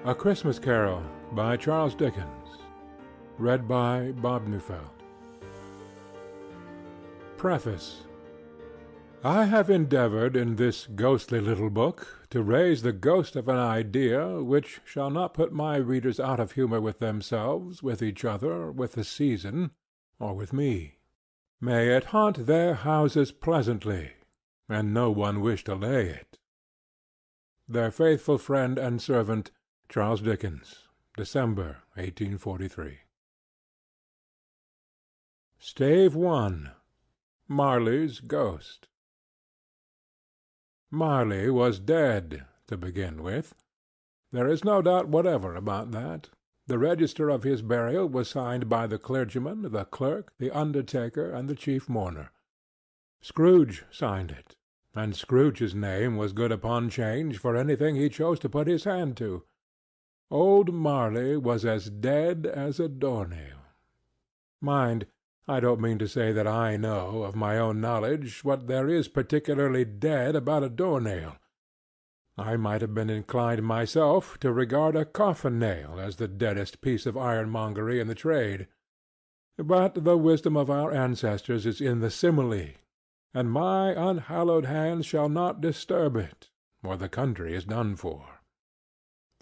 A Christmas Carol by Charles Dickens. Read by Bob Neufeld. Preface. I have endeavored in this ghostly little book to raise the ghost of an idea which shall not put my readers out of humour with themselves, with each other, with the season, or with me. May it haunt their houses pleasantly, and no one wish to lay it. Their faithful friend and servant, Charles Dickens, December, 1843. Stave 1. Marley's Ghost. Marley was dead, to begin with. There is no doubt whatever about that. The register of his burial was signed by the clergyman, the clerk, the undertaker, and the chief mourner. Scrooge signed it, and Scrooge's name was good upon change for anything he chose to put his hand to. Old Marley was as dead as a door-nail. Mind, I don't mean to say that I know, of my own knowledge, what there is particularly dead about a door-nail. I might have been inclined myself to regard a coffin-nail as the deadest piece of ironmongery in the trade. But the wisdom of our ancestors is in the simile, and my unhallowed hands shall not disturb it, or the country is done for.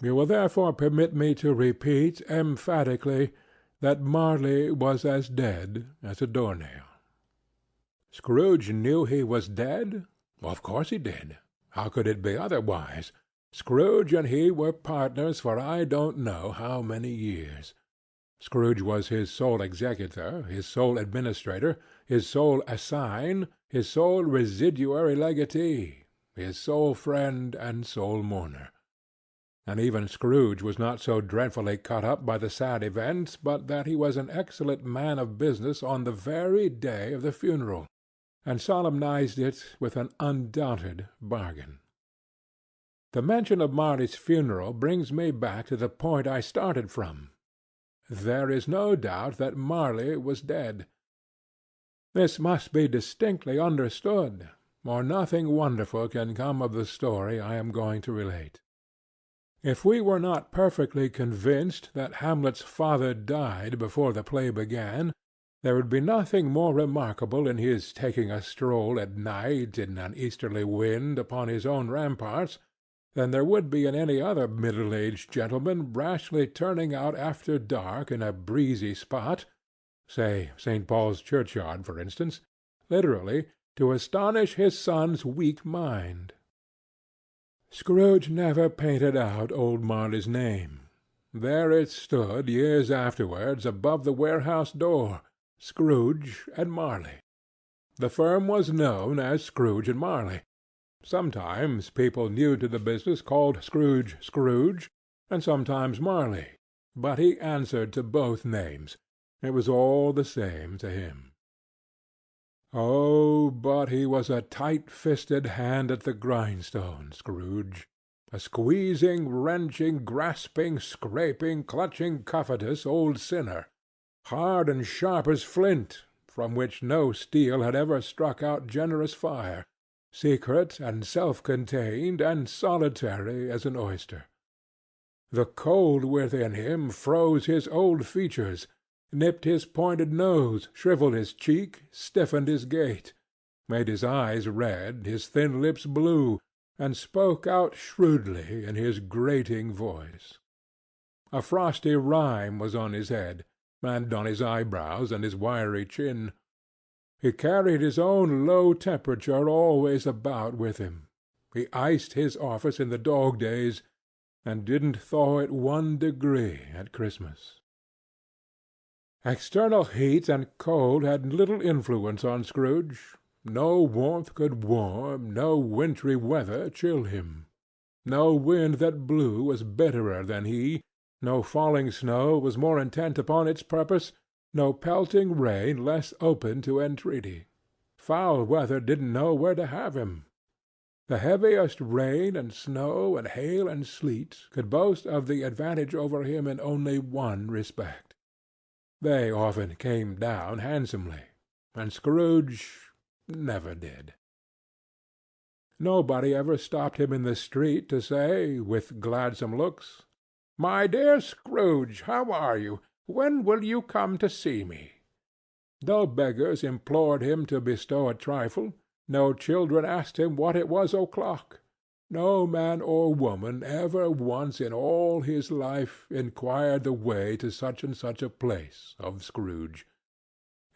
You will therefore permit me to repeat emphatically that Marley was as dead as a door-nail. Scrooge knew he was dead? Of course he did. How could it be otherwise? Scrooge and he were partners for I don't know how many years. Scrooge was his sole executor, his sole administrator, his sole assign, his sole residuary legatee, his sole friend and sole mourner. And even Scrooge was not so dreadfully cut up by the sad event but that he was an excellent man of business on the very day of the funeral, and solemnized it with an undoubted bargain. The mention of Marley's funeral brings me back to the point I started from. There is no doubt that Marley was dead. This must be distinctly understood, or nothing wonderful can come of the story I am going to relate. If we were not perfectly convinced that Hamlet's father died before the play began, there would be nothing more remarkable in his taking a stroll at night in an easterly wind upon his own ramparts than there would be in any other middle-aged gentleman rashly turning out after dark in a breezy spot, say St. Paul's churchyard, for instance, literally to astonish his son's weak mind. Scrooge never painted out old Marley's name. There it stood years afterwards above the warehouse door, Scrooge and Marley. The firm was known as Scrooge and Marley. Sometimes people new to the business called Scrooge Scrooge, and sometimes Marley, but he answered to both names. It was all the same to him. Oh, but he was a tight-fisted hand at the grindstone, Scrooge. A squeezing, wrenching, grasping, scraping, clutching, covetous old sinner, hard and sharp as flint, from which no steel had ever struck out generous fire, secret and self-contained and solitary as an oyster. The cold within him froze his old features, nipped his pointed nose, shrivelled his cheek, stiffened his gait, made his eyes red, his thin lips blue, and spoke out shrewdly in his grating voice. A frosty rime was on his head, and on his eyebrows and his wiry chin. He carried his own low temperature always about with him. He iced his office in the dog-days, and didn't thaw it 1 degree at Christmas. External heat and cold had little influence on Scrooge. No warmth could warm, no wintry weather chill him. No wind that blew was bitterer than he, no falling snow was more intent upon its purpose, no pelting rain less open to entreaty. Foul weather didn't know where to have him. The heaviest rain and snow and hail and sleet could boast of the advantage over him in only one respect. They often came down handsomely, and Scrooge never did. Nobody ever stopped him in the street to say, with gladsome looks, "My dear Scrooge, how are you? When will you come to see me?" Though beggars implored him to bestow a trifle, no children asked him what it was o'clock. No man or woman ever once in all his life inquired the way to such and such a place of Scrooge.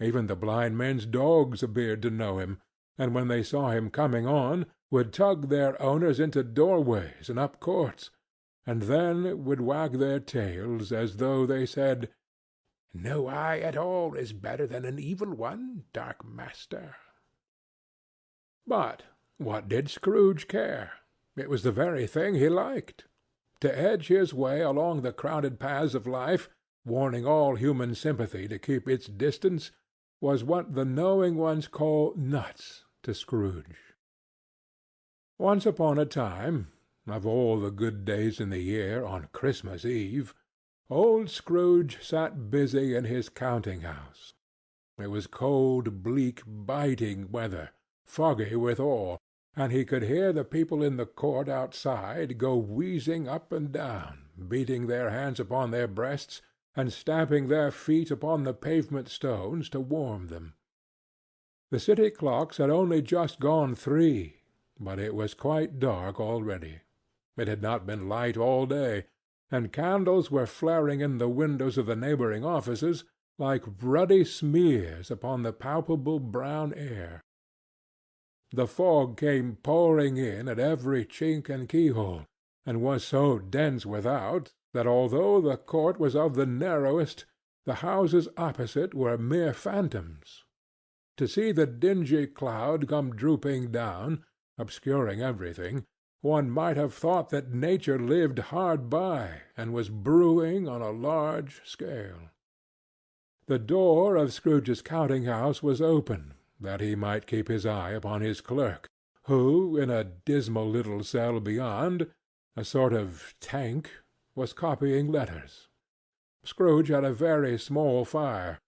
Even the blind men's dogs appeared to know him, and when they saw him coming on, would tug their owners into doorways and up courts, and then would wag their tails as though they said, "No eye at all is better than an evil one, dark master." But what did Scrooge care? It was the very thing he liked. To edge his way along the crowded paths of life, warning all human sympathy to keep its distance, was what the knowing ones call nuts to Scrooge. Once upon a time, of all the good days in the year, on Christmas Eve, old Scrooge sat busy in his counting-house. It was cold, bleak, biting weather, foggy withal, and he could hear the people in the court outside go wheezing up and down, beating their hands upon their breasts, and stamping their feet upon the pavement stones to warm them. The city clocks had only just gone 3, but it was quite dark already. It had not been light all day, and candles were flaring in the windows of the neighboring offices like ruddy smears upon the palpable brown air. The fog came pouring in at every chink and keyhole, and was so dense without that although the court was of the narrowest, the houses opposite were mere phantoms. To see the dingy cloud come drooping down, obscuring everything, one might have thought that nature lived hard by and was brewing on a large scale. The door of Scrooge's counting-house was open, that he might keep his eye upon his clerk, who, in a dismal little cell beyond, a sort of tank, was copying letters. Scrooge had a very small fire,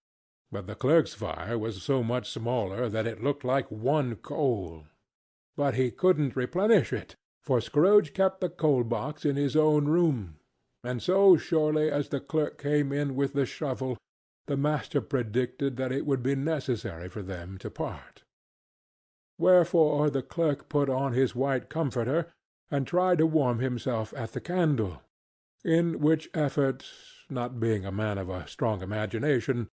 but the clerk's fire was so much smaller that it looked like one coal. But he couldn't replenish it, for Scrooge kept the coal-box in his own room, and so surely as the clerk came in with the shovel, the master predicted that it would be necessary for them to part. Wherefore the clerk put on his white comforter, and tried to warm himself at the candle, in which effort, not being a man of a strong imagination,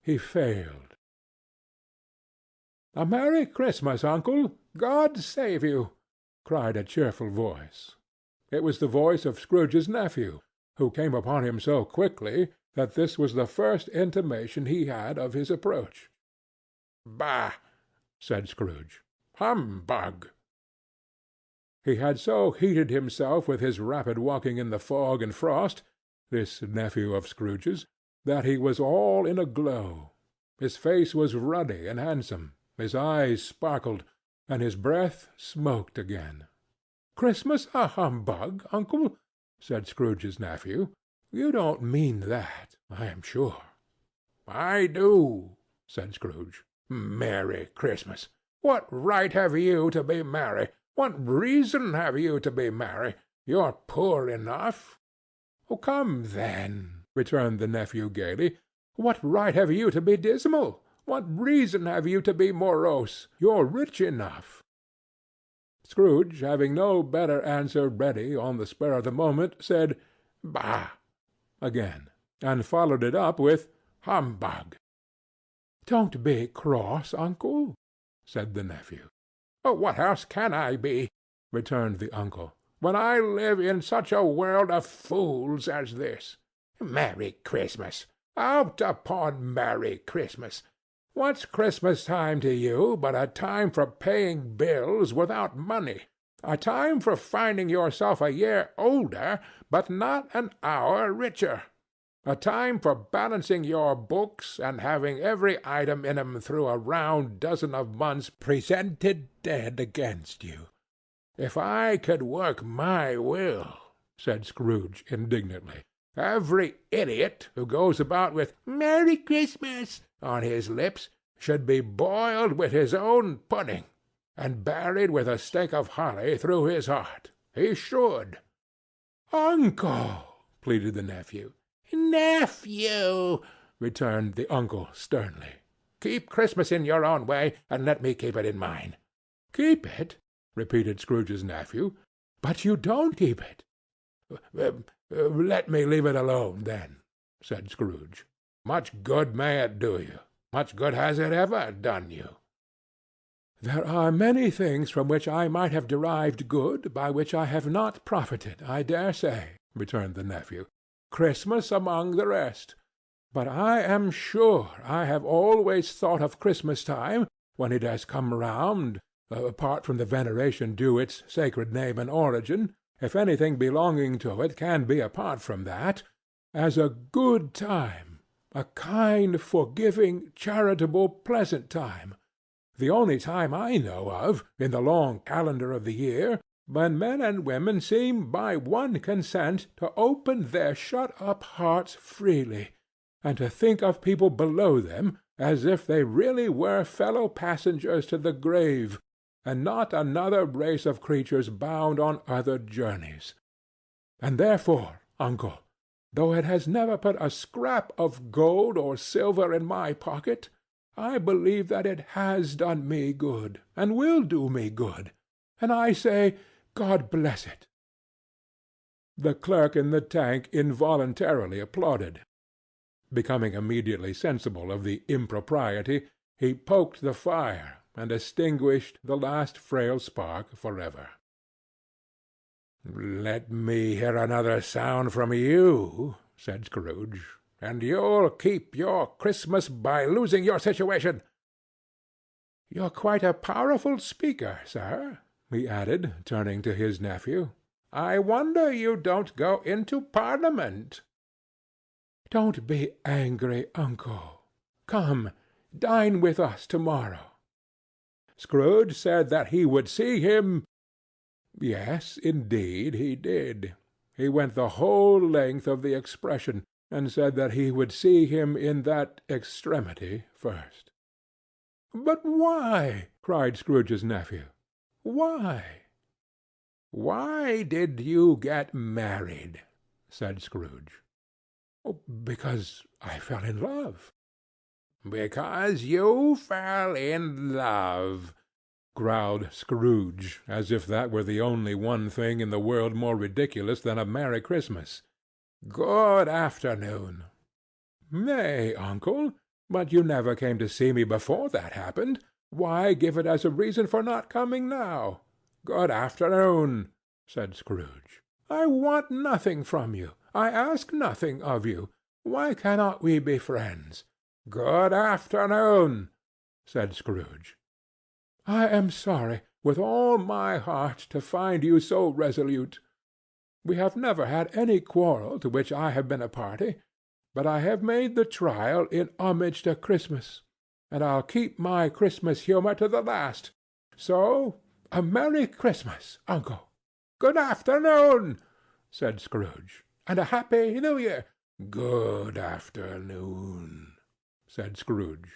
he failed. "A Merry Christmas, uncle! God save you!" cried a cheerful voice. It was the voice of Scrooge's nephew, who came upon him so quickly that this was the first intimation he had of his approach. "Bah!" said Scrooge. "Humbug!" He had so heated himself with his rapid walking in the fog and frost, this nephew of Scrooge's, that he was all in a glow. His face was ruddy and handsome, his eyes sparkled, and his breath smoked again. "Christmas a humbug, uncle?" said Scrooge's nephew. "You don't mean that, I am sure." "I do," said Scrooge. "Merry Christmas! What right have you to be merry? What reason have you to be merry? You're poor enough." "Oh, come, then," returned the nephew gaily. "What right have you to be dismal? What reason have you to be morose? You're rich enough." Scrooge, having no better answer ready on the spur of the moment, said, "Bah!" again, and followed it up with "Humbug!" "Don't be cross, uncle," said the nephew. "Oh, what else can I be," returned the uncle, "when I live in such a world of fools as this? Merry Christmas! Out upon Merry Christmas! What's Christmas time to you but a time for paying bills without money, a time for finding yourself a year older, but not an hour richer, a time for balancing your books and having every item in 'em through a round dozen of months presented dead against you. If I could work my will," said Scrooge indignantly, "every idiot who goes about with 'Merry Christmas' on his lips should be boiled with his own pudding, and buried with a stake of holly through his heart. He should." "Uncle!" pleaded the nephew. "Nephew," returned the uncle sternly, "keep Christmas in your own way, and let me keep it in mine." "Keep it?" repeated Scrooge's nephew. "But you don't keep it." "Let me leave it alone, then," said Scrooge. "Much good may it do you? Much good has it ever done you?" "There are many things from which I might have derived good, by which I have not profited, I dare say," returned the nephew. "Christmas among the rest. But I am sure I have always thought of Christmas-time, when it has come round, apart from the veneration due its sacred name and origin, if anything belonging to it can be apart from that, as a good time, a kind, forgiving, charitable, pleasant time, the only time I know of, in the long calendar of the year, when men and women seem by one consent to open their shut-up hearts freely, and to think of people below them as if they really were fellow-passengers to the grave, and not another race of creatures bound on other journeys. And therefore, uncle, though it has never put a scrap of gold or silver in my pocket, I believe that it has done me good, and will do me good, and I say, God bless it." The clerk in the tank involuntarily applauded. Becoming immediately sensible of the impropriety, he poked the fire, and extinguished the last frail spark forever. "Let me hear another sound from you," said Scrooge, "and you'll keep your Christmas by losing your situation. You're quite a powerful speaker, sir," he added, turning to his nephew. "I wonder you don't go into Parliament." "Don't be angry, uncle. Come, dine with us to-morrow." Scrooge said that he would see him. Yes, indeed, he did. He went the whole length of the expression, and said that he would see him in that extremity first. "But why?" cried Scrooge's nephew. "Why?" "Why did you get married?" said Scrooge. "Because I fell in love." "Because you fell in love," growled Scrooge, as if that were the only one thing in the world more ridiculous than a Merry Christmas. "Good afternoon." "Nay, uncle, but you never came to see me before that happened. Why give it as a reason for not coming now?" "Good afternoon," said Scrooge. "I want nothing from you. I ask nothing of you. Why cannot we be friends?" "Good afternoon," said Scrooge. "I am sorry, with all my heart, to find you so resolute. We have never had any quarrel to which I have been a party, but I have made the trial in homage to Christmas, and I'll keep my Christmas humour to the last. So, a Merry Christmas, uncle." "Good afternoon," said Scrooge, "and a Happy New Year." "Good afternoon," said Scrooge.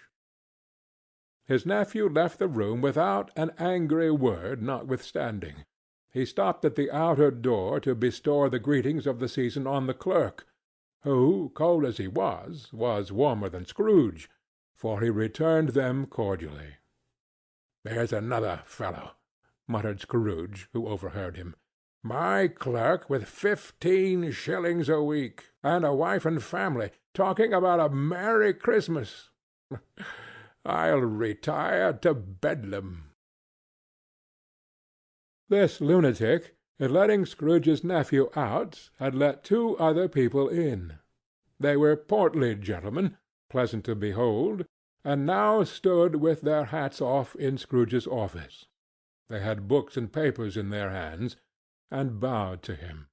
His nephew left the room without an angry word notwithstanding. He stopped at the outer door to bestow the greetings of the season on the clerk, who, cold as he was warmer than Scrooge, for he returned them cordially. "There's another fellow," muttered Scrooge, who overheard him. "My clerk with 15 shillings a week, and a wife and family, talking about a Merry Christmas. I'll retire to Bedlam." This lunatic, in letting Scrooge's nephew out, had let 2 other people in. They were portly gentlemen, pleasant to behold, and now stood with their hats off in Scrooge's office. They had books and papers in their hands, and bowed to him.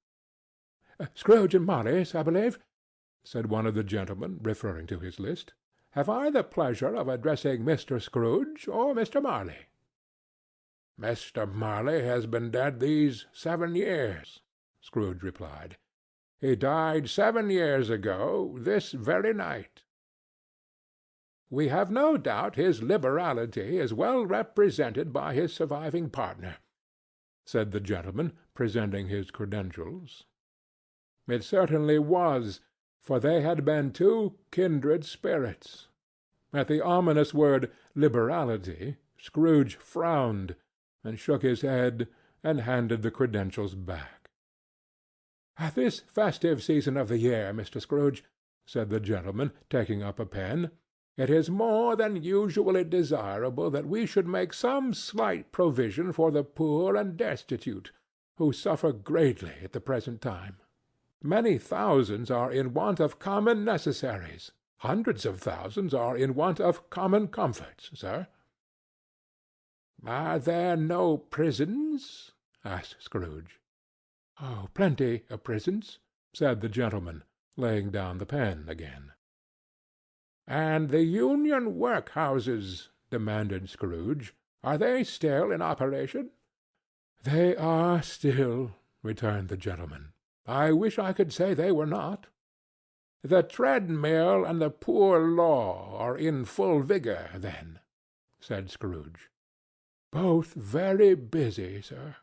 "Scrooge and Marley's, I believe," said one of the gentlemen, referring to his list. "Have I the pleasure of addressing Mr. Scrooge or Mr. Marley?" "Mr. Marley has been dead these 7 years," Scrooge replied. "He died 7 years ago, this very night." "We have no doubt his liberality is well represented by his surviving partner," said the gentleman, presenting his credentials. It certainly was, for they had been two kindred spirits. At the ominous word liberality, Scrooge frowned, and shook his head, and handed the credentials back. "At this festive season of the year, Mr. Scrooge," said the gentleman, taking up a pen, "it is more than usually desirable that we should make some slight provision for the poor and destitute, who suffer greatly at the present time. Many thousands are in want of common necessaries. Hundreds of thousands are in want of common comforts, sir." "Are there no prisons?" asked Scrooge. "Oh, plenty of prisons," said the gentleman, laying down the pen again. "And the Union workhouses," demanded Scrooge, "are they still in operation?" "They are still," returned the gentleman. "I wish I could say they were not." "The treadmill and the poor law are in full vigor, then?" said Scrooge. "Both very busy, sir."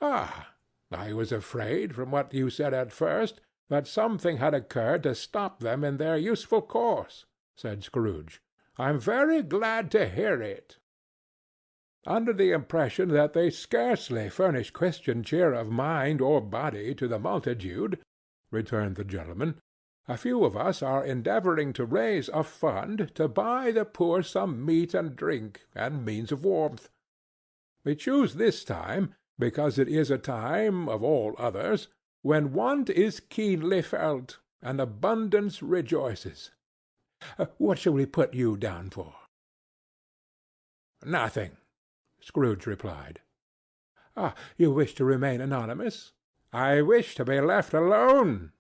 "Ah! I was afraid, from what you said at first, that something had occurred to stop them in their useful course," said Scrooge. "I'm very glad to hear it." "Under the impression that they scarcely furnish Christian cheer of mind or body to the multitude," returned the gentleman, "a few of us are endeavoring to raise a fund to buy the poor some meat and drink, and means of warmth. We choose this time because it is a time, of all others, when want is keenly felt, and abundance rejoices. What shall we put you down for?" "Nothing," Scrooge replied. "Ah, you wish to remain anonymous?" "I wish to be left alone,"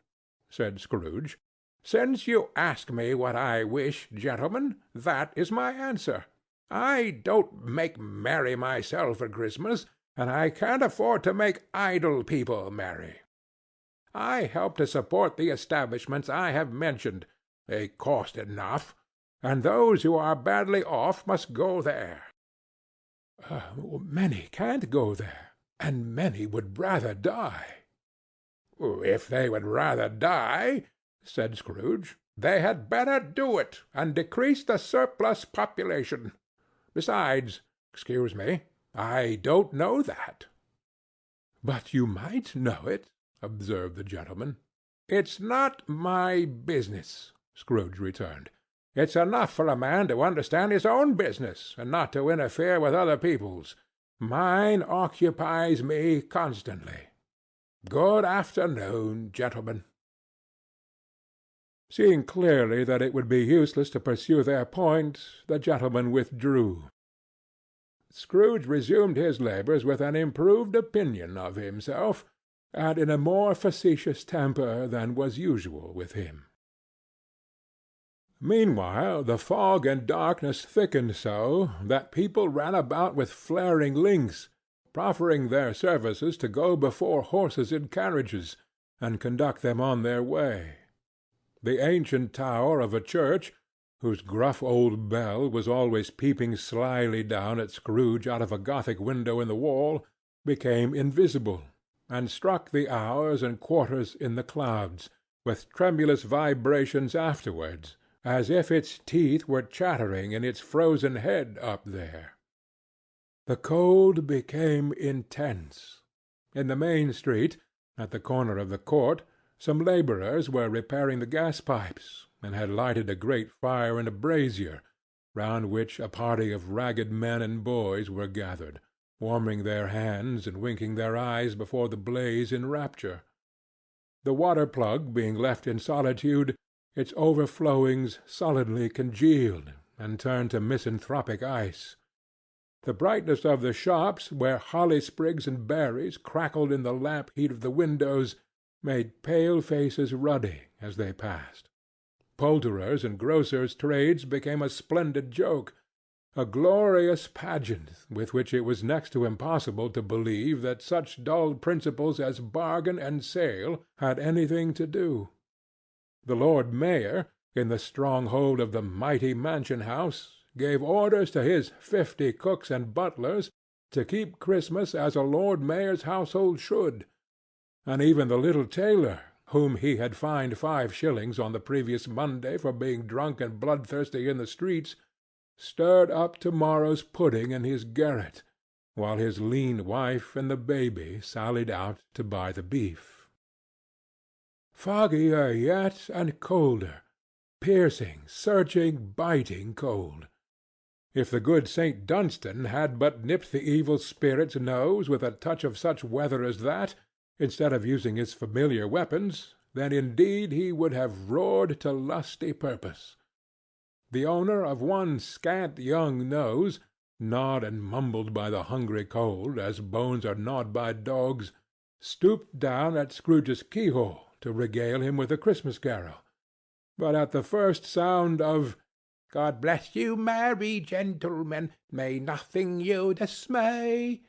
said Scrooge. "Since you ask me what I wish, gentlemen, that is my answer. I don't make merry myself at Christmas, and I can't afford to make idle people merry. I help to support the establishments I have mentioned. They cost enough, and those who are badly off must go there." "Many can't go there, and many would rather die." "If they would rather die," said Scrooge, "they had better do it, and decrease the surplus population. Besides, excuse me, I don't know that." "But you might know it," observed the gentleman. "It's not my business," Scrooge returned. "It's enough for a man to understand his own business, and not to interfere with other people's. Mine occupies me constantly. Good afternoon, gentlemen." Seeing clearly that it would be useless to pursue their point, the gentlemen withdrew. Scrooge resumed his labours with an improved opinion of himself, and in a more facetious temper than was usual with him. Meanwhile the fog and darkness thickened so that people ran about with flaring links, proffering their services to go before horses in carriages, and conduct them on their way. The ancient tower of a church, whose gruff old bell was always peeping slyly down at Scrooge out of a Gothic window in the wall, became invisible, and struck the hours and quarters in the clouds, with tremulous vibrations afterwards, as if its teeth were chattering in its frozen head up there. The cold became intense. In the main street, at the corner of the court, some labourers were repairing the gas-pipes, and had lighted a great fire in a brazier, round which a party of ragged men and boys were gathered, warming their hands and winking their eyes before the blaze in rapture. The water-plug being left in solitude, its overflowings sullenly congealed, and turned to misanthropic ice. The brightness of the shops, where holly sprigs and berries crackled in the lamp heat of the windows, made pale faces ruddy as they passed. Poulterers' and grocers' trades became a splendid joke, a glorious pageant with which it was next to impossible to believe that such dull principles as bargain and sale had anything to do. The Lord Mayor, in the stronghold of the mighty Mansion House, gave orders to his 50 cooks and butlers to keep Christmas as a Lord Mayor's household should, and even the little tailor, whom he had fined 5 shillings on the previous Monday for being drunk and bloodthirsty in the streets, stirred up tomorrow's pudding in his garret, while his lean wife and the baby sallied out to buy the beef. Foggier yet and colder, piercing, searching, biting cold. If the good St. Dunstan had but nipped the evil spirit's nose with a touch of such weather as that, instead of using his familiar weapons, then indeed he would have roared to lusty purpose. The owner of one scant young nose, gnawed and mumbled by the hungry cold as bones are gnawed by dogs, stooped down at Scrooge's keyhole to regale him with a Christmas carol. But at the first sound of "God bless you, merry gentlemen, may nothing you dismay,"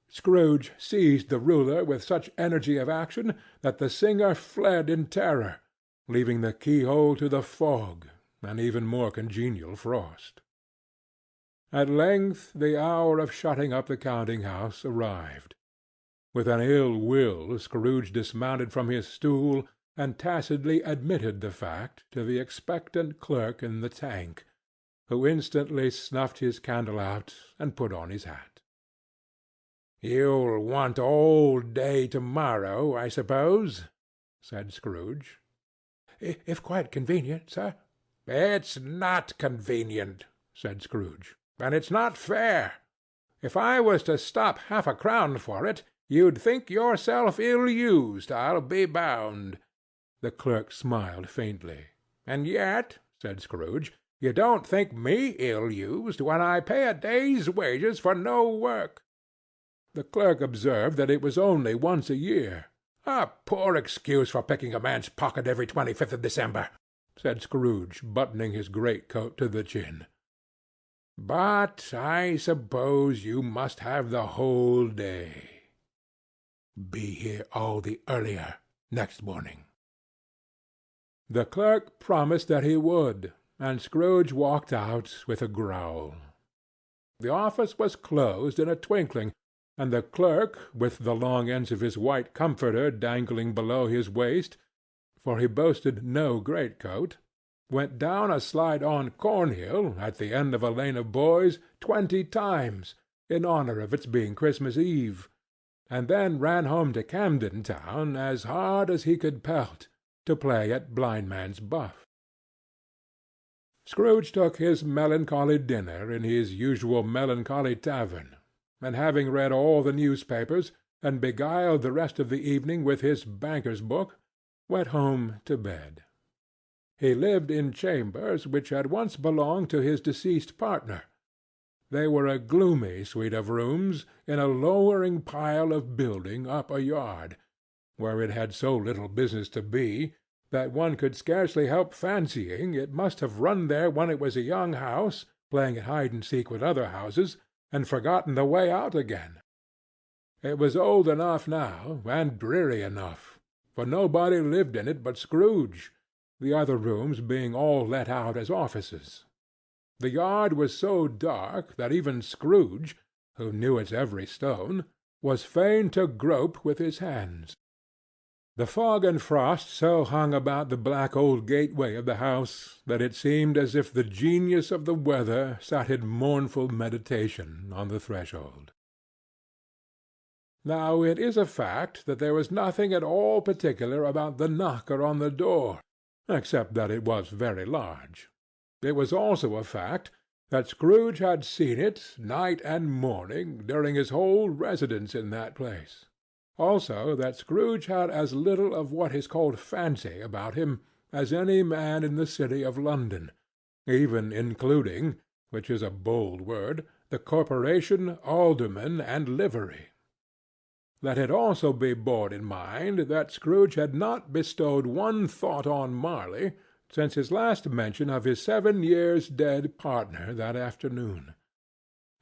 Scrooge seized the ruler with such energy of action that the singer fled in terror, leaving the keyhole to the fog, an even more congenial frost. At length the hour of shutting up the counting-house arrived. With an ill will Scrooge dismounted from his stool, and tacitly admitted the fact to the expectant clerk in the tank, who instantly snuffed his candle out and put on his hat. "You'll want all day to-morrow, I suppose?" said Scrooge. "If quite convenient, sir." "It's not convenient," said Scrooge, "and it's not fair. If I was to stop 1/2-crown for it, you'd think yourself ill-used, I'll be bound." The clerk smiled faintly. "And yet," said Scrooge, "you don't think me ill-used when I pay a day's wages for no work." The clerk observed that it was only once a year. "A poor excuse for picking a man's pocket every 25th of December," said Scrooge, buttoning his great-coat to the chin. "But I suppose you must have the whole day. Be here all the earlier next morning." The clerk promised that he would, and Scrooge walked out with a growl. The office was closed in a twinkling, and the clerk, with the long ends of his white comforter dangling below his waist, for he boasted no great-coat, went down a slide-on Cornhill at the end of a lane of boys 20 times, in honor of its being Christmas Eve, and then ran home to Camden Town as hard as he could pelt, to play at blindman's buff. Scrooge took his melancholy dinner in his usual melancholy tavern, and having read all the newspapers, and beguiled the rest of the evening with his banker's book, went home to bed. He lived in chambers which had once belonged to his deceased partner. They were a gloomy suite of rooms in a lowering pile of building up a yard, where it had so little business to be, that one could scarcely help fancying it must have run there when it was a young house, playing at hide-and-seek with other houses, and forgotten the way out again. It was old enough now, and dreary enough, for nobody lived in it but Scrooge, the other rooms being all let out as offices. The yard was so dark that even Scrooge, who knew its every stone, was fain to grope with his hands. The fog and frost so hung about the black old gateway of the house that it seemed as if the genius of the weather sat in mournful meditation on the threshold. Now it is a fact that there was nothing at all particular about the knocker on the door, except that it was very large. It was also a fact that Scrooge had seen it, night and morning, during his whole residence in that place. Also that Scrooge had as little of what is called fancy about him as any man in the city of London, even including, which is a bold word, the corporation, aldermen, and livery. Let it also be borne in mind that Scrooge had not bestowed one thought on Marley since his last mention of his 7 years dead partner that afternoon.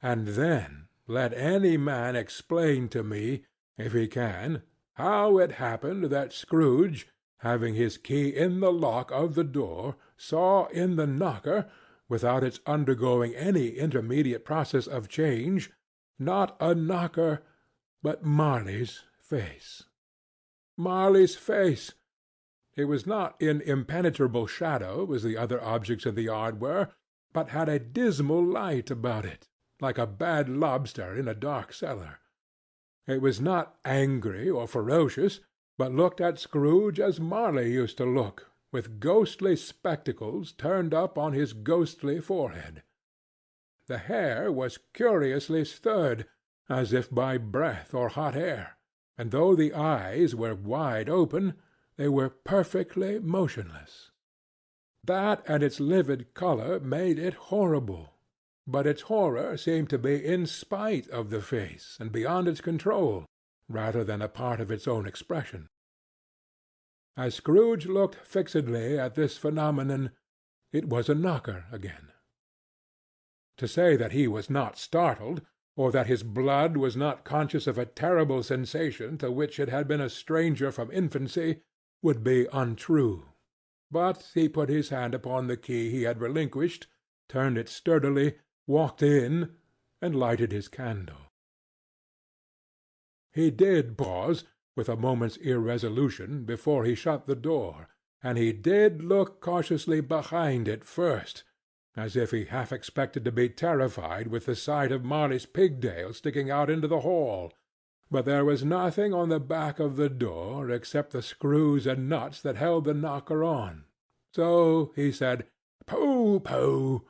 And then let any man explain to me, if he can, how it happened that Scrooge, having his key in the lock of the door, saw in the knocker, without its undergoing any intermediate process of change, not a knocker, but Marley's face. Marley's face, It was not in impenetrable shadow as the other objects in the yard were, but had a dismal light about it, like a bad lobster in a dark cellar. It was not angry or ferocious, but looked at Scrooge as Marley used to look, with ghostly spectacles turned up on his ghostly forehead. The hair was curiously stirred, as if by breath or hot air, and though the eyes were wide open, they were perfectly motionless. That and its livid colour made it horrible, but its horror seemed to be in spite of the face and beyond its control, rather than a part of its own expression. As Scrooge looked fixedly at this phenomenon, it was a knocker again. To say that he was not startled, or that his blood was not conscious of a terrible sensation to which it had been a stranger from infancy, would be untrue. But he put his hand upon the key he had relinquished, turned it sturdily, walked in, and lighted his candle. He did pause, with a moment's irresolution, before he shut the door, and he did look cautiously behind it first, as if he half expected to be terrified with the sight of Marley's pigtail sticking out into the hall. But there was nothing on the back of the door except the screws and nuts that held the knocker on. So he said, "Pooh, pooh,"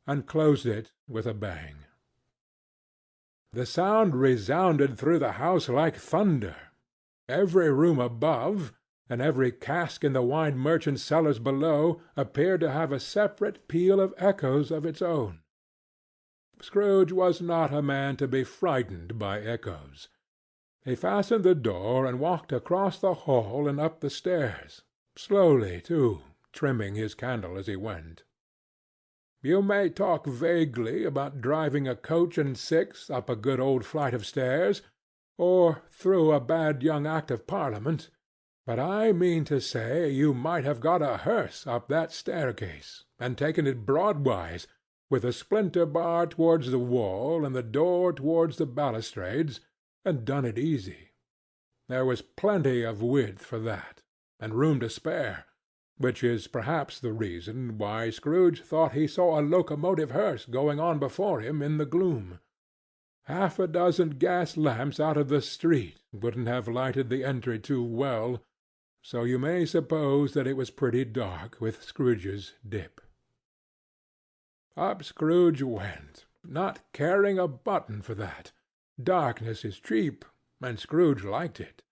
and closed it with a bang. The sound resounded through the house like thunder. Every room above, and every cask in the wine merchant's cellars below, appeared to have a separate peal of echoes of its own. Scrooge was not a man to be frightened by echoes. He fastened the door and walked across the hall and up the stairs, slowly too, trimming his candle as he went. You may talk vaguely about driving a coach and six up a good old flight of stairs, or through a bad young Act of Parliament, but I mean to say you might have got a hearse up that staircase, and taken it broadwise, with a splinter bar towards the wall and the door towards the balustrades, and done it easy. There was plenty of width for that, and room to spare, which is perhaps the reason why Scrooge thought he saw a locomotive hearse going on before him in the gloom. Half a dozen gas lamps out of the street wouldn't have lighted the entry too well, so you may suppose that it was pretty dark with Scrooge's dip. Up Scrooge went, not caring a button for that. Darkness is cheap, and Scrooge liked it.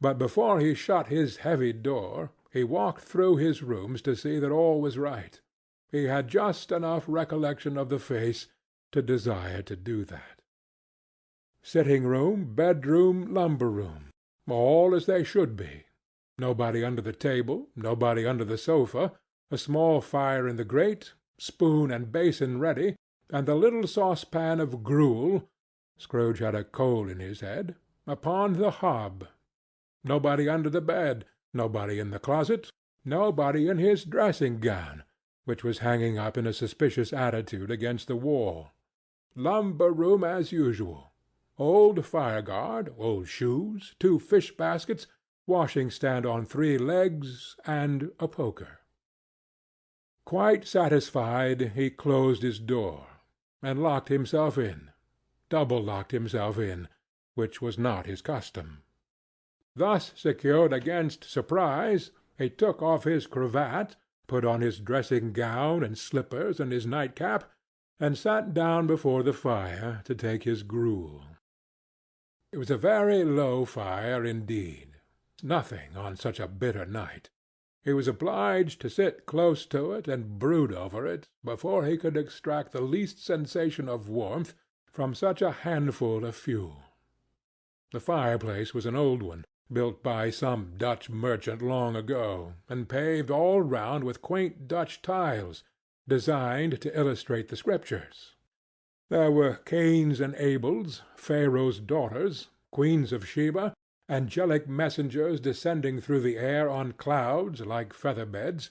But before he shut his heavy door, he walked through his rooms to see that all was right. He had just enough recollection of the face to desire to do that. Sitting-room, bedroom, lumber-room, all as they should be. Nobody under the table, nobody under the sofa, a small fire in the grate, spoon and basin ready, and the little saucepan of gruel (Scrooge had a cold in his head) upon the hob. Nobody under the bed, nobody in the closet, nobody in his dressing-gown, which was hanging up in a suspicious attitude against the wall. Lumber-room as usual. Old fire-guard, old shoes, 2 fish-baskets, washing-stand on 3 legs, and a poker. Quite satisfied, he closed his door, and locked himself in, double-locked himself in, which was not his custom. Thus secured against surprise, he took off his cravat, put on his dressing-gown and slippers and his nightcap, and sat down before the fire to take his gruel. It was a very low fire indeed. Nothing on such a bitter night. He was obliged to sit close to it and brood over it before he could extract the least sensation of warmth from such a handful of fuel. The fireplace was an old one, built by some Dutch merchant long ago, and paved all round with quaint Dutch tiles, designed to illustrate the Scriptures. There were Cains and Abels, Pharaoh's daughters, queens of Sheba, angelic messengers descending through the air on clouds like feather-beds,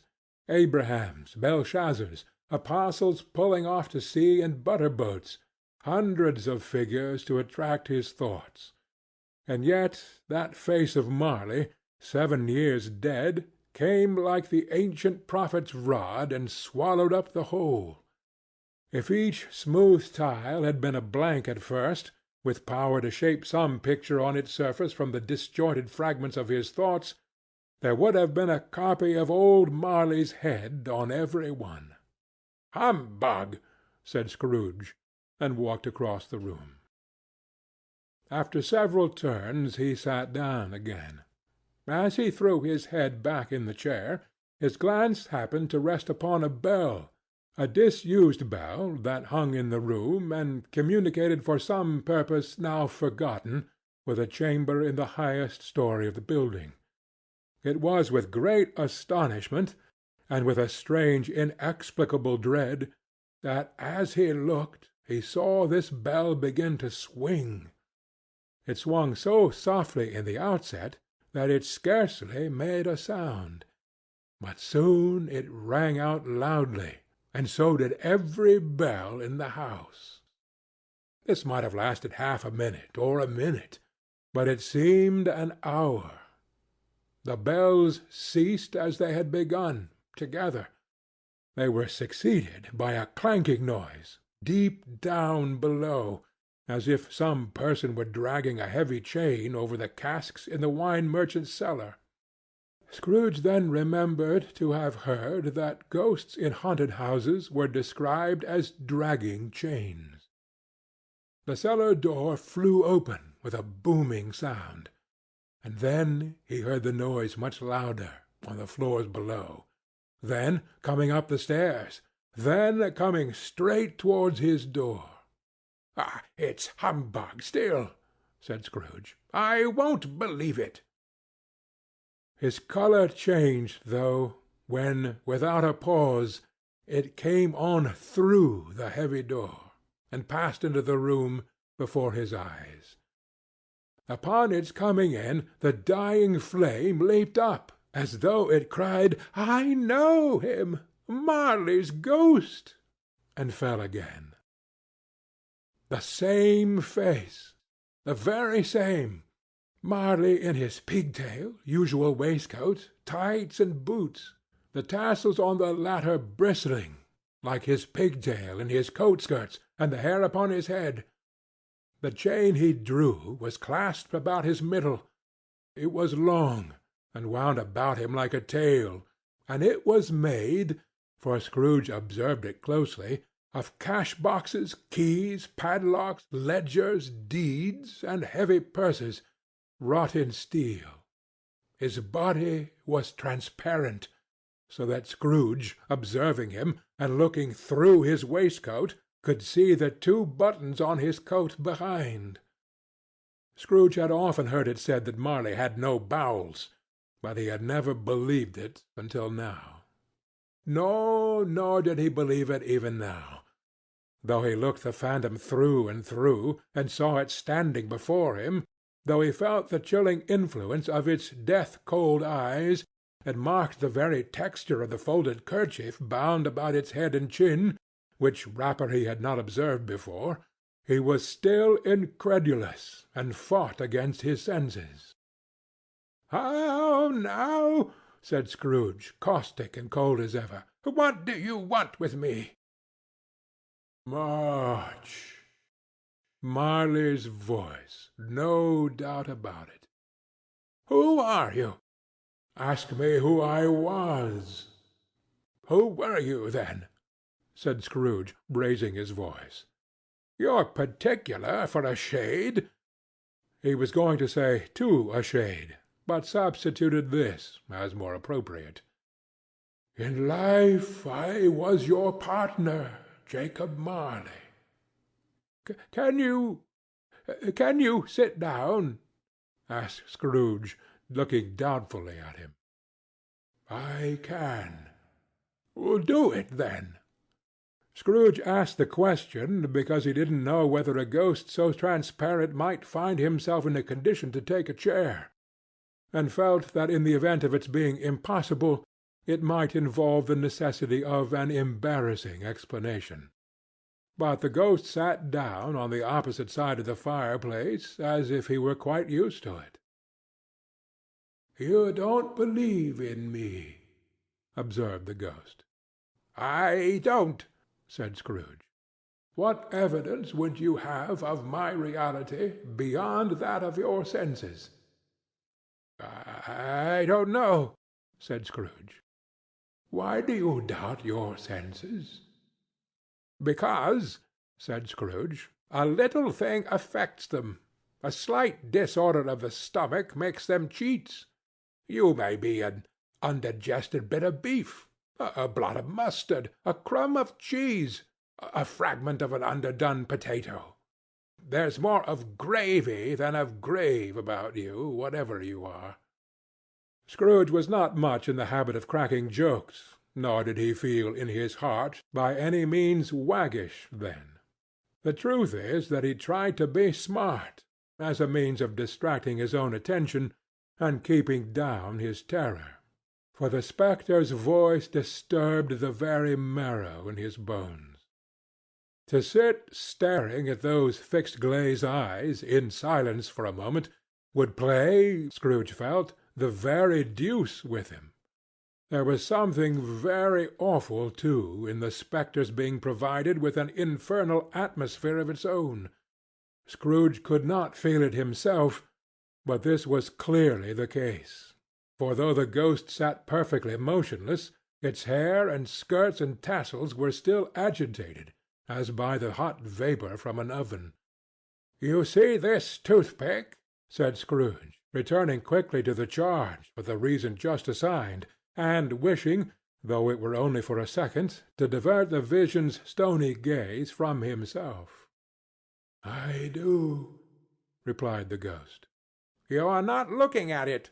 Abrahams, Belshazzars, apostles pulling off to sea in butter-boats, hundreds of figures to attract his thoughts. And yet that face of Marley, 7 years dead, came like the ancient prophet's rod and swallowed up the whole. If each smooth tile had been a blank at first, with power to shape some picture on its surface from the disjointed fragments of his thoughts, there would have been a copy of old Marley's head on every one. "Humbug!" said Scrooge, and walked across the room. After several turns he sat down again. As he threw his head back in the chair, his glance happened to rest upon a bell, a disused bell that hung in the room and communicated for some purpose now forgotten with a chamber in the highest story of the building. It was with great astonishment, and with a strange inexplicable dread, that as he looked he saw this bell begin to swing. It swung so softly in the outset that it scarcely made a sound, but soon it rang out loudly, and so did every bell in the house. This might have lasted half a minute or a minute, but it seemed an hour. The bells ceased as they had begun, together. They were succeeded by a clanking noise, deep down below, as if some person were dragging a heavy chain over the casks in the wine-merchant's cellar. Scrooge then remembered to have heard that ghosts in haunted houses were described as dragging chains. The cellar door flew open with a booming sound, and then he heard the noise much louder on the floors below, then coming up the stairs, then coming straight towards his door. "Ah, it's humbug still," said Scrooge. "I won't believe it." His colour changed, though, when, without a pause, it came on through the heavy door, and passed into the room before his eyes. Upon its coming in, the dying flame leaped up, as though it cried, "I know him! Marley's ghost!" and fell again. The same face, the very same. Marley in his pigtail, usual waistcoat, tights and boots, the tassels on the latter bristling, like his pigtail in his coat-skirts, and the hair upon his head. The chain he drew was clasped about his middle. It was long, and wound about him like a tail, and it was made, for Scrooge observed it closely, of cash-boxes, keys, padlocks, ledgers, deeds, and heavy purses, wrought in steel. His body was transparent, so that Scrooge, observing him, and looking through his waistcoat, could see the 2 buttons on his coat behind. Scrooge had often heard it said that Marley had no bowels, but he had never believed it until now. Nor did he believe it even now, though he looked the phantom through and through, and saw it standing before him, though he felt the chilling influence of its death-cold eyes, and marked the very texture of the folded kerchief bound about its head and chin, which wrapper he had not observed before, he was still incredulous, and fought against his senses. "How now?" said Scrooge, caustic and cold as ever. "What do you want with me?" "March." Marley's voice, no doubt about it. "Who are you?" "Ask me who I was." "Who were you, then?" said Scrooge, raising his voice. "You're particular for a shade." He was going to say "to a shade," but substituted this as more appropriate. "In life I was your partner, Jacob Marley." Can you sit down?" asked Scrooge, looking doubtfully at him. "I can." "Do it, then." Scrooge asked the question because he didn't know whether a ghost so transparent might find himself in a condition to take a chair, and felt that in the event of its being impossible, it might involve the necessity of an embarrassing explanation. But the ghost sat down on the opposite side of the fireplace, as if he were quite used to it. "You don't believe in me," observed the ghost. "I don't," said Scrooge. "What evidence would you have of my reality beyond that of your senses?" "I don't know," said Scrooge. "Why do you doubt your senses?" "Because," said Scrooge, "a little thing affects them. A slight disorder of the stomach makes them cheats. You may be an undigested bit of beef, a blot of mustard, a crumb of cheese, a fragment of an underdone potato. There's more of gravy than of grave about you, whatever you are." Scrooge was not much in the habit of cracking jokes, nor did he feel in his heart by any means waggish then. The truth is that he tried to be smart, as a means of distracting his own attention and keeping down his terror, for the spectre's voice disturbed the very marrow in his bones. To sit staring at those fixed glazed eyes in silence for a moment would play, Scrooge felt, the very deuce with him. There was something very awful, too, in the spectre's being provided with an infernal atmosphere of its own. Scrooge could not feel it himself, but this was clearly the case, for though the ghost sat perfectly motionless, its hair and skirts and tassels were still agitated, as by the hot vapour from an oven. "You see this toothpick?" said Scrooge, returning quickly to the charge for the reason just assigned, and wishing, though it were only for a second, to divert the vision's stony gaze from himself. "I do," replied the ghost. "You are not looking at it,"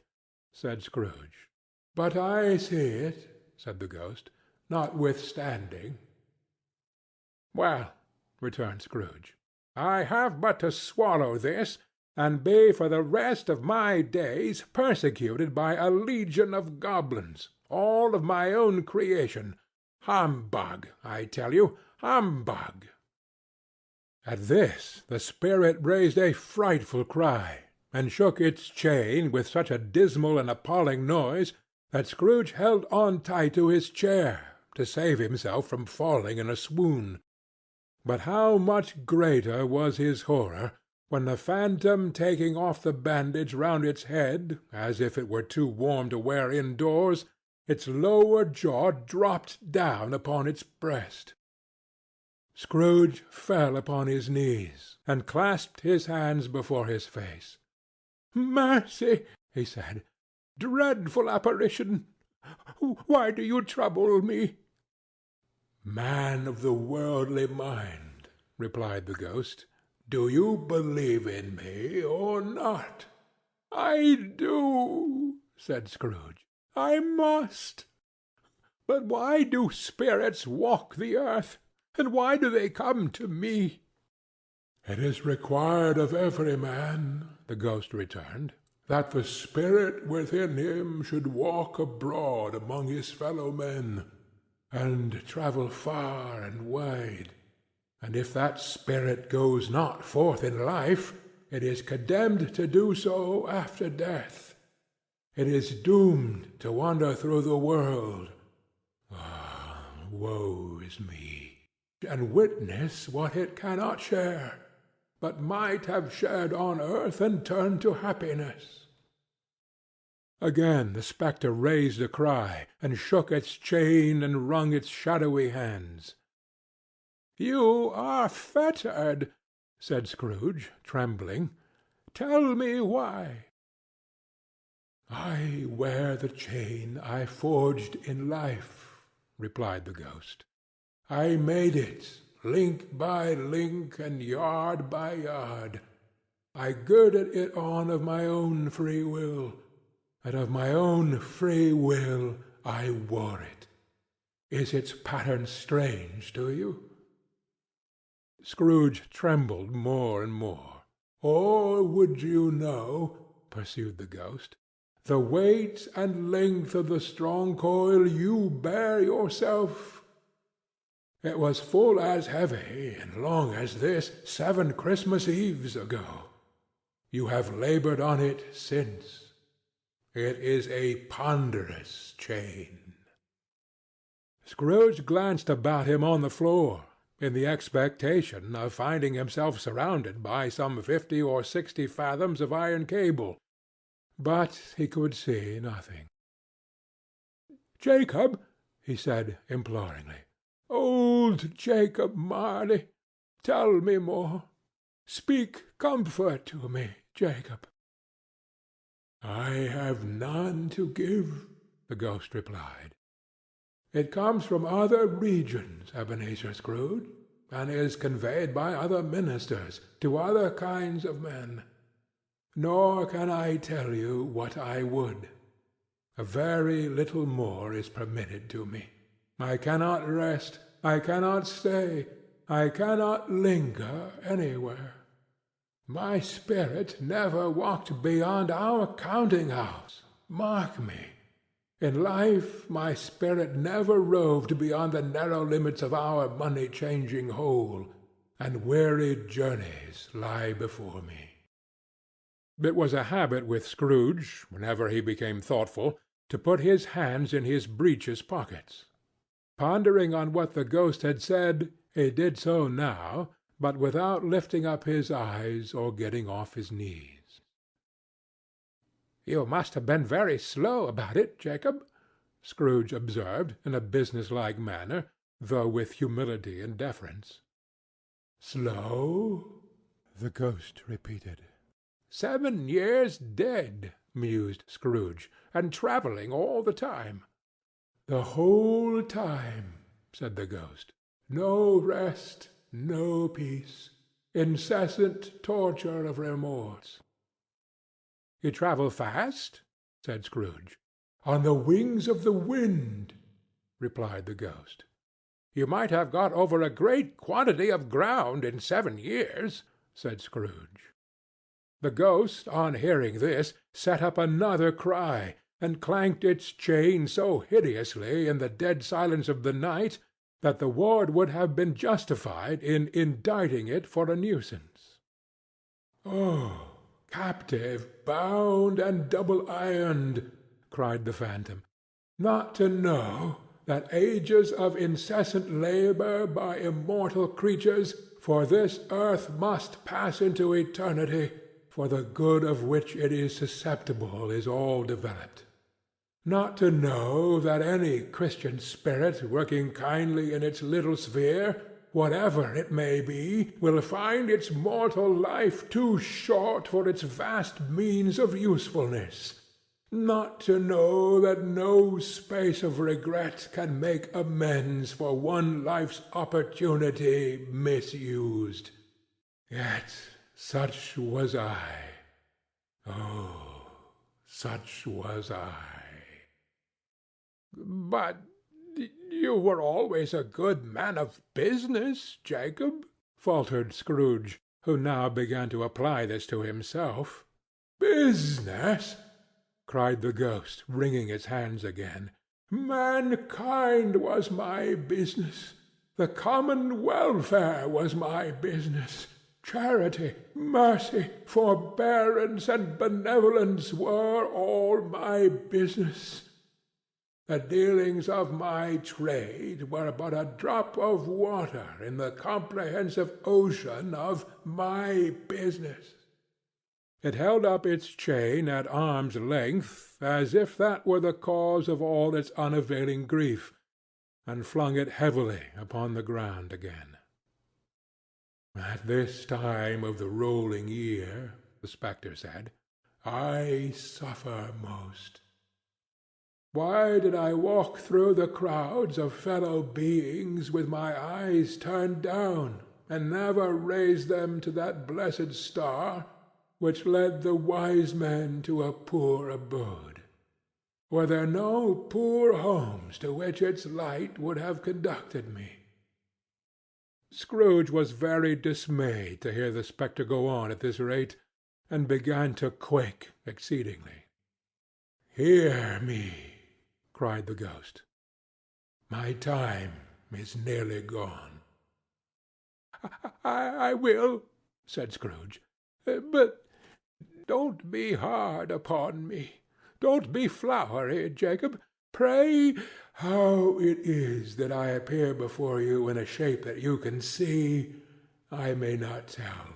said Scrooge. "But I see it," said the ghost, "notwithstanding." "Well," returned Scrooge, "I have but to swallow this, and be for the rest of my days persecuted by a legion of goblins, all of my own creation. Humbug, I tell you, humbug!" At this the spirit raised a frightful cry, and shook its chain with such a dismal and appalling noise that Scrooge held on tight to his chair to save himself from falling in a swoon. But how much greater was his horror when the phantom, taking off the bandage round its head, as if it were too warm to wear indoors, its lower jaw dropped down upon its breast. Scrooge fell upon his knees, and clasped his hands before his face. "Mercy!" he said. "Dreadful apparition! Why do you trouble me?" "Man of the worldly mind," replied the ghost, "do you believe in me or not?" "I do," said Scrooge. "I must. But why do spirits walk the earth? And why do they come to me?" "It is required of every man," the ghost returned, "that the spirit within him should walk abroad among his fellow men, and travel far and wide. And if that spirit goes not forth in life, it is condemned to do so after death. It is doomed to wander through the world. Woe is me! And witness what it cannot share, but might have shared on earth and turned to happiness." Again the spectre raised a cry, and shook its chain, and wrung its shadowy hands. "You are fettered," said Scrooge, trembling. "Tell me why." "I wear the chain I forged in life," replied the ghost. "I made it, link by link and yard by yard. I girded it on of my own free will, and of my own free will I wore it. Is its pattern strange to you?" Scrooge trembled more and more. "Or would you know," pursued the ghost, "the weight and length of the strong coil you bear yourself? It was full as heavy and long as this 7 Christmas Eves ago. You have labored on it since. It is a ponderous chain." Scrooge glanced about him on the floor, in the expectation of finding himself surrounded by some 50 or 60 fathoms of iron cable, but he could see nothing. "Jacob," he said, imploringly, "old Jacob Marley, tell me more. Speak comfort to me, Jacob." "I have none to give," the ghost replied. "It comes from other regions, Ebenezer Scrooge, and is conveyed by other ministers to other kinds of men. Nor can I tell you what I would. A very little more is permitted to me. I cannot rest, I cannot stay, I cannot linger anywhere. My spirit never walked beyond our counting-house. Mark me. In life my spirit never roved beyond the narrow limits of our money-changing hole, and weary journeys lie before me." It was a habit with Scrooge, whenever he became thoughtful, to put his hands in his breeches pockets. Pondering on what the ghost had said, he did so now, but without lifting up his eyes or getting off his knees. "You must have been very slow about it, Jacob," Scrooge observed, in a business-like manner, though with humility and deference. "Slow?" the ghost repeated. "7 years dead," mused Scrooge, "and travelling all the time." "The whole time," said the ghost. "No rest, no peace, incessant torture of remorse." "You travel fast?" said Scrooge. "On the wings of the wind," replied the ghost. "You might have got over a great quantity of ground in 7 years," said Scrooge. The ghost, on hearing this, set up another cry, and clanked its chain so hideously in the dead silence of the night that the ward would have been justified in indicting it for a nuisance. "Oh! Captive, bound, and double-ironed," cried the phantom, "not to know that ages of incessant labor by immortal creatures for this earth must pass into eternity, for the good of which it is susceptible is all developed. Not to know that any Christian spirit working kindly in its little sphere, whatever it may be, will find its mortal life too short for its vast means of usefulness. Not to know that no space of regret can make amends for one life's opportunity misused. Yet such was I. Oh, such was I." "But you were always a good man of business, Jacob," faltered Scrooge, who now began to apply this to himself. "Business!" cried the ghost, wringing its hands again. "Mankind was my business. The common welfare was my business. Charity, mercy, forbearance, and benevolence were all my business. The dealings of my trade were but a drop of water in the comprehensive ocean of my business." It held up its chain at arm's length, as if that were the cause of all its unavailing grief, and flung it heavily upon the ground again. "At this time of the rolling year," the spectre said, "I suffer most. Why did I walk through the crowds of fellow beings with my eyes turned down, and never raise them to that blessed star which led the wise men to a poor abode? Were there no poor homes to which its light would have conducted me?" Scrooge was very dismayed to hear the spectre go on at this rate, and began to quake exceedingly. "Hear me!" cried the ghost. "My time is nearly gone." I will," said Scrooge. "But don't be hard upon me. don't be flowery, Jacob. Pray, how it is that I appear before you in a shape that you can see, I may not tell.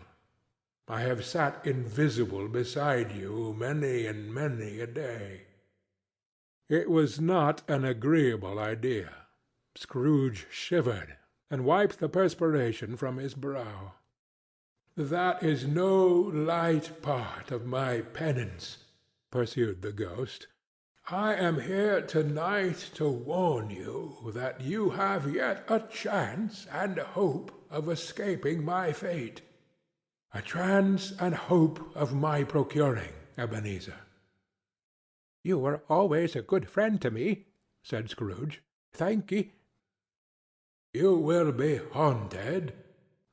I have sat invisible beside you many and many a day." It was not an agreeable idea. Scrooge shivered, and wiped the perspiration from his brow. "That is no light part of my penance," pursued the ghost. "I am here to-night to warn you that you have yet a chance and hope of escaping my fate. A chance and hope of my procuring, Ebenezer." "You were always a good friend to me," said Scrooge. "Thank'ee." "You will be haunted,"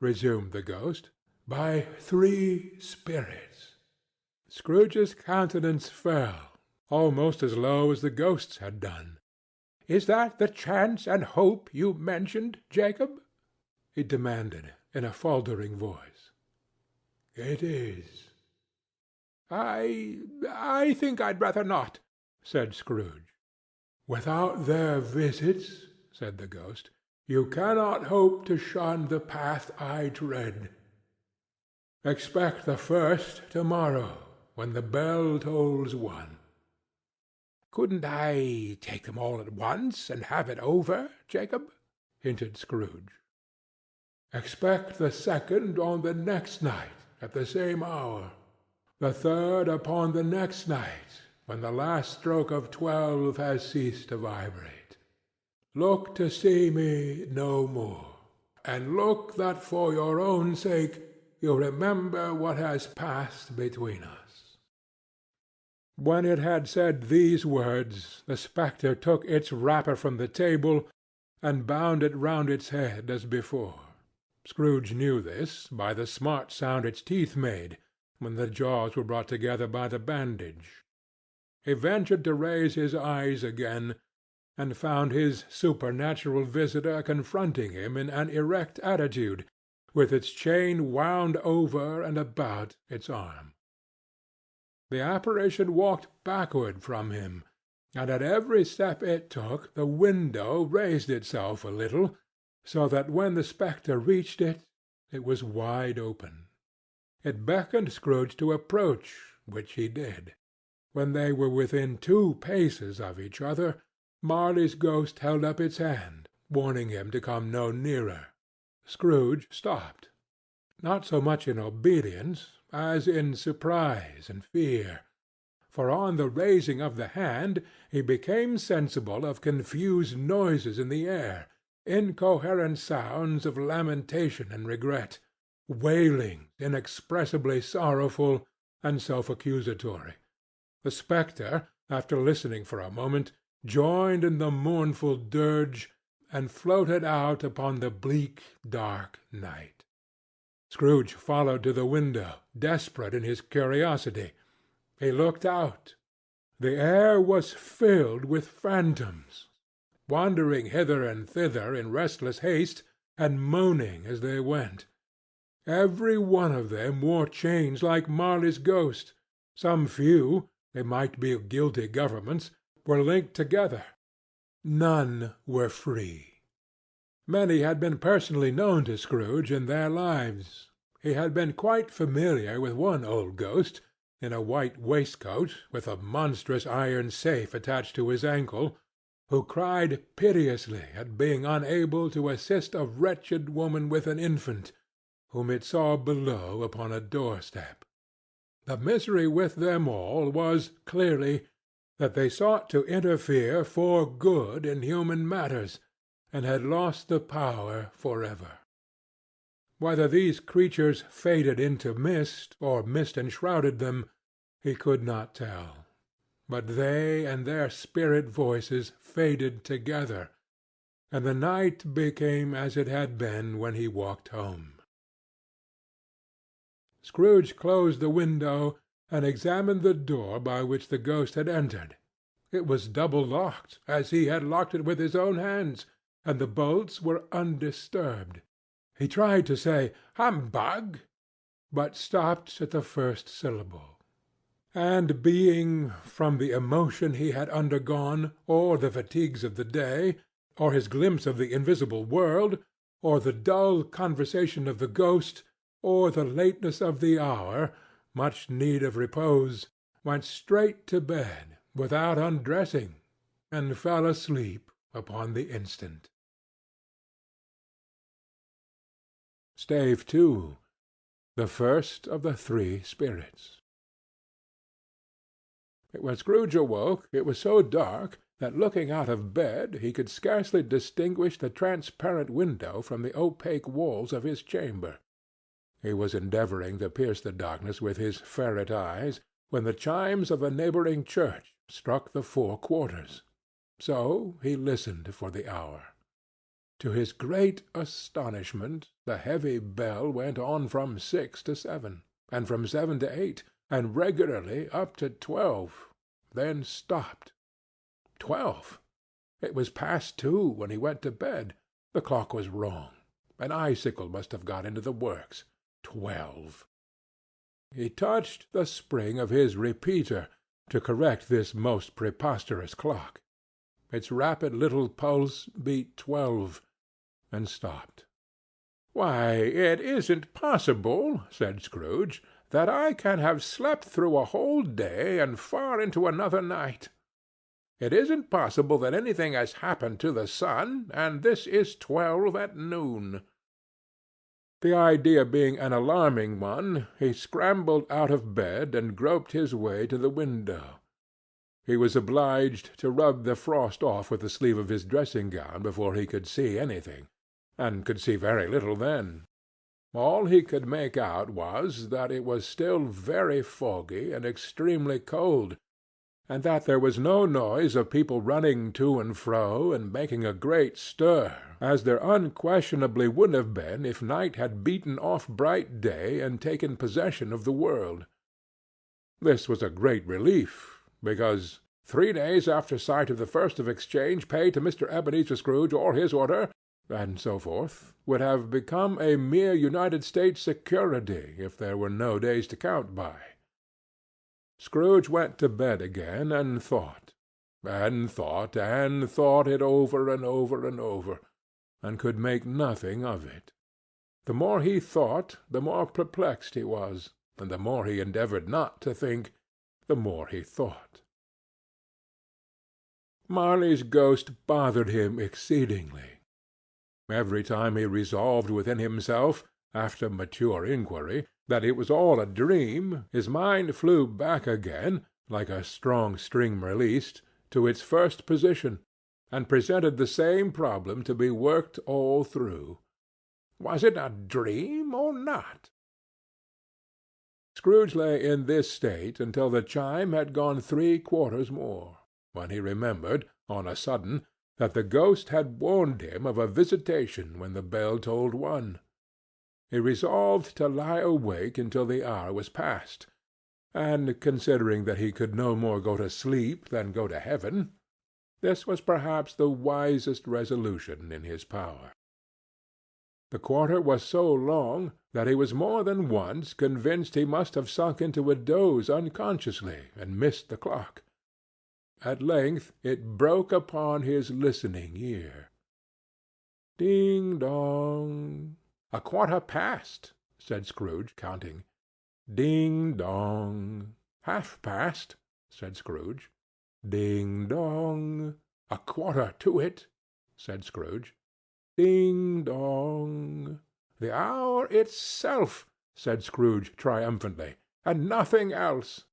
resumed the ghost, "by 3 spirits." Scrooge's countenance fell, almost as low as the ghost's had done. "Is that the chance and hope you mentioned, Jacob?" he demanded, in a faltering voice. "It is." I think I'd rather not," said Scrooge. "Without their visits," said the ghost, "you cannot hope to shun the path I tread. Expect the first to-morrow, when the bell tolls 1. "Couldn't I take them all at once, and have it over, Jacob?" hinted Scrooge. "Expect the second on the next night, at the same hour. The third upon the next night, when the last stroke of 12 has ceased to vibrate. Look to see me no more, and look that for your own sake you remember what has passed between us." When it had said these words, the spectre took its wrapper from the table, and bound it round its head as before. Scrooge knew this by the smart sound its teeth made when the jaws were brought together by the bandage. He ventured to raise his eyes again, and found his supernatural visitor confronting him in an erect attitude, with its chain wound over and about its arm. The apparition walked backward from him, and at every step it took the window raised itself a little, so that when the spectre reached it, it was wide open. It beckoned Scrooge to approach, which he did. When they were within 2 paces of each other, Marley's ghost held up its hand, warning him to come no nearer. Scrooge stopped, not so much in obedience as in surprise and fear, for on the raising of the hand he became sensible of confused noises in the air, incoherent sounds of lamentation and regret, wailing, inexpressibly sorrowful and self-accusatory. The spectre, after listening for a moment, joined in the mournful dirge, and floated out upon the bleak, dark night. Scrooge followed to the window, desperate in his curiosity. He looked out. The air was filled with phantoms, wandering hither and thither in restless haste, and moaning as they went. Every one of them wore chains like Marley's ghost. Some few, they might be guilty governments, were linked together. None were free. Many had been personally known to Scrooge in their lives. He had been quite familiar with one old ghost, in a white waistcoat, with a monstrous iron safe attached to his ankle, who cried piteously at being unable to assist a wretched woman with an infant, whom it saw below upon a doorstep. The misery with them all was, clearly, that they sought to interfere for good in human matters, and had lost the power forever. Whether these creatures faded into mist, or mist enshrouded them, he could not tell. But they and their spirit voices faded together, and the night became as it had been when he walked home. Scrooge closed the window, and examined the door by which the ghost had entered. It was double-locked, as he had locked it with his own hands, and the bolts were undisturbed. He tried to say "Humbug," but stopped at the first syllable. and being, from the emotion he had undergone, or the fatigues of the day, or his glimpse of the invisible world, or the dull conversation of the ghost, or the lateness of the hour, much need of repose, went straight to bed without undressing, and fell asleep upon the instant. Stave 2. The first of the three spirits. When Scrooge awoke, it was so dark that, looking out of bed, he could scarcely distinguish the transparent window from the opaque walls of his chamber. He was endeavouring to pierce the darkness with his ferret eyes, when the chimes of a neighbouring church struck the 4 quarters. So he listened for the hour. To his great astonishment, the heavy bell went on from 6 to 7, and from 7 to 8, and regularly up to 12, then stopped. 12! It was past 2 when he went to bed. The clock was wrong. An icicle must have got into the works. 12! He touched the spring of his repeater to correct this most preposterous clock. Its rapid little pulse beat 12, and stopped. "Why, it isn't possible," said Scrooge, "that I can have slept through a whole day and far into another night. It isn't possible that anything has happened to the sun, and this is 12 at noon." The idea being an alarming one, he scrambled out of bed and groped his way to the window. He was obliged to rub the frost off with the sleeve of his dressing-gown before he could see anything, and could see very little then. All he could make out was that it was still very foggy and extremely cold, and that there was no noise of people running to and fro and making a great stir, as there unquestionably would have been if night had beaten off bright day and taken possession of the world. This was a great relief, because 3 days after sight of the first of exchange paid to Mr. Ebenezer Scrooge or his order, and so forth, would have become a mere United States security if there were no days to count by. Scrooge went to bed again and thought, and thought, and thought it over and over and over, and could make nothing of it. The more he thought, the more perplexed he was, and the more he endeavoured not to think, the more he thought. Marley's ghost bothered him exceedingly. Every time he resolved within himself, after mature inquiry, that it was all a dream, his mind flew back again, like a strong string released, to its first position, and presented the same problem to be worked all through. Was it a dream or not? Scrooge lay in this state until the chime had gone 3 quarters more, when he remembered, on a sudden, that the ghost had warned him of a visitation when the bell tolled 1. He resolved to lie awake until the hour was past, and, considering that he could no more go to sleep than go to heaven, this was perhaps the wisest resolution in his power. The quarter was so long that he was more than once convinced he must have sunk into a doze unconsciously and missed the clock. At length it broke upon his listening ear. "Ding-dong! 1/4 past," said Scrooge, counting. "Ding-dong! 1/2 past," said Scrooge. "Ding-dong! 1/4 to it," said Scrooge. "Ding-dong! The hour itself," said Scrooge triumphantly, "and nothing else."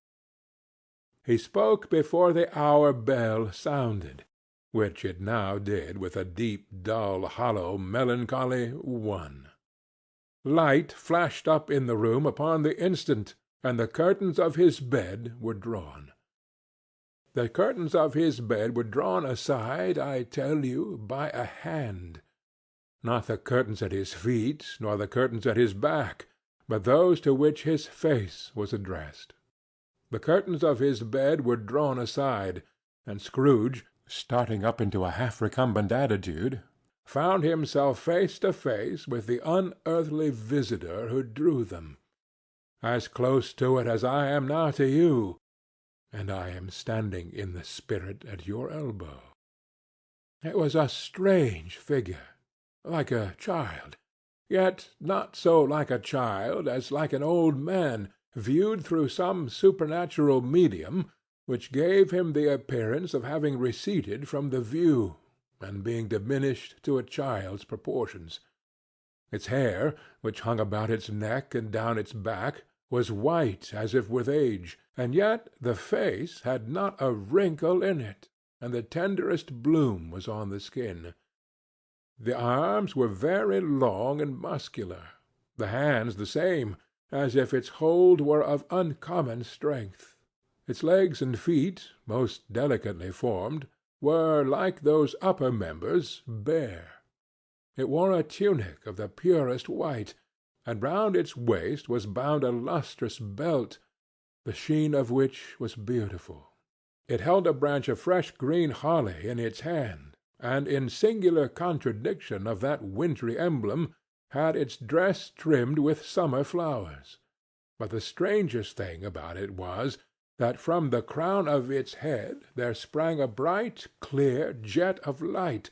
He spoke before the hour bell sounded, which it now did with a deep, dull, hollow, melancholy 1. Light flashed up in the room upon the instant, and the curtains of his bed were drawn. The curtains of his bed were drawn aside, I tell you, by a hand. Not the curtains at his feet, nor the curtains at his back, but those to which his face was addressed. The curtains of his bed were drawn aside, and Scrooge, starting up into a half-recumbent attitude, found himself face to face with the unearthly visitor who drew them. As close to it as I am now to you, and I am standing in the spirit at your elbow. It was a strange figure, like a child, yet not so like a child as like an old man viewed through some supernatural medium which gave him the appearance of having receded from the view, and being diminished to a child's proportions. Its hair, which hung about its neck and down its back, was white as if with age, and yet the face had not a wrinkle in it, and the tenderest bloom was on the skin. The arms were very long and muscular, the hands the same, as if its hold were of uncommon strength. Its legs and feet, most delicately formed, were, like those upper members, bare. It wore a tunic of the purest white, and round its waist was bound a lustrous belt, the sheen of which was beautiful. It held a branch of fresh green holly in its hand, and in singular contradiction of that wintry emblem, had its dress trimmed with summer flowers. But the strangest thing about it was, that from the crown of its head there sprang a bright, clear jet of light,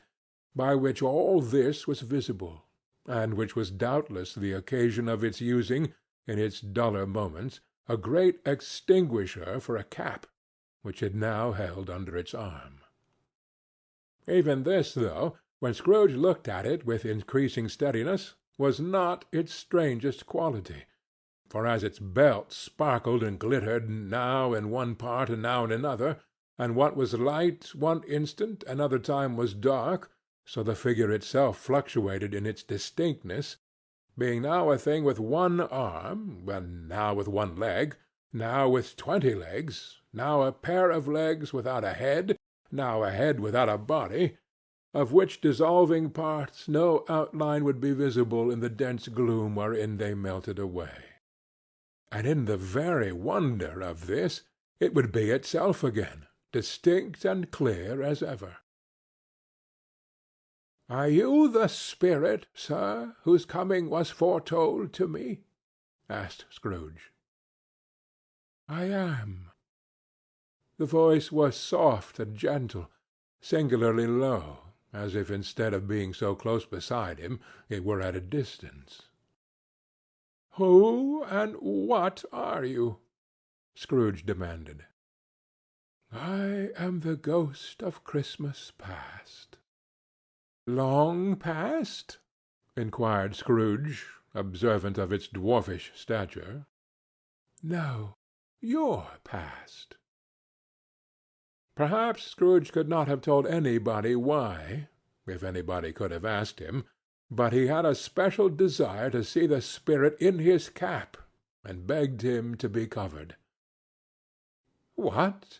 by which all this was visible, and which was doubtless the occasion of its using, in its duller moments, a great extinguisher for a cap, which it now held under its arm. Even this, though, when Scrooge looked at it with increasing steadiness, was not its strangest quality, for as its belt sparkled and glittered now in one part and now in another, and what was light one instant another time was dark, so the figure itself fluctuated in its distinctness, being now a thing with one arm, and now with one leg, now with 20 legs, now a pair of legs without a head, now a head without a body, of which dissolving parts no outline would be visible in the dense gloom wherein they melted away. And in the very wonder of this, it would be itself again, distinct and clear as ever. "Are you the spirit, sir, whose coming was foretold to me?" asked Scrooge. "I am." The voice was soft and gentle, singularly low, as if instead of being so close beside him, it were at a distance. "Who and what are you?" Scrooge demanded. "I am the ghost of Christmas past." "Long past?" inquired Scrooge, observant of its dwarfish stature. "No, your past." Perhaps Scrooge could not have told anybody why, if anybody could have asked him, but he had a special desire to see the spirit in his cap, and begged him to be covered. "What!"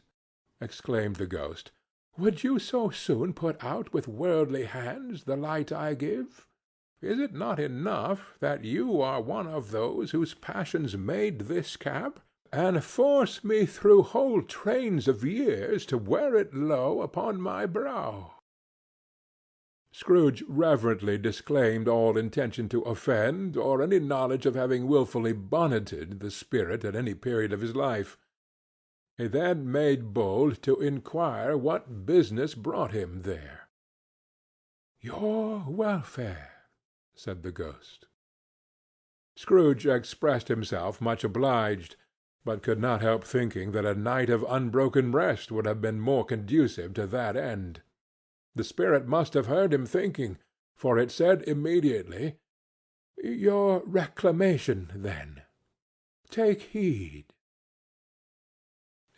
exclaimed the ghost. "Would you so soon put out with worldly hands the light I give? Is it not enough that you are one of those whose passions made this cap, and force me through whole trains of years to wear it low upon my brow?" Scrooge reverently disclaimed all intention to offend, or any knowledge of having wilfully bonneted the spirit at any period of his life. He then made bold to inquire what business brought him there. "Your welfare," said the ghost. Scrooge expressed himself much obliged, but could not help thinking that a night of unbroken rest would have been more conducive to that end. The spirit must have heard him thinking, for it said immediately, "Your reclamation, then. Take heed."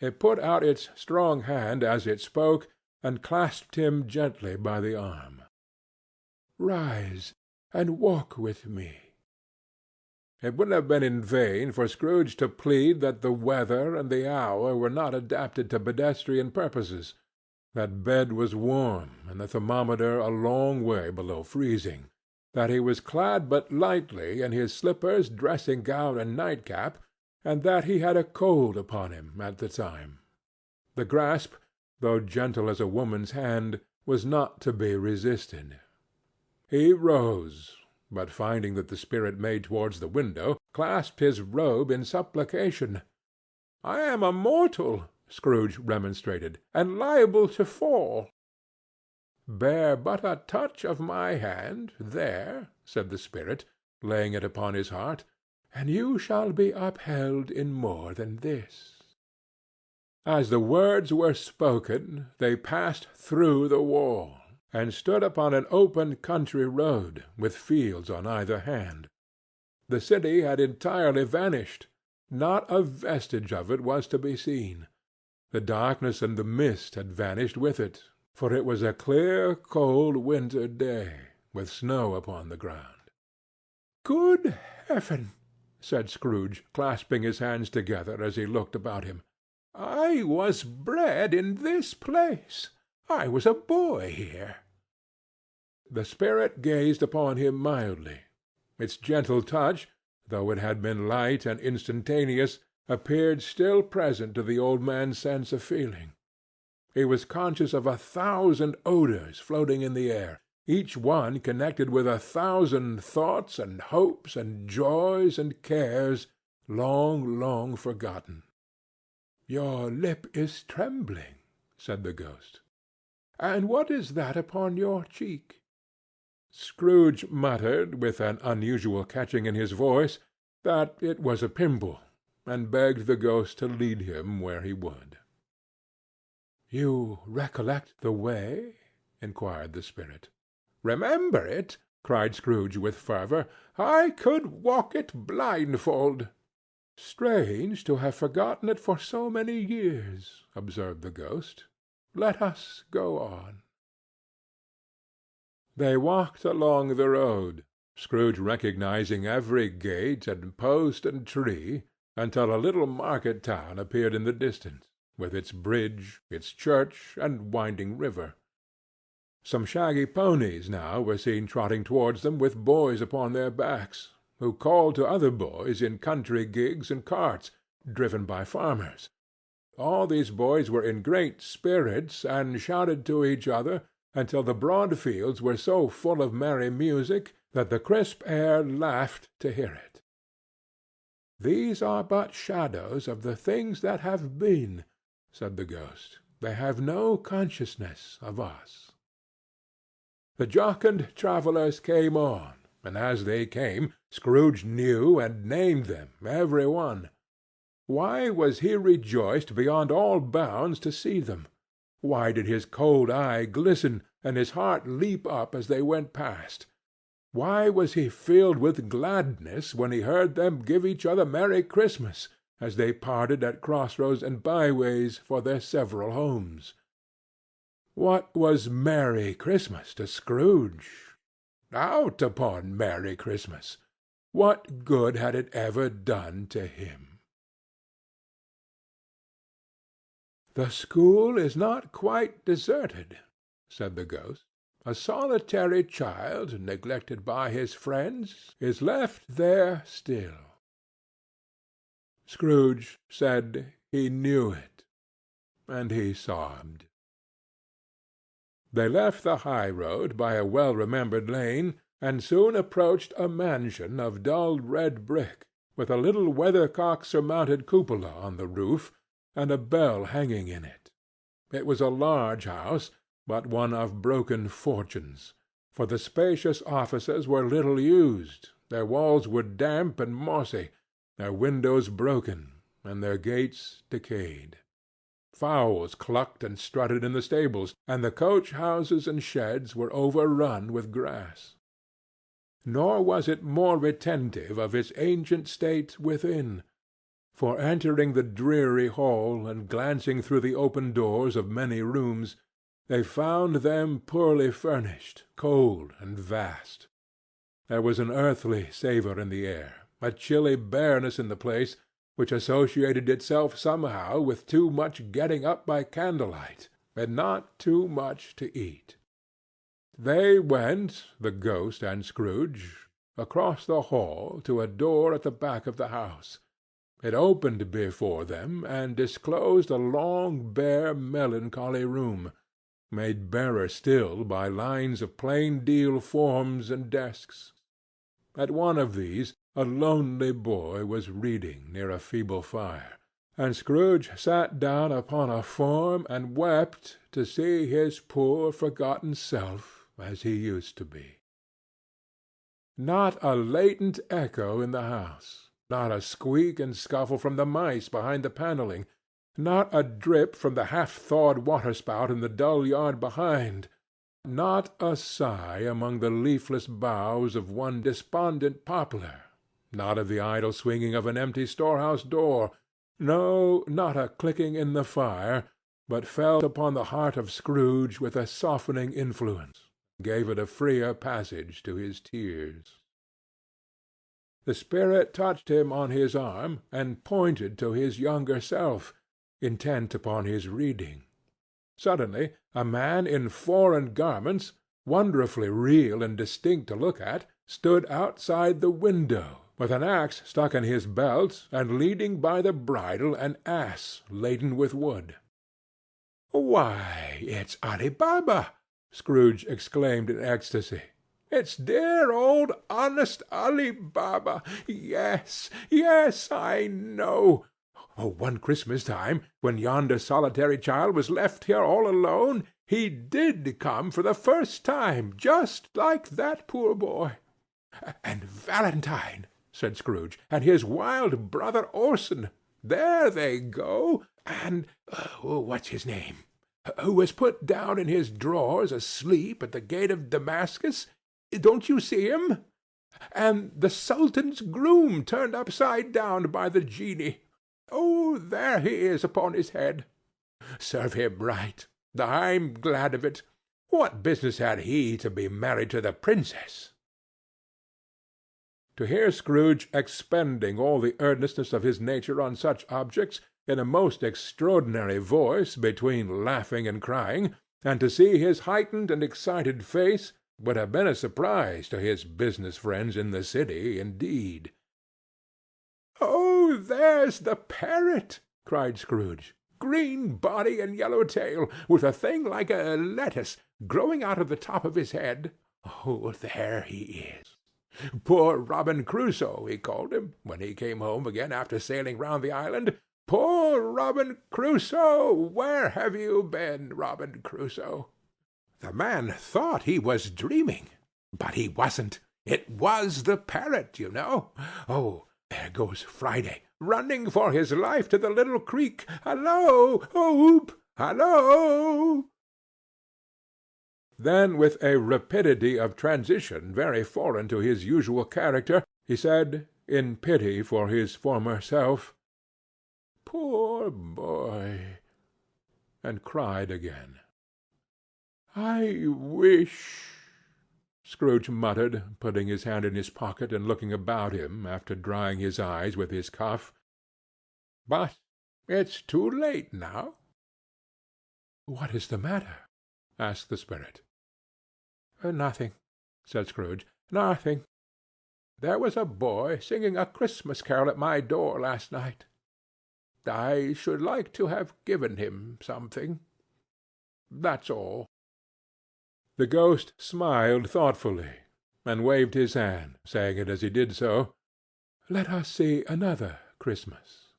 It put out its strong hand as it spoke, and clasped him gently by the arm. "Rise, and walk with me." It would have been in vain for Scrooge to plead that the weather and the hour were not adapted to pedestrian purposes, that bed was warm, and the thermometer a long way below freezing, that he was clad but lightly in his slippers, dressing-gown, and nightcap, and that he had a cold upon him at the time. The grasp, though gentle as a woman's hand, was not to be resisted. He rose, but finding that the spirit made towards the window, clasped his robe in supplication. "I am a mortal," Scrooge remonstrated, "and liable to fall." "Bear but a touch of my hand, there," said the spirit, laying it upon his heart, "and you shall be upheld in more than this." As the words were spoken, they passed through the wall, and stood upon an open country road, with fields on either hand. The city had entirely vanished. Not a vestige of it was to be seen. The darkness and the mist had vanished with it, for it was a clear, cold winter day, with snow upon the ground. "Good heaven!" said Scrooge, clasping his hands together as he looked about him. "I was bred in this place. I was a boy here." The spirit gazed upon him mildly. Its gentle touch, though it had been light and instantaneous, appeared still present to the old man's sense of feeling. He was conscious of 1,000 odors floating in the air, each one connected with 1,000 thoughts and hopes and joys and cares long, long forgotten. "Your lip is trembling," said the ghost. "And what is that upon your cheek?" Scrooge muttered, with an unusual catching in his voice, that it was a pimple, and begged the ghost to lead him where he would. "You recollect the way?" inquired the spirit. "Remember it!" cried Scrooge with fervor. "I could walk it blindfold." "Strange to have forgotten it for so many years," observed the ghost. "Let us go on." They walked along the road, Scrooge recognizing every gate and post and tree, until a little market town appeared in the distance, with its bridge, its church, and winding river. Some shaggy ponies now were seen trotting towards them with boys upon their backs, who called to other boys in country gigs and carts, driven by farmers. All these boys were in great spirits, and shouted to each other, until the broad fields were so full of merry music that the crisp air laughed to hear it. "These are but shadows of the things that have been," said the ghost. "They have no consciousness of us." The jocund travellers came on, and as they came, Scrooge knew and named them, every one. Why was he rejoiced beyond all bounds to see them? Why did his cold eye glisten, and his heart leap up as they went past? Why was he filled with gladness when he heard them give each other Merry Christmas, as they parted at crossroads and byways for their several homes? What was Merry Christmas to Scrooge? Out upon Merry Christmas! What good had it ever done to him? "The school is not quite deserted," said the ghost. "A solitary child, neglected by his friends, is left there still." Scrooge said he knew it, and he sobbed. They left the high road by a well-remembered lane, and soon approached a mansion of dull red brick, with a little weathercock-surmounted cupola on the roof, and a bell hanging in it. It was a large house, but one of broken fortunes, for the spacious offices were little used, their walls were damp and mossy, their windows broken, and their gates decayed. Fowls clucked and strutted in the stables, and the coach-houses and sheds were overrun with grass. Nor was it more retentive of its ancient state within, for entering the dreary hall and glancing through the open doors of many rooms, they found them poorly furnished, cold, and vast. There was an earthly savour in the air, a chilly bareness in the place, which associated itself somehow with too much getting up by candlelight, and not too much to eat. They went, the ghost and Scrooge, across the hall to a door at the back of the house. It opened before them, and disclosed a long, bare, melancholy room, made barer still by lines of plain deal forms and desks. At one of these a lonely boy was reading near a feeble fire, and Scrooge sat down upon a form and wept to see his poor forgotten self as he used to be. Not a latent echo in the house, not a squeak and scuffle from the mice behind the panelling, not a drip from the half-thawed waterspout in the dull yard behind, not a sigh among the leafless boughs of one despondent poplar, not of the idle swinging of an empty storehouse door, no, not a clicking in the fire, but fell upon the heart of Scrooge with a softening influence, gave it a freer passage to his tears. The spirit touched him on his arm, and pointed to his younger self, intent upon his reading. Suddenly a man in foreign garments, wonderfully real and distinct to look at, stood outside the window, with an axe stuck in his belt, and leading by the bridle an ass laden with wood. "Why, it's Ali Baba!" Scrooge exclaimed in ecstasy. "It's dear old honest Ali Baba! Yes, yes, I know. Oh, one Christmas time, when yonder solitary child was left here all alone, he did come for the first time, just like that poor boy. And Valentine," said Scrooge, "and his wild brother Orson, there they go, and what's his name, who was put down in his drawers asleep at the gate of Damascus. Don't you see him? And the Sultan's groom turned upside down by the genie. Oh, there he is upon his head. Serve him right. I'm glad of it. What business had he to be married to the princess?" To hear Scrooge expending all the earnestness of his nature on such objects, in a most extraordinary voice between laughing and crying, and to see his heightened and excited face, would have been a surprise to his business friends in the city, indeed. "Oh, there's the parrot!" cried Scrooge. "Green body and yellow tail, with a thing like a lettuce growing out of the top of his head. Oh, there he is. Poor Robin Crusoe, he called him, when he came home again after sailing round the island. Poor Robin Crusoe! Where have you been, Robin Crusoe?" The man thought he was dreaming, but he wasn't. It was the parrot, you know. Oh, there goes Friday, running for his life to the little creek. Hallo! Oop! Hallo! Then, with a rapidity of transition very foreign to his usual character, he said, in pity for his former self, "Poor boy!" and cried again. "I wish," Scrooge muttered, putting his hand in his pocket and looking about him after drying his eyes with his cuff. "But it's too late now." "What is the matter?" asked the spirit. "Nothing," said Scrooge. "Nothing. There was a boy singing a Christmas carol at my door last night. I should like to have given him something. That's all." The ghost smiled thoughtfully, and waved his hand, saying it as he did so, "Let us see another Christmas."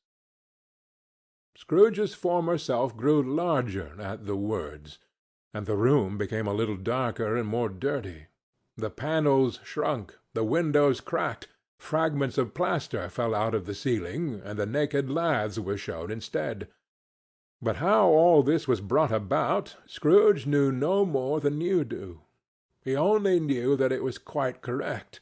Scrooge's former self grew larger at the words, and the room became a little darker and more dirty. The panels shrunk, the windows cracked, fragments of plaster fell out of the ceiling, and the naked laths were shown instead. But how all this was brought about, Scrooge knew no more than you do. He only knew that it was quite correct,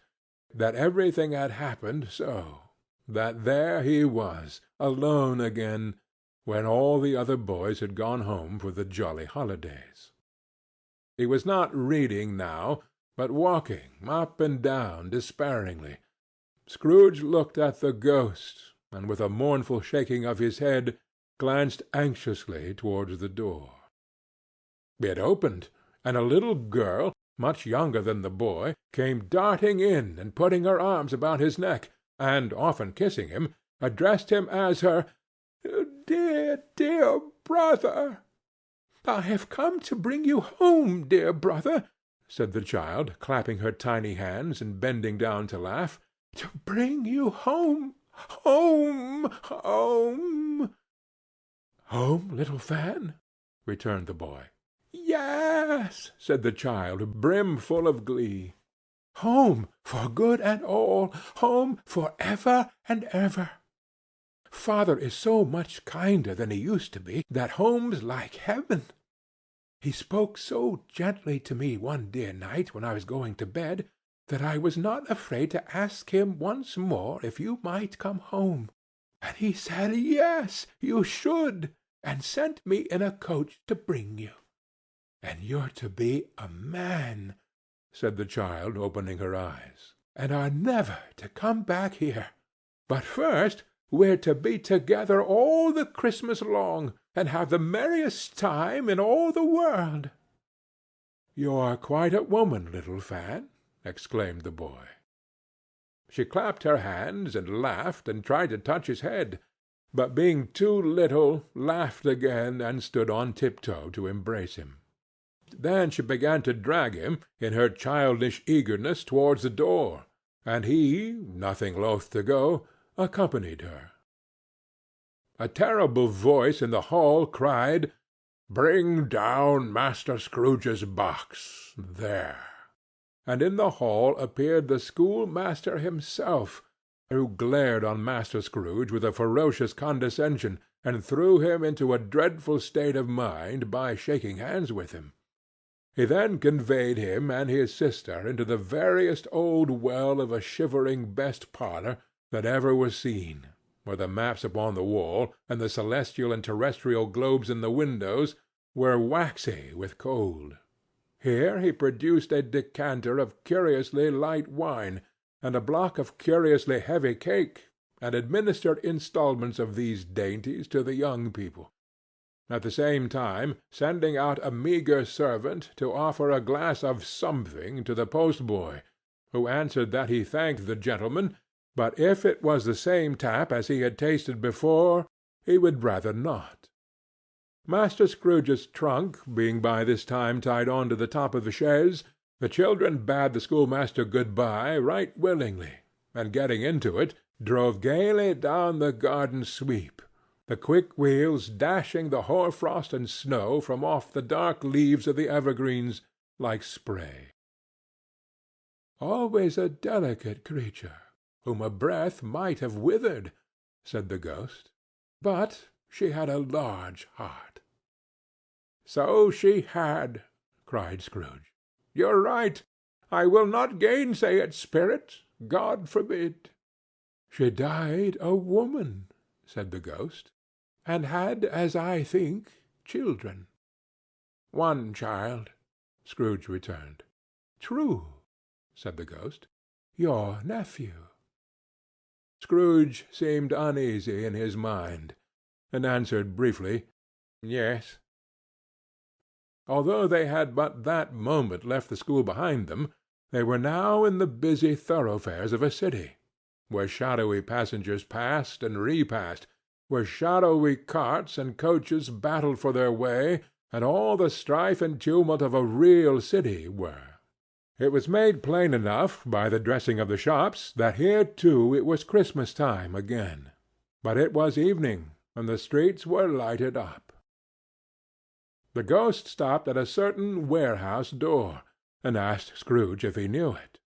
that everything had happened so, that there he was, alone again, when all the other boys had gone home for the jolly holidays. He was not reading now, but walking up and down despairingly. Scrooge looked at the ghost, and with a mournful shaking of his head, glanced anxiously towards the door. It opened, and a little girl, much younger than the boy, came darting in, and putting her arms about his neck, and often kissing him, addressed him as her "Dear, dear brother." "I have come to bring you home, dear brother," said the child, clapping her tiny hands and bending down to laugh. "To bring you home, home, home." "Home, little Fan?" returned the boy. "Yes," said the child, brimful of glee. "Home for good and all, home for ever and ever. Father is so much kinder than he used to be that home's like heaven. He spoke so gently to me one dear night when I was going to bed that I was not afraid to ask him once more if you might come home. And he said yes, you should, and sent me in a coach to bring you. And you're to be a man," said the child, opening her eyes, "and are never to come back here. But first we're to be together all the Christmas long, and have the merriest time in all the world." "You're quite a woman, little Fan," exclaimed the boy. She clapped her hands, and laughed, and tried to touch his head, but being too little, laughed again, and stood on tiptoe to embrace him. Then she began to drag him, in her childish eagerness, towards the door, and he, nothing loth to go, accompanied her. A terrible voice in the hall cried, "Bring down Master Scrooge's box. There!" And in the hall appeared the schoolmaster himself, who glared on Master Scrooge with a ferocious condescension, and threw him into a dreadful state of mind by shaking hands with him. He then conveyed him and his sister into the veriest old well of a shivering best parlour that ever was seen, where the maps upon the wall, and the celestial and terrestrial globes in the windows, were waxy with cold. Here he produced a decanter of curiously light wine, and a block of curiously heavy cake, and administered instalments of these dainties to the young people, at the same time sending out a meagre servant to offer a glass of something to the postboy, who answered that he thanked the gentleman, but if it was the same tap as he had tasted before, he would rather not. Master Scrooge's trunk being by this time tied on to the top of the chaise, the children bade the schoolmaster good-bye right willingly, and getting into it, drove gaily down the garden sweep, the quick wheels dashing the hoar-frost and snow from off the dark leaves of the evergreens like spray. "Always a delicate creature, whom a breath might have withered," said the ghost, "but she had a large heart." "So she had," cried Scrooge. "You're right. I will not gainsay it, Spirit. God forbid." "She died a woman," said the ghost, "and had, as I think, children." "One child," Scrooge returned. "True," said the ghost. "Your nephew." Scrooge seemed uneasy in his mind, and answered briefly, "Yes." Although they had but that moment left the school behind them, they were now in the busy thoroughfares of a city, where shadowy passengers passed and repassed, where shadowy carts and coaches battled for their way, and all the strife and tumult of a real city were. It was made plain enough by the dressing of the shops that here too it was Christmas time again. But it was evening, and the streets were lighted up. The ghost stopped at a certain warehouse door, and asked Scrooge if he knew it.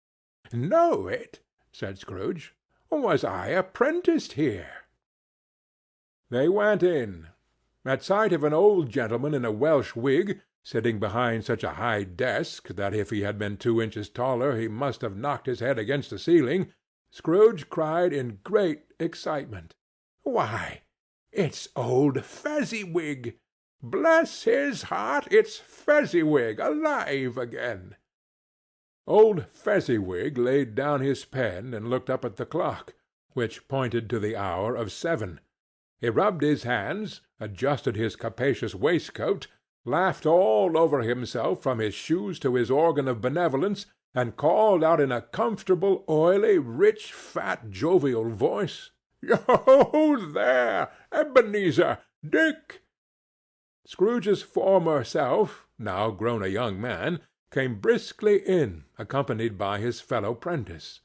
"Know it?" said Scrooge. "Was I apprenticed here?" They went in. At sight of an old gentleman in a Welsh wig, sitting behind such a high desk that if he had been 2 inches taller he must have knocked his head against the ceiling, Scrooge cried in great excitement, "Why, it's old Fezziwig! Bless his heart, it's Fezziwig alive again!" Old Fezziwig laid down his pen and looked up at the clock, which pointed to the hour of 7. He rubbed his hands, adjusted his capacious waistcoat, laughed all over himself from his shoes to his organ of benevolence, and called out in a comfortable, oily, rich, fat, jovial voice, "Yo there, Ebenezer! Dick!" Scrooge's former self, now grown a young man, came briskly in, accompanied by his fellow-prentice.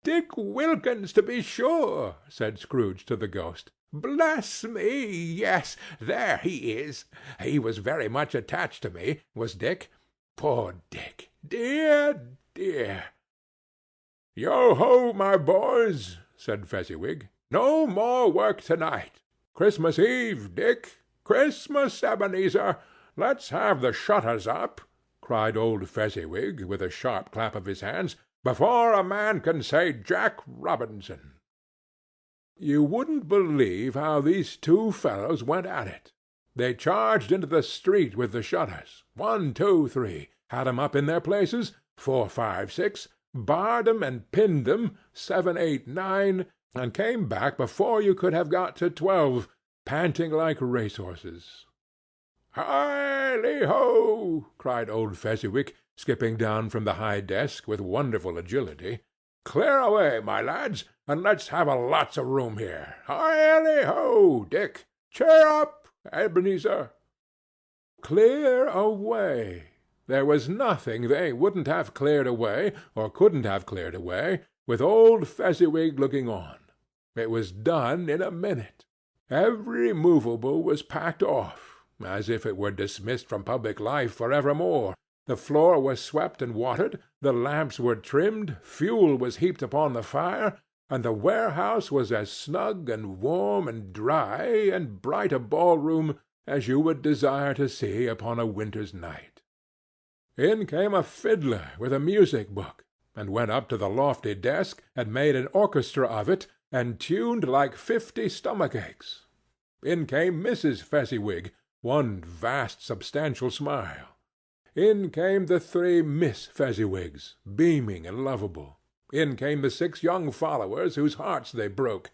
"Dick Wilkins, to be sure," said Scrooge to the ghost. Bless me, yes, there he is. He was very much attached to me, was Dick. Poor Dick! Dear, dear!" "Yo-ho, my boys," said Fezziwig. "No more work to-night. Christmas Eve, Dick. Christmas, Ebenezer. Let's have the shutters up," cried old Fezziwig, with a sharp clap of his hands, "before a man can say Jack Robinson." You wouldn't believe how these two fellows went at it. They charged into the street with the shutters, 1, 2, 3, had 'em up in their places, 4, 5, 6, barred 'em and pinned 'em, 7, 8, 9, and came back before you could have got to 12, panting like racehorses. "Hi-le-ho!" cried old Fezziwig, skipping down from the high desk with wonderful agility. "Clear away, my lads, and let's have a lots of room here. Hi-le-ho, Dick! Cheer up, Ebenezer!" Clear away! There was nothing they wouldn't have cleared away, or couldn't have cleared away, with old Fezziwig looking on. It was done in a minute. Every movable was packed off, as if it were dismissed from public life for evermore. The floor was swept and watered, the lamps were trimmed, fuel was heaped upon the fire, and the warehouse was as snug and warm and dry and bright a ball-room as you would desire to see upon a winter's night. In came a fiddler with a music-book, and went up to the lofty desk, and made an orchestra of it, and tuned like 50 stomach-aches. In came Mrs. Fezziwig, one vast substantial smile. In came the 3 Miss Fezziwigs, beaming and lovable. In came the 6 young followers whose hearts they broke.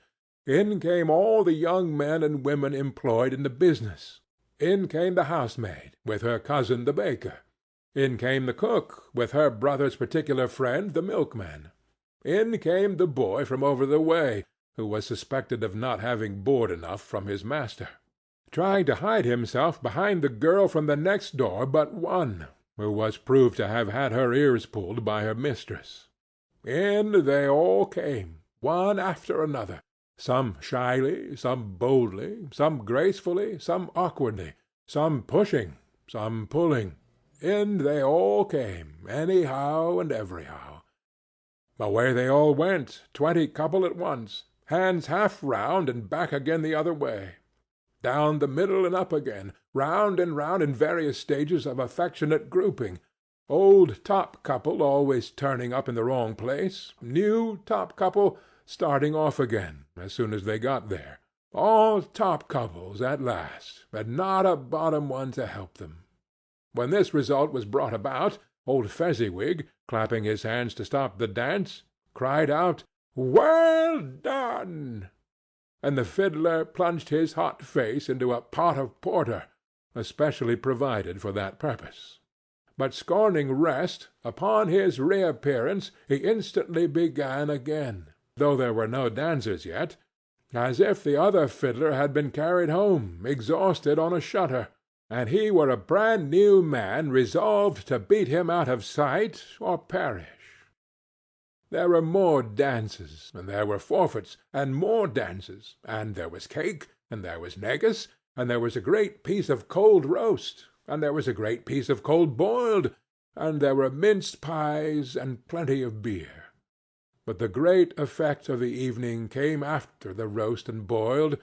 In came all the young men and women employed in the business. In came the housemaid, with her cousin the baker. In came the cook, with her brother's particular friend the milkman. In came the boy from over the way, who was suspected of not having board enough from his master, trying to hide himself behind the girl from the next door but one, who was proved to have had her ears pulled by her mistress. In they all came, one after another, some shyly, some boldly, some gracefully, some awkwardly, some pushing, some pulling. In they all came, anyhow and everyhow. Away they all went, 20 couple at once, hands half round and back again the other way, down the middle and up again, round and round in various stages of affectionate grouping, old top couple always turning up in the wrong place, new top couple starting off again as soon as they got there, all top couples at last, and not a bottom one to help them. When this result was brought about, old Fezziwig, clapping his hands to stop the dance, cried out, "Well done!" and the fiddler plunged his hot face into a pot of porter, especially provided for that purpose. But scorning rest, upon his reappearance he instantly began again, though there were no dancers yet, as if the other fiddler had been carried home, exhausted, on a shutter, and he were a brand-new man resolved to beat him out of sight or perish. There were more dances, and there were forfeits, and more dances, and there was cake, and there was negus, and there was a great piece of cold roast, and there was a great piece of cold boiled, and there were minced pies, and plenty of beer. But the great effect of the evening came after the roast and boiled,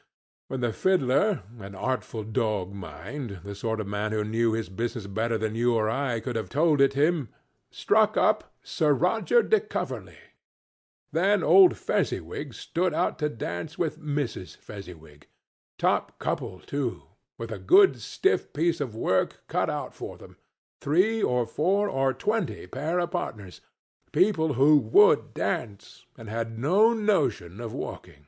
when the fiddler, an artful dog mind, the sort of man who knew his business better than you or I could have told it him, struck up Sir Roger de Coverley. Then old Fezziwig stood out to dance with Mrs. Fezziwig, top couple too, with a good stiff piece of work cut out for them, 3 or 4 or 20 pair of partners, people who would dance, and had no notion of walking.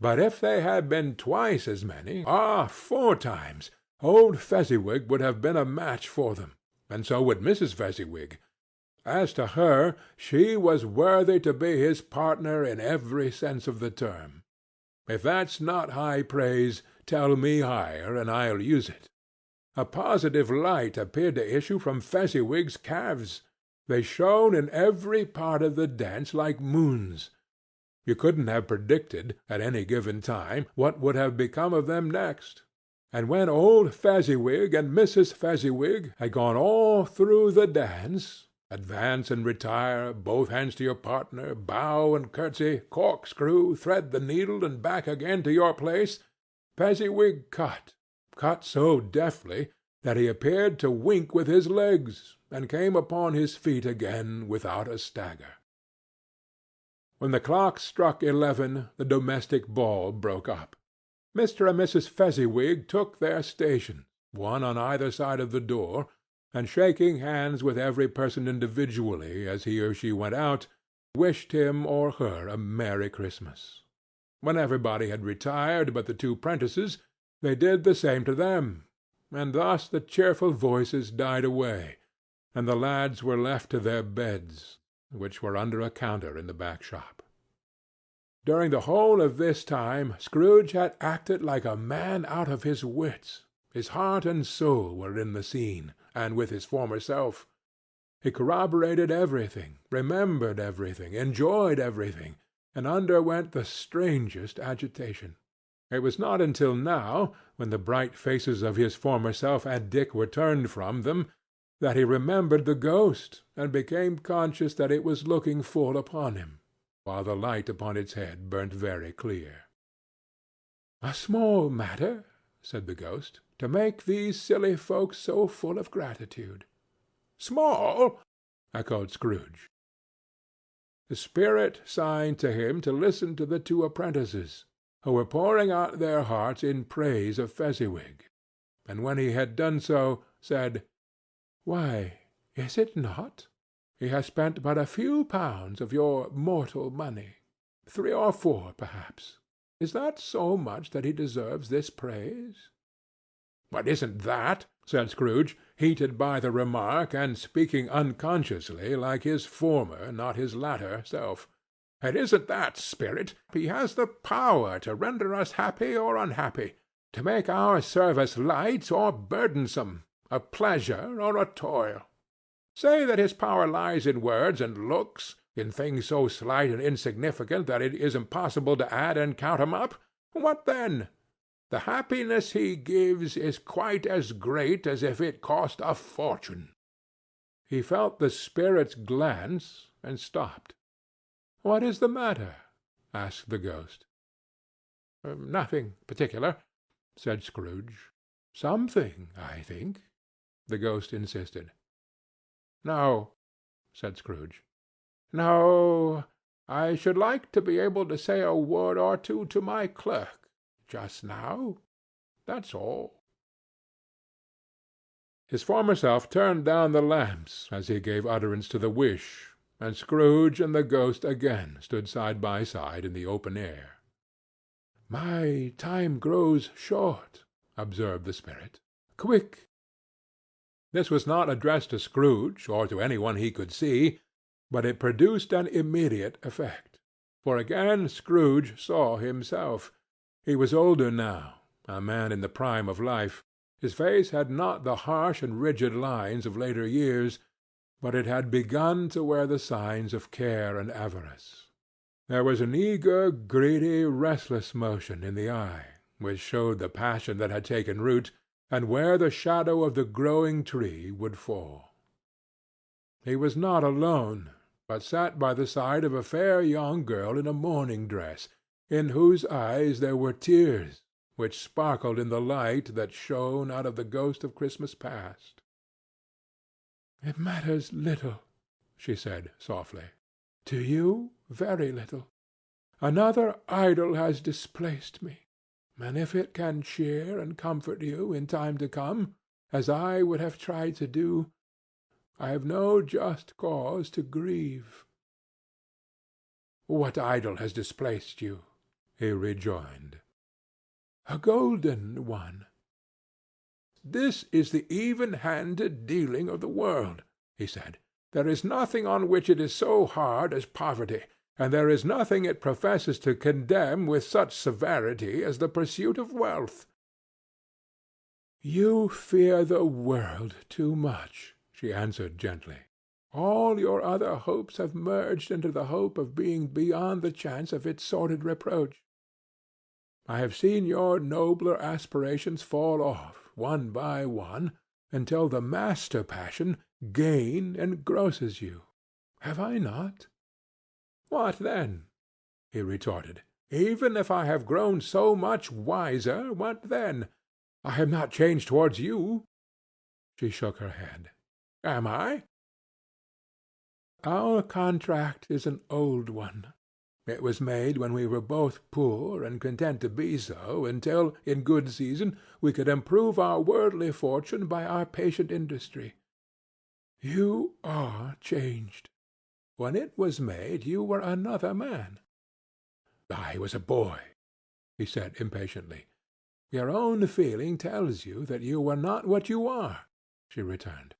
But if they had been twice as many, 4 times, old Fezziwig would have been a match for them, and so would Mrs. Fezziwig. As to her, she was worthy to be his partner in every sense of the term. If that's not high praise, tell me higher, and I'll use it. A positive light appeared to issue from Fezziwig's calves. They shone in every part of the dance like moons. You couldn't have predicted, at any given time, what would have become of them next. And when old Fezziwig and Mrs. Fezziwig had gone all through the dance, advance and retire, both hands to your partner, bow and curtsy, corkscrew, thread the needle, and back again to your place, Fezziwig cut so deftly that he appeared to wink with his legs, and came upon his feet again without a stagger. When the clock struck 11, the domestic ball broke up. Mr. and Mrs. Fezziwig took their stations, one on either side of the door, and shaking hands with every person individually as he or she went out, wished him or her a Merry Christmas. When everybody had retired but the two prentices, they did the same to them, and thus the cheerful voices died away, and the lads were left to their beds, which were under a counter in the back shop. During the whole of this time Scrooge had acted like a man out of his wits. His heart and soul were in the scene, and with his former self. He corroborated everything, remembered everything, enjoyed everything, and underwent the strangest agitation. It was not until now, when the bright faces of his former self and Dick were turned from them, that he remembered the ghost, and became conscious that it was looking full upon him, while the light upon its head burnt very clear. "A small matter," said the ghost, "to make these silly folks so full of gratitude." "Small!" echoed Scrooge. The spirit signed to him to listen to the two apprentices, who were pouring out their hearts in praise of Fezziwig, and when he had done so, said, "Why, is it not? He has spent but a few pounds of your mortal money. 3 or 4, perhaps. Is that so much that he deserves this praise?" "What isn't that?" said Scrooge, heated by the remark, and speaking unconsciously like his former, not his latter, self. "It isn't that, spirit. He has the power to render us happy or unhappy, to make our service light or burdensome, a pleasure or a toil. Say that his power lies in words and looks, in things so slight and insignificant that it is impossible to add and count 'em up. What then? The happiness he gives is quite as great as if it cost a fortune." He felt the spirit's glance, and stopped. "What is the matter?" asked the ghost. "Nothing particular," said Scrooge. "Something, I think," the ghost insisted. "No," said Scrooge. "No, I should like to be able to say a word or two to my clerk just now. That's all." His former self turned down the lamps as he gave utterance to the wish, and Scrooge and the ghost again stood side by side in the open air. "My time grows short," observed the spirit. "Quick!" This was not addressed to Scrooge, or to any one he could see, but it produced an immediate effect. For again Scrooge saw himself. He was older now, a man in the prime of life. His face had not the harsh and rigid lines of later years, but it had begun to wear the signs of care and avarice. There was an eager, greedy, restless motion in the eye, which showed the passion that had taken root, and where the shadow of the growing tree would fall. He was not alone, but sat by the side of a fair young girl in a mourning dress, in whose eyes there were tears, which sparkled in the light that shone out of the ghost of Christmas past. "It matters little," she said softly. "To you, very little. Another idol has displaced me, and if it can cheer and comfort you in time to come, as I would have tried to do, I have no just cause to grieve." "What idol has displaced you?" he rejoined. "A golden one." "This is the even-handed dealing of the world," he said. "There is nothing on which it is so hard as poverty, and there is nothing it professes to condemn with such severity as the pursuit of wealth." "You fear the world too much," she answered gently. All your other hopes have merged into the hope of being beyond the chance of its sordid reproach. I have seen your nobler aspirations fall off, one by one, until the master passion, gain, engrosses you. Have I not? What then? He retorted. Even if I have grown so much wiser, what then? I am not changed towards you. She shook her head. Am I? Our contract is an old one. It was made when we were both poor and content to be so, until, in good season, we could improve our worldly fortune by our patient industry. You are changed. When it was made, you were another man. I was a boy, he said impatiently. Your own feeling tells you that you were not what you are, she returned.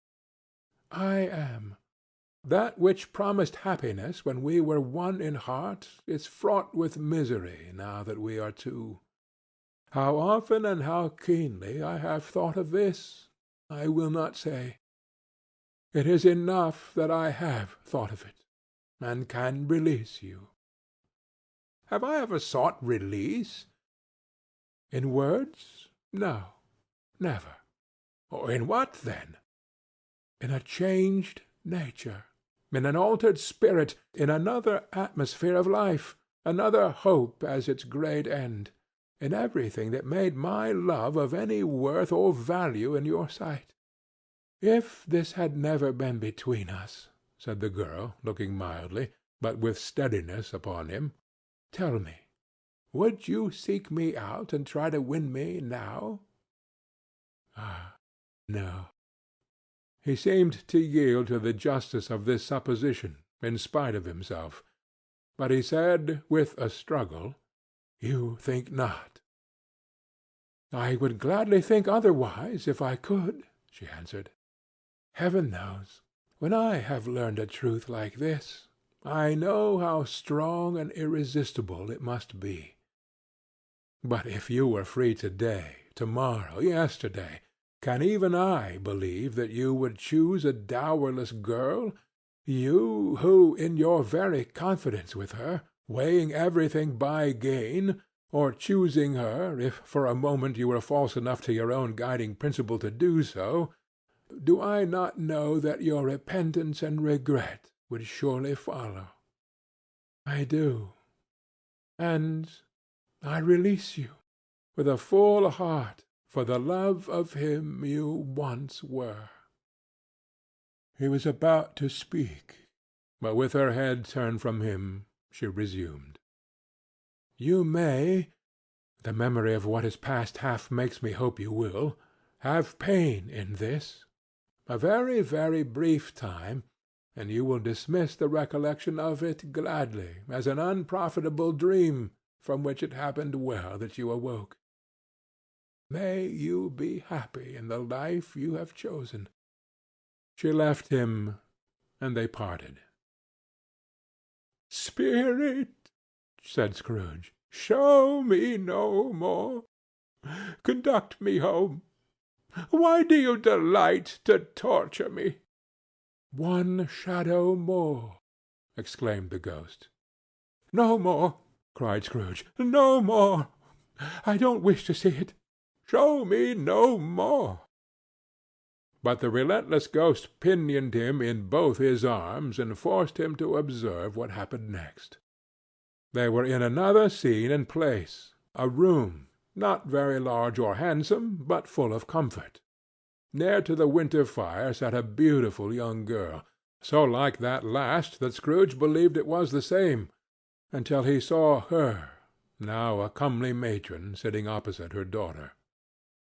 I am. That which promised happiness when we were one in heart is fraught with misery now that we are two. How often and how keenly I have thought of this, I will not say. It is enough that I have thought of it, and can release you. Have I ever sought release? In words? No, never. Or in what, then? In a changed nature, in an altered spirit, in another atmosphere of life, another hope as its great end, in everything that made my love of any worth or value in your sight. If this had never been between us, said the girl, looking mildly, but with steadiness upon him, tell me, would you seek me out and try to win me now? Ah, no. He seemed to yield to the justice of this supposition, in spite of himself. But he said, with a struggle, You think not. I would gladly think otherwise, if I could, she answered. Heaven knows, when I have learned a truth like this, I know how strong and irresistible it must be. But if you were free today, tomorrow, yesterday, can even I believe that you would choose a dowerless girl, you who, in your very confidence with her, weighing everything by gain, or choosing her, if for a moment you were false enough to your own guiding principle to do so, do I not know that your repentance and regret would surely follow? I do. And I release you, with a full heart, for the love of him you once were. He was about to speak, but with her head turned from him, she resumed. You may, the memory of what is past half makes me hope you will, have pain in this. A very, very brief time, and you will dismiss the recollection of it gladly, as an unprofitable dream, from which it happened well that you awoke. May you be happy in the life you have chosen. She left him, and they parted. Spirit, said Scrooge, show me no more. Conduct me home. Why do you delight to torture me? One shadow more, exclaimed the ghost. No more, cried Scrooge. No more. I don't wish to see it. Show me no more. But the relentless ghost pinioned him in both his arms, and forced him to observe what happened next. They were in another scene and place, a room, not very large or handsome, but full of comfort. Near to the winter fire sat a beautiful young girl, so like that last that Scrooge believed it was the same, until he saw her, now a comely matron, sitting opposite her daughter.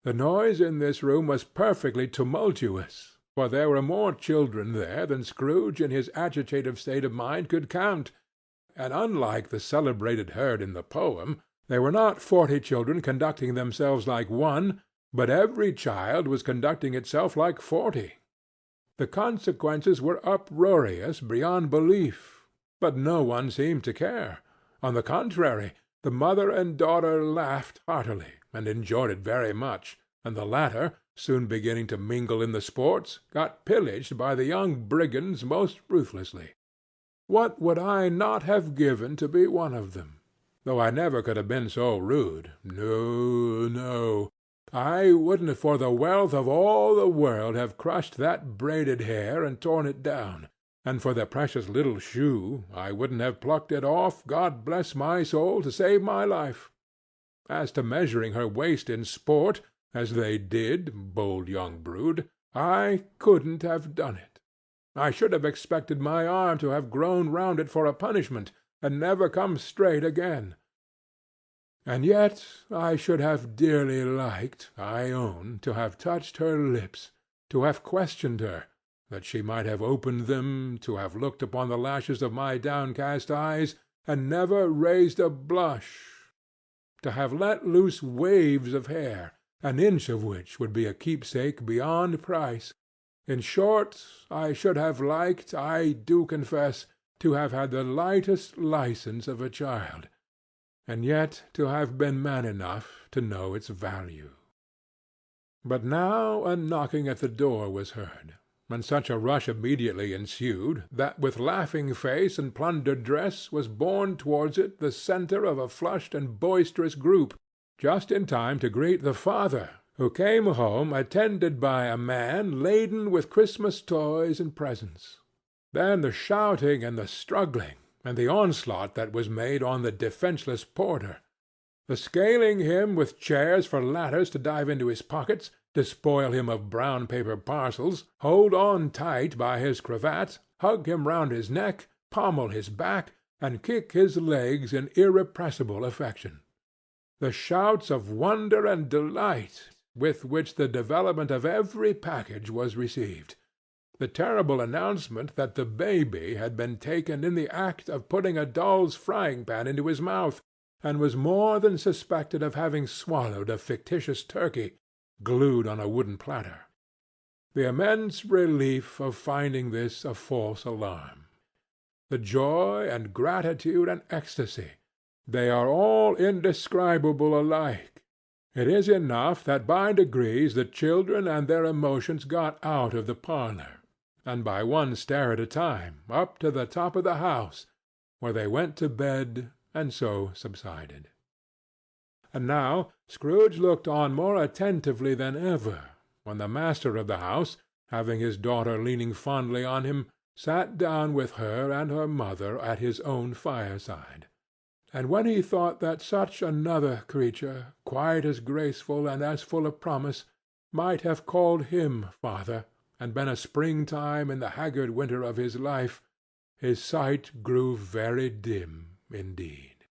The noise in this room was perfectly tumultuous, for there were more children there than Scrooge in his agitative state of mind could count, and unlike the celebrated herd in the poem, they were not 40 children conducting themselves like one, but every child was conducting itself like 40. The consequences were uproarious beyond belief, but no one seemed to care. On the contrary, the mother and daughter laughed heartily, and enjoyed it very much, and the latter, soon beginning to mingle in the sports, got pillaged by the young brigands most ruthlessly. What would I not have given to be one of them? Though I never could have been so rude. No, no. I wouldn't for the wealth of all the world have crushed that braided hair and torn it down, and for the precious little shoe I wouldn't have plucked it off, God bless my soul, to save my life. As to measuring her waist in sport, as they did, bold young brood, I couldn't have done it. I should have expected my arm to have grown round it for a punishment, and never come straight again. And yet I should have dearly liked, I own, to have touched her lips, to have questioned her, that she might have opened them, to have looked upon the lashes of my downcast eyes, and never raised a blush, to have let loose waves of hair, an inch of which would be a keepsake beyond price. In short, I should have liked, I do confess, to have had the lightest license of a child, and yet to have been man enough to know its value. But now a knocking at the door was heard, and such a rush immediately ensued, that with laughing face and plundered dress was borne towards it the centre of a flushed and boisterous group, just in time to greet the father, who came home attended by a man laden with Christmas toys and presents. Then the shouting and the struggling, and the onslaught that was made on the defenceless porter, the scaling him with chairs for ladders to dive into his pockets, despoil him of brown paper parcels, hold on tight by his cravat, hug him round his neck, pommel his back, and kick his legs in irrepressible affection. The shouts of wonder and delight with which the development of every package was received, the terrible announcement that the baby had been taken in the act of putting a doll's frying-pan into his mouth, and was more than suspected of having swallowed a fictitious turkey, glued on a wooden platter. The immense relief of finding this a false alarm. The joy and gratitude and ecstasy, they are all indescribable alike. It is enough that by degrees the children and their emotions got out of the parlour, and by one stair at a time, up to the top of the house, where they went to bed and so subsided. And now Scrooge looked on more attentively than ever, when the master of the house, having his daughter leaning fondly on him, sat down with her and her mother at his own fireside. And when he thought that such another creature, quite as graceful and as full of promise, might have called him father, and been a springtime in the haggard winter of his life, his sight grew very dim indeed.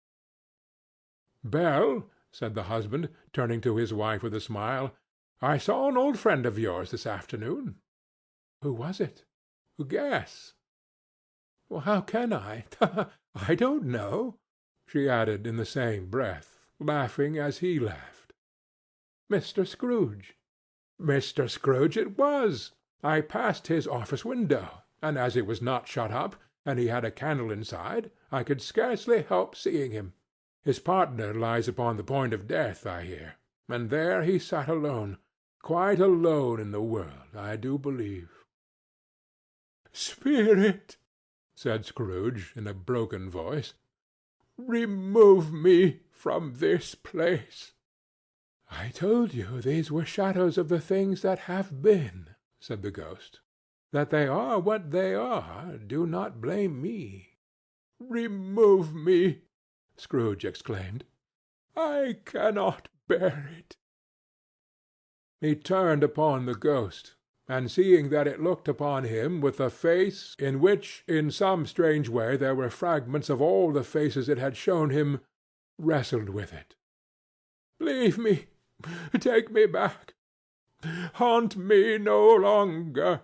"Belle," said the husband, turning to his wife with a smile, "I saw an old friend of yours this afternoon." "Who was it?" "Guess." "Well, how can I? I don't know," she added in the same breath, laughing as he laughed. "Mr. Scrooge." "Mr. Scrooge it was. I passed his office window, and as it was not shut up, and he had a candle inside, I could scarcely help seeing him. His partner lies upon the point of death, I hear, and there he sat alone, quite alone in the world, I do believe." "Spirit," said Scrooge in a broken voice, "remove me from this place." "I told you these were shadows of the things that have been," said the ghost. "That they are what they are, do not blame me." "Remove me!" Scrooge exclaimed. "I cannot bear it." He turned upon the ghost, and seeing that it looked upon him with a face in which in some strange way there were fragments of all the faces it had shown him, wrestled with it. "Leave me! Take me back! Haunt me no longer!"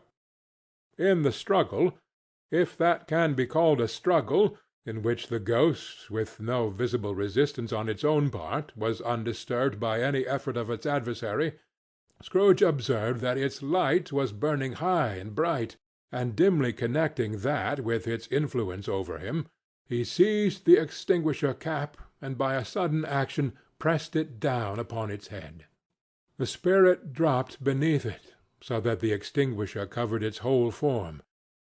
In the struggle, if that can be called a struggle, in which the ghost, with no visible resistance on its own part, was undisturbed by any effort of its adversary, Scrooge observed that its light was burning high and bright, and dimly connecting that with its influence over him, he seized the extinguisher cap, and by a sudden action pressed it down upon its head. The spirit dropped beneath it, so that the extinguisher covered its whole form,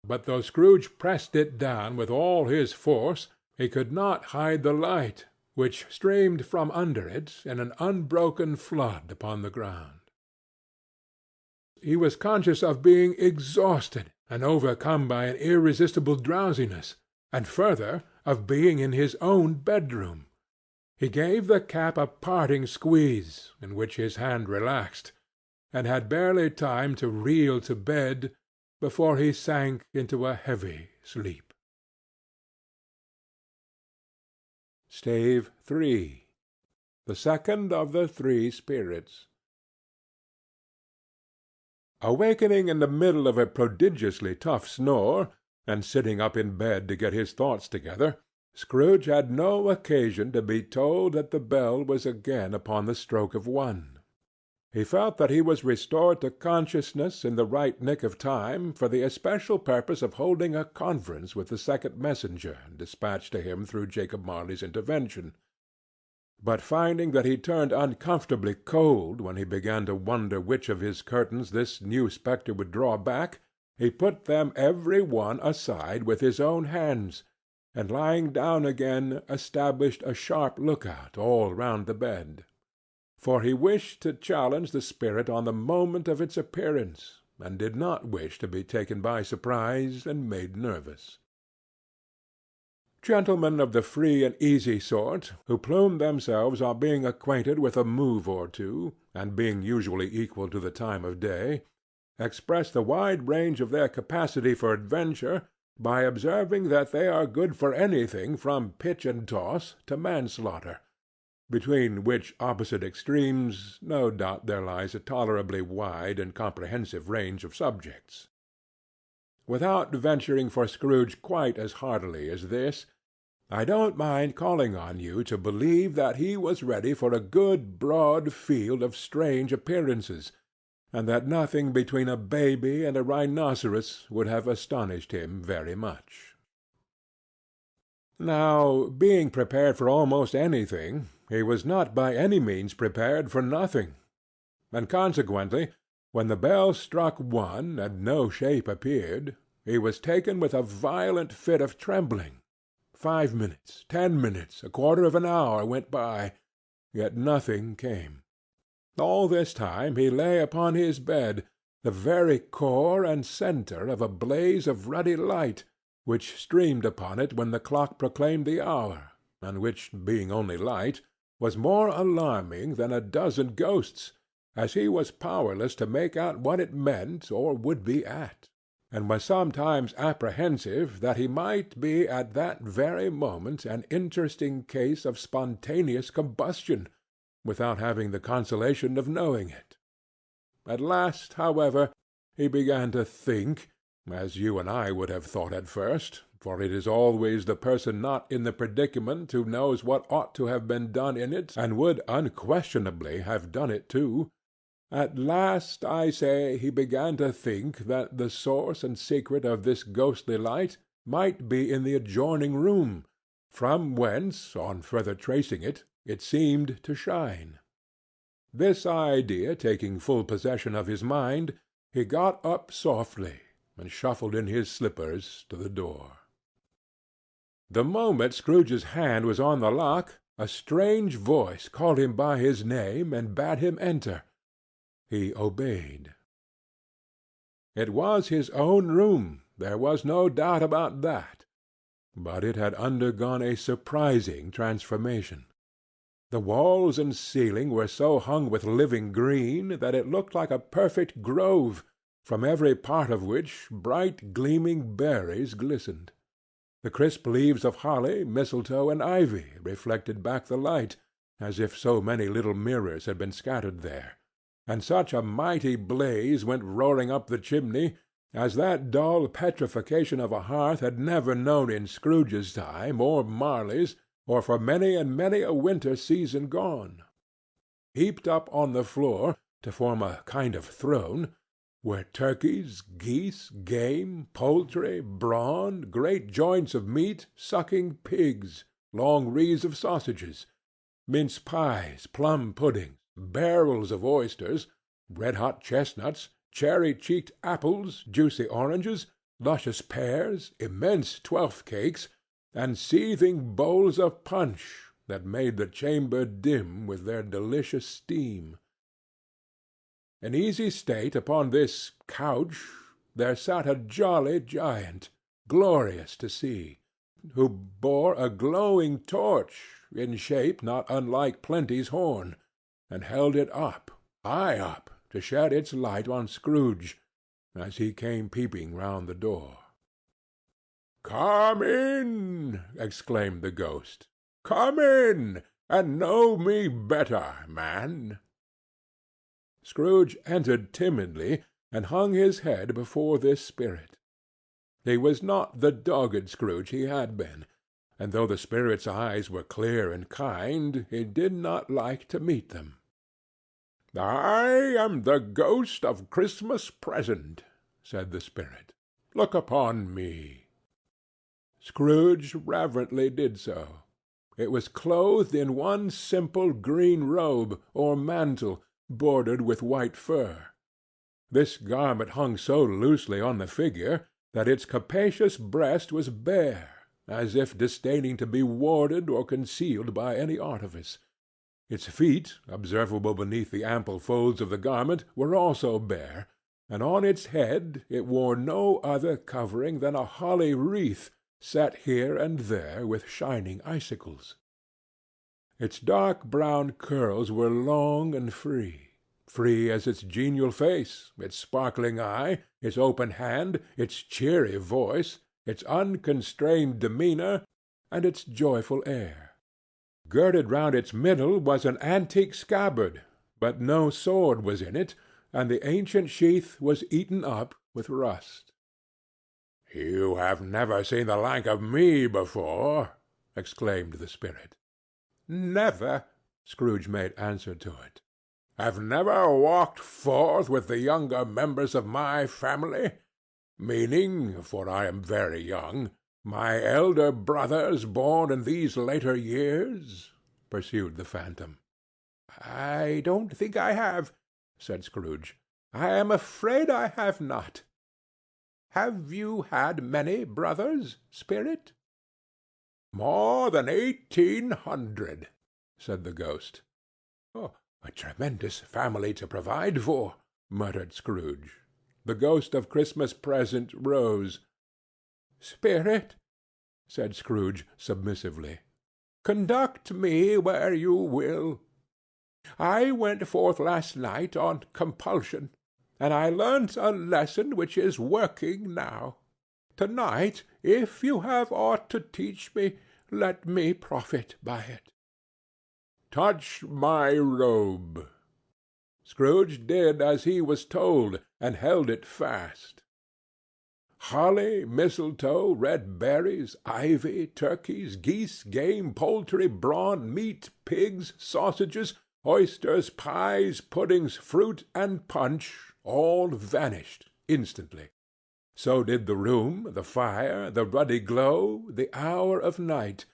but though Scrooge pressed it down with all his force, he could not hide the light, which streamed from under it in an unbroken flood upon the ground. He was conscious of being exhausted and overcome by an irresistible drowsiness, and further, of being in his own bedroom. He gave the cap a parting squeeze, in which his hand relaxed, and had barely time to reel to bed before he sank into a heavy sleep. Stave 3. The second of the three spirits. Awakening in the middle of a prodigiously tough snore, and sitting up in bed to get his thoughts together, Scrooge had no occasion to be told that the bell was again upon the stroke of 1. He felt that he was restored to consciousness in the right nick of time for the especial purpose of holding a conference with the second messenger dispatched to him through Jacob Marley's intervention. But finding that he turned uncomfortably cold when he began to wonder which of his curtains this new spectre would draw back, he put them every one aside with his own hands, and lying down again established a sharp lookout all round the bed. For he wished to challenge the spirit on the moment of its appearance, and did not wish to be taken by surprise and made nervous. Gentlemen of the free and easy sort, who plume themselves on being acquainted with a move or two, and being usually equal to the time of day, express the wide range of their capacity for adventure by observing that they are good for anything from pitch and toss to manslaughter, between which opposite extremes no doubt there lies a tolerably wide and comprehensive range of subjects. Without venturing for Scrooge quite as heartily as this, I don't mind calling on you to believe that he was ready for a good broad field of strange appearances, and that nothing between a baby and a rhinoceros would have astonished him very much. Now, being prepared for almost anything, he was not by any means prepared for nothing, and consequently, when the bell struck 1 and no shape appeared, he was taken with a violent fit of trembling. 5 minutes, 10 minutes, a quarter of an hour went by, yet nothing came. All this time he lay upon his bed, the very core and centre of a blaze of ruddy light, which streamed upon it when the clock proclaimed the hour, and which, being only light, was more alarming than a dozen ghosts, as he was powerless to make out what it meant or would be at, and was sometimes apprehensive that he might be at that very moment an interesting case of spontaneous combustion, without having the consolation of knowing it. At last, however, he began to think, as you and I would have thought at first, for it is always the person not in the predicament who knows what ought to have been done in it, and would unquestionably have done it too. At last, I say, he began to think that the source and secret of this ghostly light might be in the adjoining room, from whence, on further tracing it, it seemed to shine. This idea taking full possession of his mind, he got up softly, and shuffled in his slippers to the door. The moment Scrooge's hand was on the lock, a strange voice called him by his name and bade him enter. He obeyed. It was his own room, there was no doubt about that, but it had undergone a surprising transformation. The walls and ceiling were so hung with living green that it looked like a perfect grove, from every part of which bright gleaming berries glistened. The crisp leaves of holly, mistletoe, and ivy reflected back the light, as if so many little mirrors had been scattered there, and such a mighty blaze went roaring up the chimney as that dull petrification of a hearth had never known in Scrooge's time, or Marley's, or for many and many a winter season gone. Heaped up on the floor, to form a kind of throne, were turkeys, geese, game, poultry, brawn, great joints of meat, sucking pigs, long wreaths of sausages, mince pies, plum puddings, barrels of oysters, red-hot chestnuts, cherry-cheeked apples, juicy oranges, luscious pears, immense twelfth-cakes, and seething bowls of punch that made the chamber dim with their delicious steam. In easy state upon this couch there sat a jolly giant, glorious to see, who bore a glowing torch, in shape not unlike Plenty's horn, and held it up, high up, to shed its light on Scrooge, as he came peeping round the door. "Come in!" exclaimed the ghost. "Come in, and know me better, man." Scrooge entered timidly, and hung his head before this spirit. He was not the dogged Scrooge he had been, and though the spirit's eyes were clear and kind, he did not like to meet them. "I am the ghost of Christmas Present," said the spirit. "Look upon me." Scrooge reverently did so. It was clothed in one simple green robe, or mantle, bordered with white fur. This garment hung so loosely on the figure that its capacious breast was bare, as if disdaining to be warded or concealed by any artifice. Its feet, observable beneath the ample folds of the garment, were also bare, and on its head it wore no other covering than a holly wreath, set here and there with shining icicles. Its dark brown curls were long and free as its genial face, its sparkling eye, its open hand, its cheery voice, its unconstrained demeanor, and its joyful air. Girded round its middle was an antique scabbard, but no sword was in it, and the ancient sheath was eaten up with rust. "You have never seen the like of me before," exclaimed the spirit. "Never," Scrooge made answer to it. "Have never walked forth with the younger members of my family? Meaning, for I am very young, my elder brothers born in these later years?" pursued the phantom. "I don't think I have," said Scrooge. "I am afraid I have not. Have you had many brothers, spirit?" "More than 1,800," said the ghost. "A tremendous family to provide for," muttered Scrooge. The ghost of Christmas Present rose. "Spirit," said Scrooge submissively, "conduct me where you will. I went forth last night on compulsion, and I learnt a lesson which is working now. To-night, if you have aught to teach me, let me profit by it." "Touch my robe." Scrooge did as he was told, and held it fast. Holly, mistletoe, red berries, ivy, turkeys, geese, game, poultry, brawn, meat, pigs, sausages, oysters, pies, puddings, fruit, and punch all vanished instantly. So did the room, the fire, the ruddy glow, the hour of night,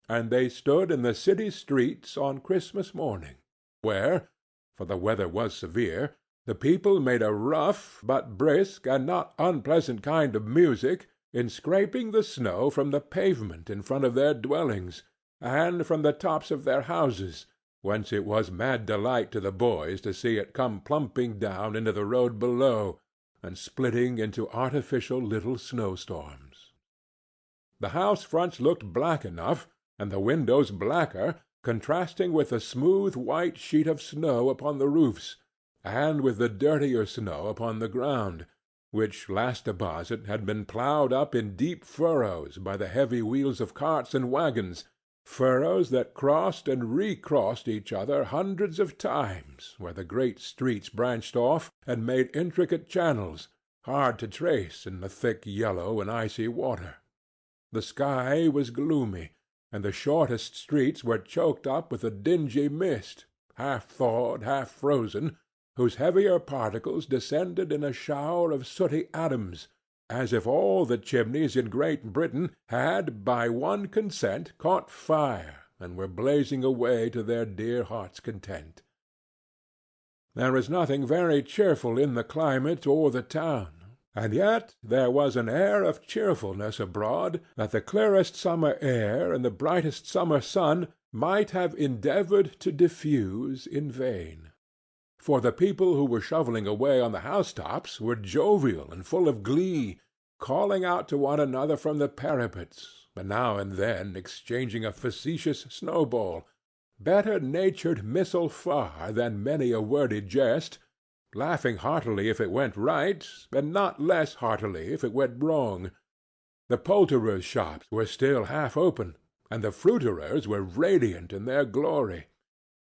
and they stood in the city streets on Christmas morning, where, for the weather was severe, the people made a rough but brisk and not unpleasant kind of music in scraping the snow from the pavement in front of their dwellings, and from the tops of their houses, whence it was mad delight to the boys to see it come plumping down into the road below, and splitting into artificial little snowstorms. The house fronts looked black enough, and the windows blacker, contrasting with the smooth white sheet of snow upon the roofs, and with the dirtier snow upon the ground, which last deposit had been ploughed up in deep furrows by the heavy wheels of carts and wagons, furrows that crossed and recrossed each other hundreds of times where the great streets branched off and made intricate channels, hard to trace in the thick yellow and icy water. The sky was gloomy, and the shortest streets were choked up with a dingy mist, half thawed, half frozen, whose heavier particles descended in a shower of sooty atoms, as if all the chimneys in Great Britain had by one consent caught fire and were blazing away to their dear hearts' content. There is nothing very cheerful in the climate or the town, and yet there was an air of cheerfulness abroad that the clearest summer air and the brightest summer sun might have endeavored to diffuse in vain. For the people who were shoveling away on the housetops were jovial and full of glee, calling out to one another from the parapets, and now and then exchanging a facetious snowball, better-natured missile far than many a wordy jest, laughing heartily if it went right, and not less heartily if it went wrong. The poulterers' shops were still half open, and the fruiterers were radiant in their glory.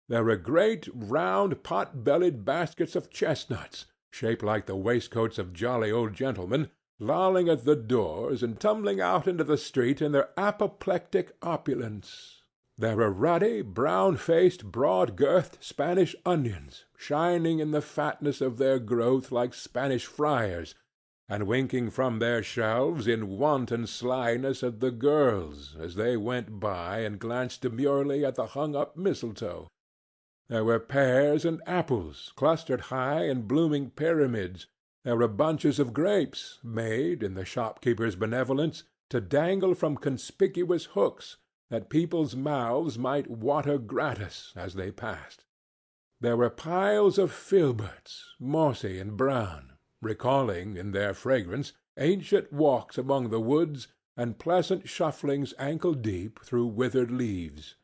There were great round pot-bellied baskets of chestnuts, shaped like the waistcoats of jolly old gentlemen, lolling at the doors and tumbling out into the street in their apoplectic opulence. There were ruddy, brown-faced, broad-girthed Spanish onions, shining in the fatness of their growth like Spanish friars, and winking from their shelves in wanton slyness at the girls as they went by and glanced demurely at the hung-up mistletoe. There were pears and apples clustered high in blooming pyramids. There were bunches of grapes, made, in the shopkeeper's benevolence, to dangle from conspicuous hooks, that people's mouths might water gratis as they passed. There were piles of filberts, mossy and brown, recalling, in their fragrance, ancient walks among the woods and pleasant shufflings ankle-deep through withered leaves.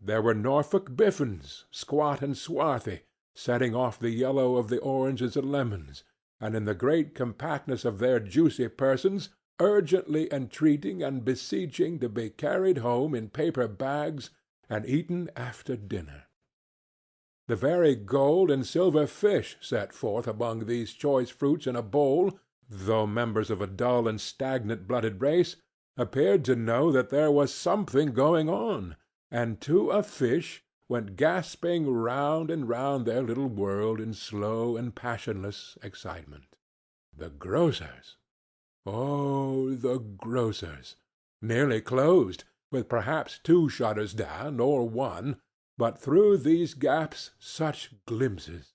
There were Norfolk biffins, squat and swarthy, setting off the yellow of the oranges and lemons, and in the great compactness of their juicy persons, urgently entreating and beseeching to be carried home in paper bags and eaten after dinner. The very gold and silver fish set forth among these choice fruits in a bowl, though members of a dull and stagnant-blooded race, appeared to know that there was something going on, and to a fish went gasping round and round their little world in slow and passionless excitement. The grocers! Oh, the grocers! Nearly closed, with perhaps 2 shutters down, or 1, but through these gaps such glimpses!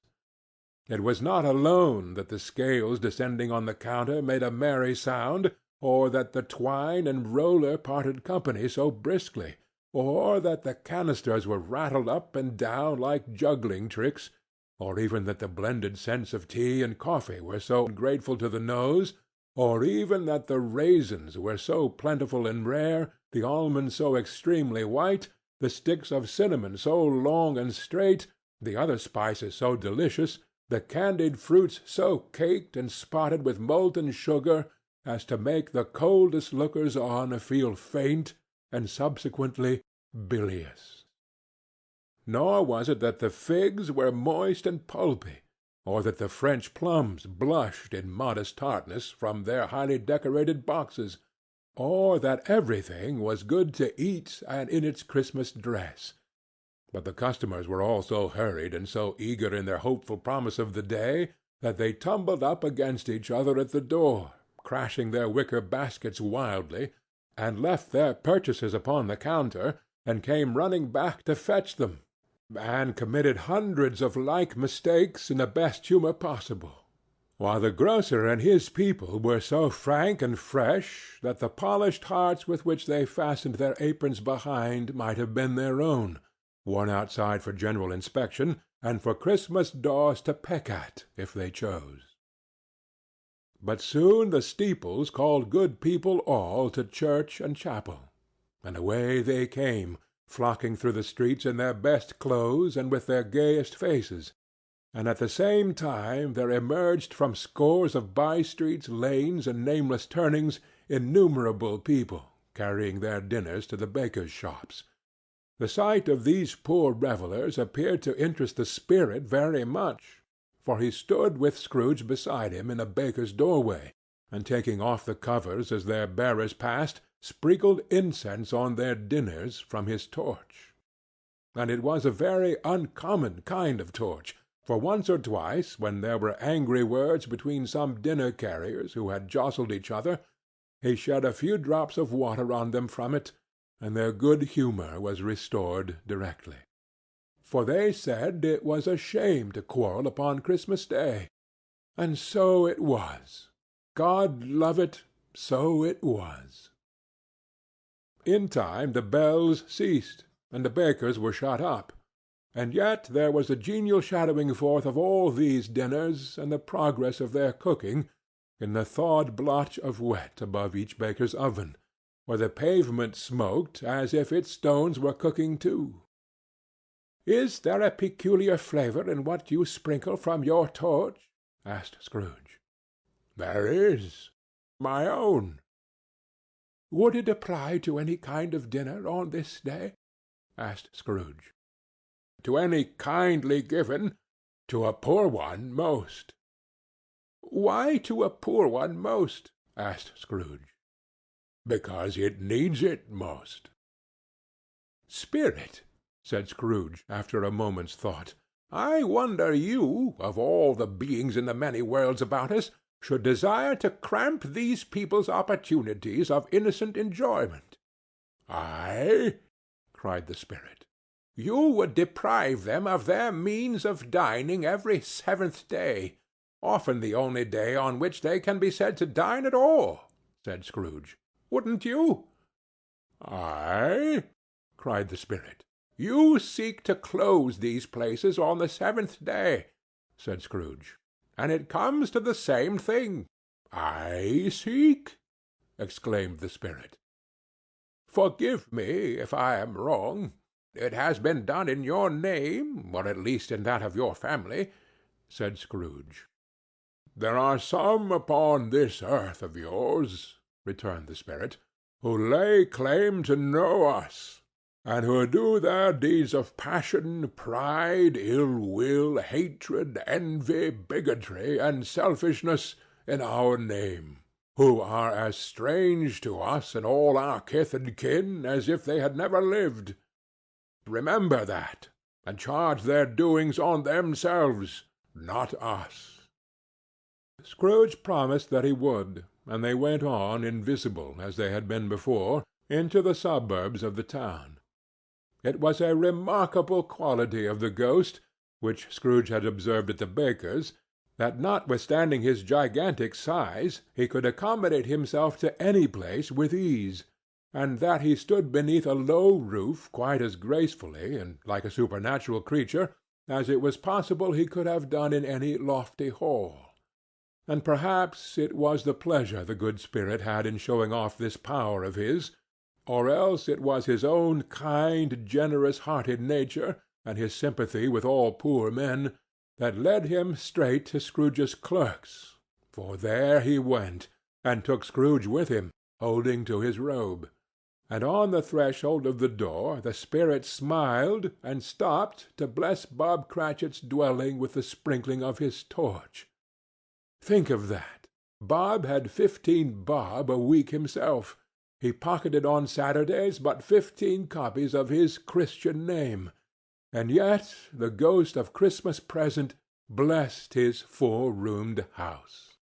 It was not alone that the scales descending on the counter made a merry sound, or that the twine and roller parted company so briskly, or that the canisters were rattled up and down like juggling tricks, or even that the blended scents of tea and coffee were so grateful to the nose, or even that the raisins were so plentiful and rare, the almonds so extremely white, the sticks of cinnamon so long and straight, the other spices so delicious, the candied fruits so caked and spotted with molten sugar, as to make the coldest lookers-on feel faint and subsequently bilious. Nor was it that the figs were moist and pulpy, or that the French plums blushed in modest tartness from their highly decorated boxes, or that everything was good to eat and in its Christmas dress. But the customers were all so hurried and so eager in their hopeful promise of the day that they tumbled up against each other at the door, crashing their wicker baskets wildly, and left their purchases upon the counter, and came running back to fetch them, and committed hundreds of like mistakes in the best humour possible, while the grocer and his people were so frank and fresh that the polished hearts with which they fastened their aprons behind might have been their own, worn outside for general inspection, and for Christmas daws to peck at, if they chose. But soon the steeples called good people all to church and chapel, and away they came, flocking through the streets in their best clothes and with their gayest faces, and at the same time there emerged from scores of by-streets, lanes, and nameless turnings innumerable people, carrying their dinners to the bakers' shops. The sight of these poor revellers appeared to interest the spirit very much, for he stood with Scrooge beside him in a baker's doorway, and taking off the covers as their bearers passed, sprinkled incense on their dinners from his torch. And it was a very uncommon kind of torch, for once or twice, when there were angry words between some dinner-carriers who had jostled each other, he shed a few drops of water on them from it, and their good humour was restored directly. for they said it was a shame to quarrel upon Christmas Day. And so it was. God love it, so it was. In time the bells ceased, and the bakers were shut up, and yet there was a genial shadowing forth of all these dinners and the progress of their cooking in the thawed blotch of wet above each baker's oven, where the pavement smoked as if its stones were cooking too. "Is there a peculiar flavour in what you sprinkle from your torch?" asked Scrooge. "There is. My own." "Would it apply to any kind of dinner on this day?" asked Scrooge. "To any kindly given. To a poor one most." "Why to a poor one most?" asked Scrooge. "Because it needs it most." "Spirit," said Scrooge, after a moment's thought, "I wonder you, of all the beings in the many worlds about us, should desire to cramp these people's opportunities of innocent enjoyment." "I?" cried the spirit. "You would deprive them of their means of dining every 7th day, often the only day on which they can be said to dine at all," said Scrooge. "Wouldn't you?" "I?" cried the spirit. "You seek to close these places on the 7th day," said Scrooge, "and it comes to the same thing." "I seek!" exclaimed the spirit. "Forgive me if I am wrong. It has been done in your name, or at least in that of your family," said Scrooge. "There are some upon this earth of yours," returned the spirit, "who lay claim to know us, and who do their deeds of passion, pride, ill-will, hatred, envy, bigotry, and selfishness in our name, who are as strange to us and all our kith and kin as if they had never lived. Remember that, and charge their doings on themselves, not us." Scrooge promised that he would, and they went on, invisible as they had been before, into the suburbs of the town. It was a remarkable quality of the ghost, which Scrooge had observed at the baker's, that notwithstanding his gigantic size he could accommodate himself to any place with ease, and that he stood beneath a low roof quite as gracefully and like a supernatural creature as it was possible he could have done in any lofty hall. And perhaps it was the pleasure the good spirit had in showing off this power of his, or else it was his own kind, generous-hearted nature, and his sympathy with all poor men, that led him straight to Scrooge's clerk's, for there he went, and took Scrooge with him, holding to his robe. And on the threshold of the door the spirit smiled, and stopped to bless Bob Cratchit's dwelling with the sprinkling of his torch. Think of that! Bob had 15 bob a week himself. He pocketed on Saturdays but 15 copies of his Christian name, and yet the ghost of Christmas present blessed his 4-roomed house.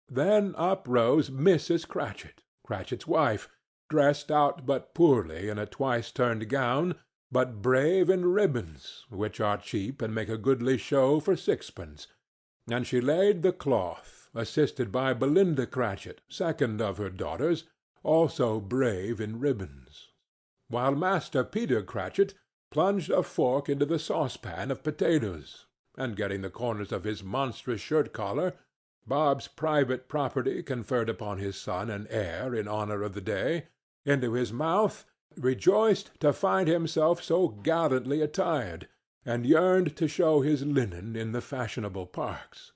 Then up rose Mrs. Cratchit, Cratchit's wife, dressed out but poorly in a twice-turned gown, but brave in ribbons, which are cheap and make a goodly show for 6d, and she laid the cloth, assisted by Belinda Cratchit, second of her daughters, also brave in ribbons, while Master Peter Cratchit plunged a fork into the saucepan of potatoes, and getting the corners of his monstrous shirt-collar, Bob's private property conferred upon his son and heir in honor of the day, into his mouth, rejoiced to find himself so gallantly attired, and yearned to show his linen in the fashionable parks.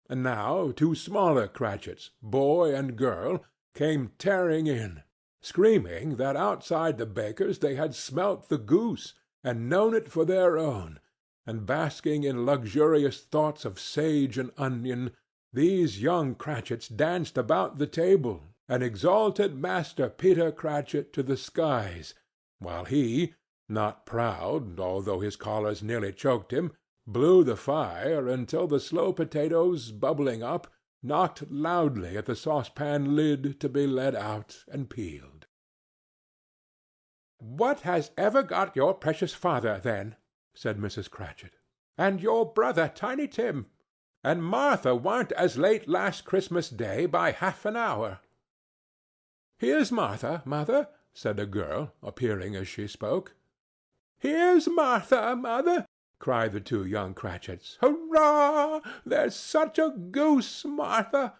And now 2 smaller Cratchits, boy and girl, came tearing in, screaming that outside the baker's they had smelt the goose, and known it for their own, and basking in luxurious thoughts of sage and onion, these young Cratchits danced about the table, and exalted Master Peter Cratchit to the skies, while he, not proud, although his collars nearly choked him, blew the fire until the slow potatoes, bubbling up, knocked loudly at the saucepan lid to be let out and peeled. "What has ever got your precious father, then?" said Mrs. Cratchit. "And your brother, Tiny Tim? And Martha warn't as late last Christmas Day by half an hour." "Here's Martha, mother," said a girl, appearing as she spoke. "Here's Martha, mother," cried the two young Cratchits. "Hurrah! There's such a goose, Martha!"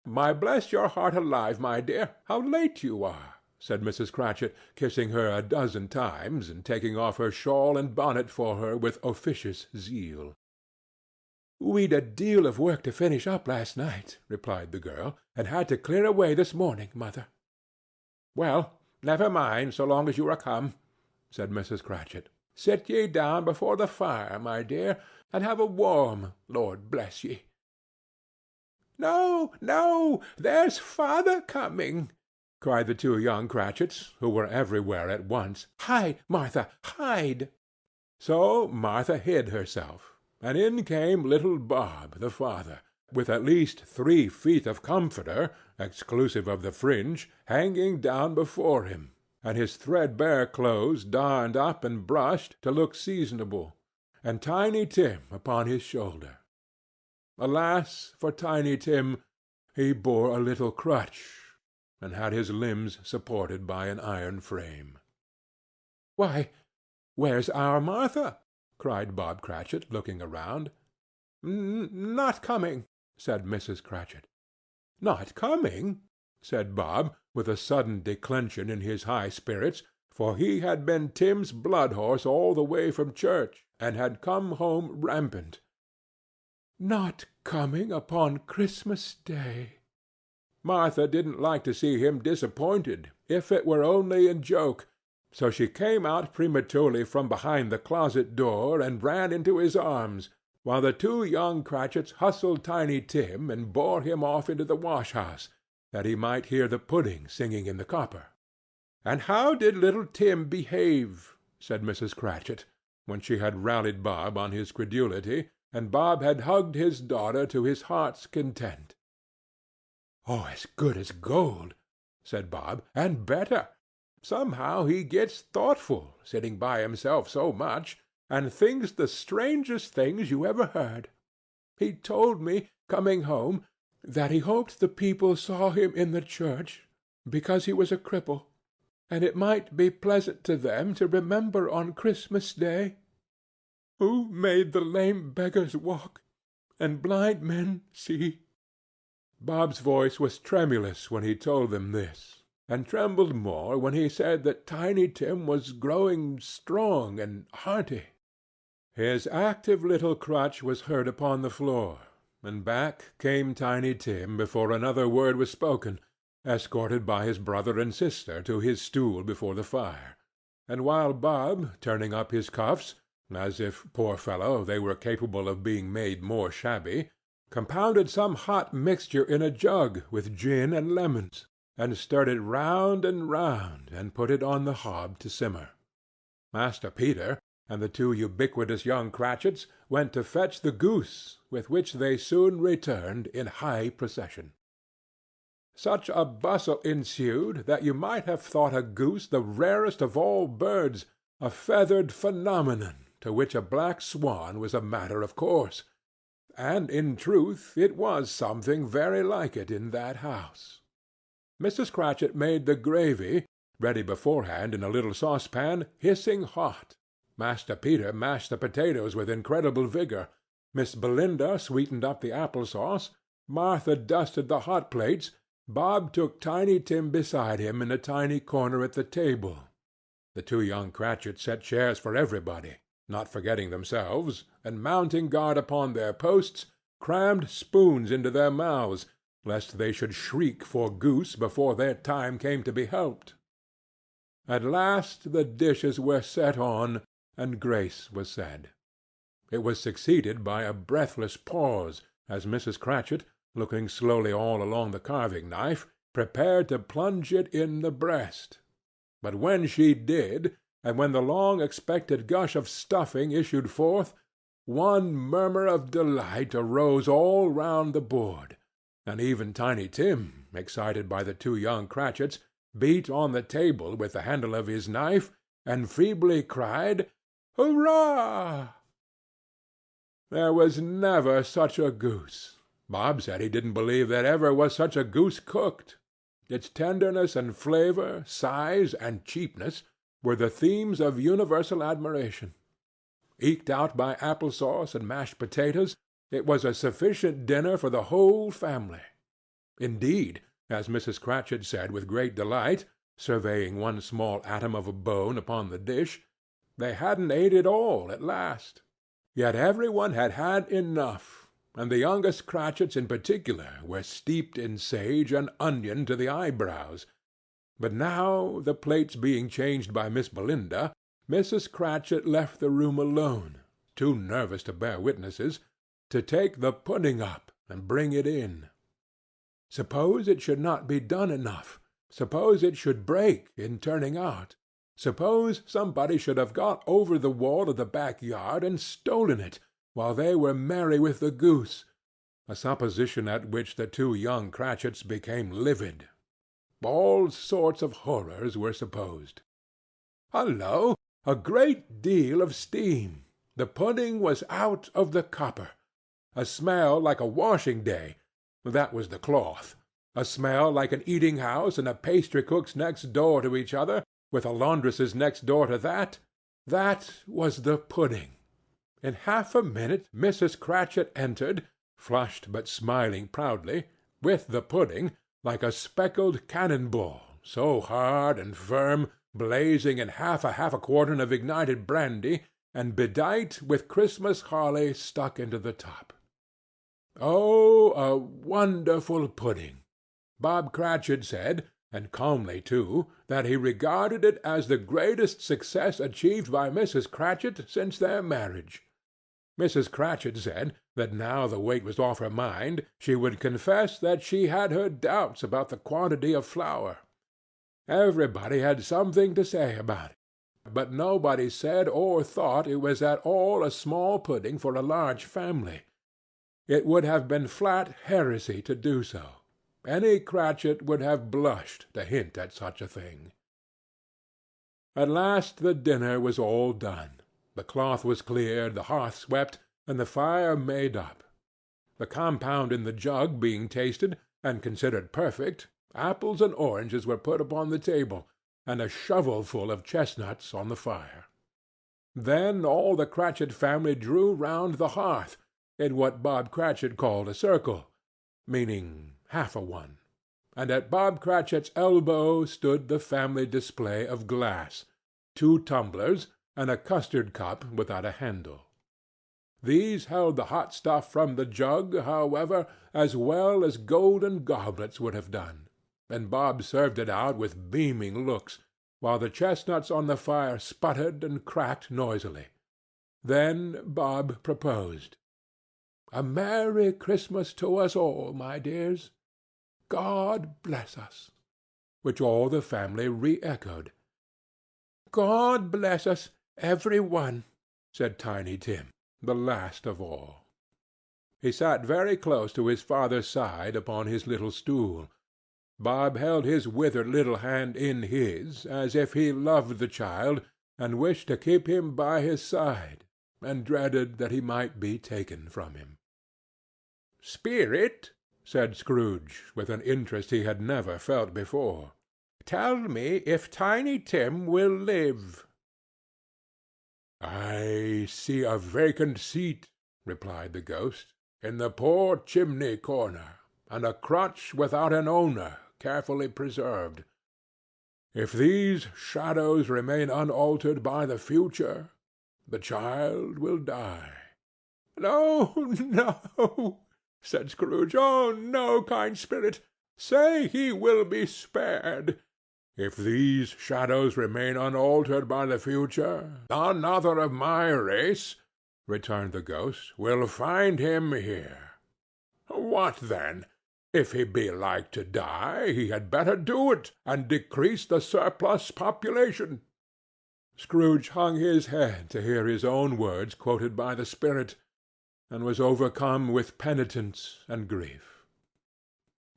"My bless your heart alive, my dear, how late you are!" said Mrs. Cratchit, kissing her a dozen times, and taking off her shawl and bonnet for her with officious zeal. "We'd a deal of work to finish up last night," replied the girl, "and had to clear away this morning, mother." "Well, never mind, so long as you are come," said Mrs. Cratchit. "Sit ye down before the fire, my dear, and have a warm, Lord bless ye." "No, no, there's father coming," cried the two young Cratchits, who were everywhere at once. "Hide, Martha, hide!" So Martha hid herself, and in came little Bob, the father, with at least 3 feet of comforter, exclusive of the fringe, hanging down before him, and his threadbare clothes darned up and brushed to look seasonable, and Tiny Tim upon his shoulder. Alas for Tiny Tim! He bore a little crutch, and had his limbs supported by an iron frame. "Why, where's our Martha?" cried Bob Cratchit, looking around. "Not coming," said Mrs. Cratchit. "Not coming?" said Bob, with a sudden declension in his high spirits, for he had been Tim's blood-horse all the way from church, and had come home rampant. "Not coming upon Christmas Day!" Martha didn't like to see him disappointed, if it were only in joke, so she came out prematurely from behind the closet door and ran into his arms, while the two young Cratchits hustled Tiny Tim and bore him off into the wash-house, that he might hear the pudding singing in the copper. "And how did little Tim behave?" said Mrs. Cratchit, when she had rallied Bob on his credulity, and Bob had hugged his daughter to his heart's content. "Oh, as good as gold," said Bob, "and better. Somehow he gets thoughtful, sitting by himself so much, and thinks the strangest things you ever heard. He told me, coming home, that he hoped the people saw him in the church, because he was a cripple, and it might be pleasant to them to remember on Christmas Day, 'Who made the lame beggars walk, and blind men see.'" Bob's voice was tremulous when he told them this, and trembled more when he said that Tiny Tim was growing strong and hearty. His active little crutch was heard upon the floor, and back came Tiny Tim before another word was spoken, escorted by his brother and sister to his stool before the fire, and while Bob, turning up his cuffs, as if, poor fellow, they were capable of being made more shabby, compounded some hot mixture in a jug with gin and lemons, and stirred it round and put it on the hob to simmer. Master Peter and the two ubiquitous young Cratchits went to fetch the goose, with which they soon returned in high procession. Such a bustle ensued that you might have thought a goose the rarest of all birds, a feathered phenomenon, to which a black swan was a matter of course. And in truth it was something very like it in that house. Mrs. Cratchit made the gravy, ready beforehand in a little saucepan, hissing hot. Master Peter mashed the potatoes with incredible vigor. Miss Belinda sweetened up the apple-sauce. Martha dusted the hot plates. Bob took Tiny Tim beside him in a tiny corner at the table. The two young Cratchits set chairs for everybody, not forgetting themselves, and mounting guard upon their posts, crammed spoons into their mouths, lest they should shriek for goose before their time came to be helped. At last the dishes were set on, and grace was said. It was succeeded by a breathless pause, as Mrs. Cratchit, looking slowly all along the carving-knife, prepared to plunge it in the breast. But when she did, and when the long-expected gush of stuffing issued forth, one murmur of delight arose all round the board, and even Tiny Tim, excited by the two young Cratchits, beat on the table with the handle of his knife, and feebly cried, "Hurrah!" There was never such a goose. Bob said he didn't believe there ever was such a goose cooked. Its tenderness and flavour, size and cheapness, were the themes of universal admiration. Eked out by apple sauce and mashed potatoes, it was a sufficient dinner for the whole family. Indeed, as Mrs. Cratchit said with great delight, surveying one small atom of a bone upon the dish, they hadn't ate it all at last. Yet every one had had enough, and the youngest Cratchits in particular were steeped in sage and onion to the eyebrows. But now, the plates being changed by Miss Belinda, Mrs. Cratchit left the room alone, too nervous to bear witnesses, to take the pudding up and bring it in. Suppose it should not be done enough? Suppose it should break in turning out? Suppose somebody should have got over the wall of the back-yard and stolen it, while they were merry with the goose, a supposition at which the two young Cratchits became livid. All sorts of horrors were supposed. Hullo! A great deal of steam. The pudding was out of the copper. A smell like a washing-day. That was the cloth. A smell like an eating-house and a pastry-cook's next door to each other, with a laundress's next door to that. That was the pudding. In half a minute Mrs. Cratchit entered, flushed but smiling proudly, with the pudding, like a speckled cannon-ball, so hard and firm, blazing in half a quartern of ignited brandy, and bedight with Christmas holly stuck into the top. Oh, a wonderful pudding! Bob Cratchit said, and calmly too, that he regarded it as the greatest success achieved by Mrs. Cratchit since their marriage. Mrs. Cratchit said that now the weight was off her mind, she would confess that she had her doubts about the quantity of flour. Everybody had something to say about it, but nobody said or thought it was at all a small pudding for a large family. It would have been flat heresy to do so. Any Cratchit would have blushed to hint at such a thing. At last the dinner was all done. The cloth was cleared, the hearth swept, and the fire made up. The compound in the jug being tasted, and considered perfect, apples and oranges were put upon the table, and a shovelful of chestnuts on the fire. Then all the Cratchit family drew round the hearth, in what Bob Cratchit called a circle, meaning half a one, and at Bob Cratchit's elbow stood the family display of glass, 2 tumblers, and a custard cup without a handle. These held the hot stuff from the jug, however, as well as golden goblets would have done, and Bob served it out with beaming looks, while the chestnuts on the fire sputtered and cracked noisily. Then Bob proposed. "A Merry Christmas to us all, my dears. God bless us," which all the family re-echoed. "God bless us, every one," said Tiny Tim, the last of all. He sat very close to his father's side upon his little stool. Bob held his withered little hand in his, as if he loved the child, and wished to keep him by his side, and dreaded that he might be taken from him. "Spirit," said Scrooge, with an interest he had never felt before, "tell me if Tiny Tim will live." "I see a vacant seat," replied the ghost, "in the poor chimney-corner, and a crutch without an owner, carefully preserved. If these shadows remain unaltered by the future, the child will die." "No, no," said Scrooge. "Oh, no, kind spirit! Say he will be spared." "If these shadows remain unaltered by the future, another of my race," returned the ghost, "will find him here. What then? If he be like to die, he had better do it, and decrease the surplus population." Scrooge hung his head to hear his own words quoted by the spirit, and was overcome with penitence and grief.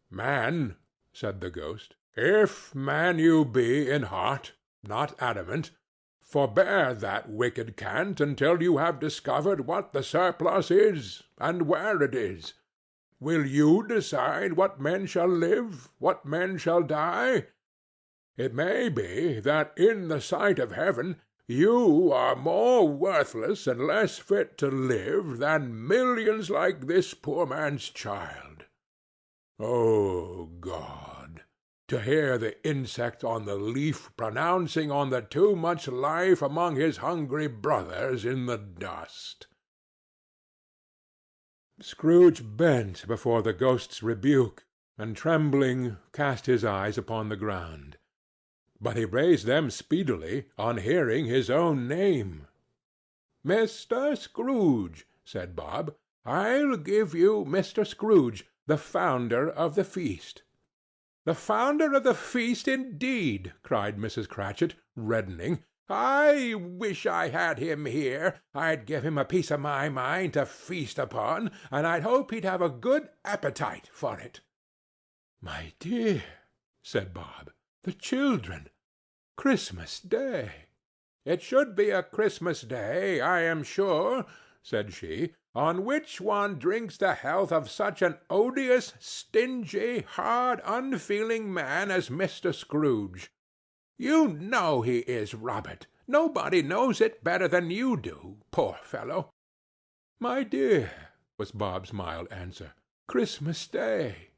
"Man," said the ghost, If man you be in heart, not adamant, forbear that wicked cant until you have discovered what the surplus is, and where it is. Will you decide what men shall live, what men shall die? It may be that in the sight of heaven you are more worthless and less fit to live than millions like this poor man's child. O God! To hear the insect on the leaf pronouncing on the too much life among his hungry brothers in the dust. Scrooge bent before the ghost's rebuke, and trembling cast his eyes upon the ground. But he raised them speedily on hearing his own name. "Mr. Scrooge," said Bob, "I'll give you Mr. Scrooge, the founder of the feast." "The founder of the feast, indeed!" cried Mrs. Cratchit, reddening. "I wish I had him here. I'd give him a piece of my mind to feast upon, and I'd hope he'd have a good appetite for it." "My dear," said Bob, "the children! Christmas Day!" "It should be a Christmas Day, I am sure," said she, "on which one drinks the health of such an odious, stingy, hard, unfeeling man as Mr. Scrooge. You know he is, Robert. Nobody knows it better than you do, poor fellow." "My dear," was Bob's mild answer, "Christmas Day."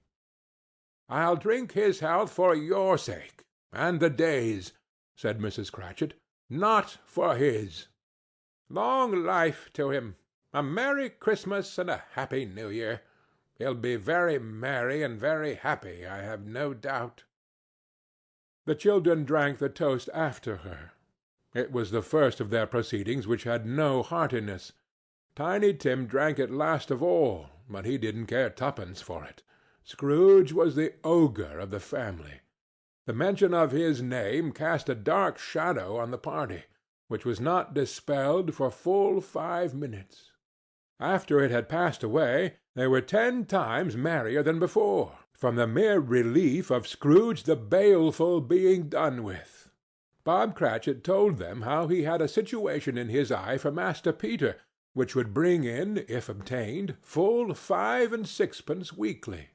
"I'll drink his health for your sake, and the Day's," said Mrs. Cratchit, "not for his. Long life to him! A Merry Christmas and a Happy New Year! He'll be very merry and very happy, I have no doubt." The children drank the toast after her. It was the first of their proceedings which had no heartiness. Tiny Tim drank it last of all, but he didn't care twopence for it. Scrooge was the ogre of the family. The mention of his name cast a dark shadow on the party, which was not dispelled for full 5 minutes. After it had passed away, they were 10 times merrier than before, from the mere relief of Scrooge the Baleful being done with. Bob Cratchit told them how he had a situation in his eye for Master Peter, which would bring in, if obtained, full 5 and 6pence weekly.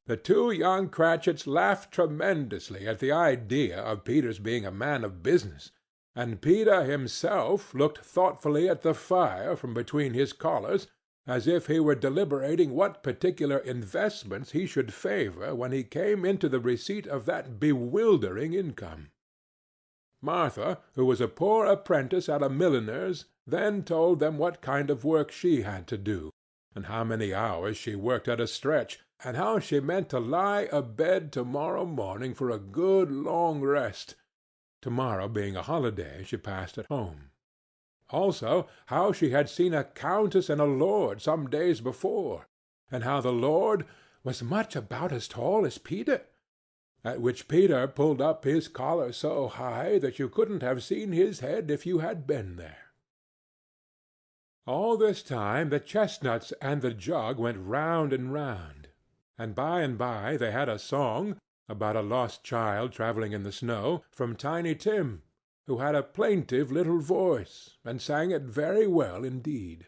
The 2 young Cratchits laughed tremendously at the idea of Peter's being a man of business, and Peter himself looked thoughtfully at the fire from between his collars, as if he were deliberating what particular investments he should favor when he came into the receipt of that bewildering income. Martha, who was a poor apprentice at a milliner's, then told them what kind of work she had to do, and how many hours she worked at a stretch, and how she meant to lie abed to-morrow morning for a good long rest, to-morrow being a holiday she passed at home. Also, how she had seen a countess and a lord some days before, and how the lord was much about as tall as Peter, at which Peter pulled up his collar so high that you couldn't have seen his head if you had been there. All this time the chestnuts and the jug went round and round, and by they had a song, about a lost child travelling in the snow, from Tiny Tim, who had a plaintive little voice, and sang it very well indeed.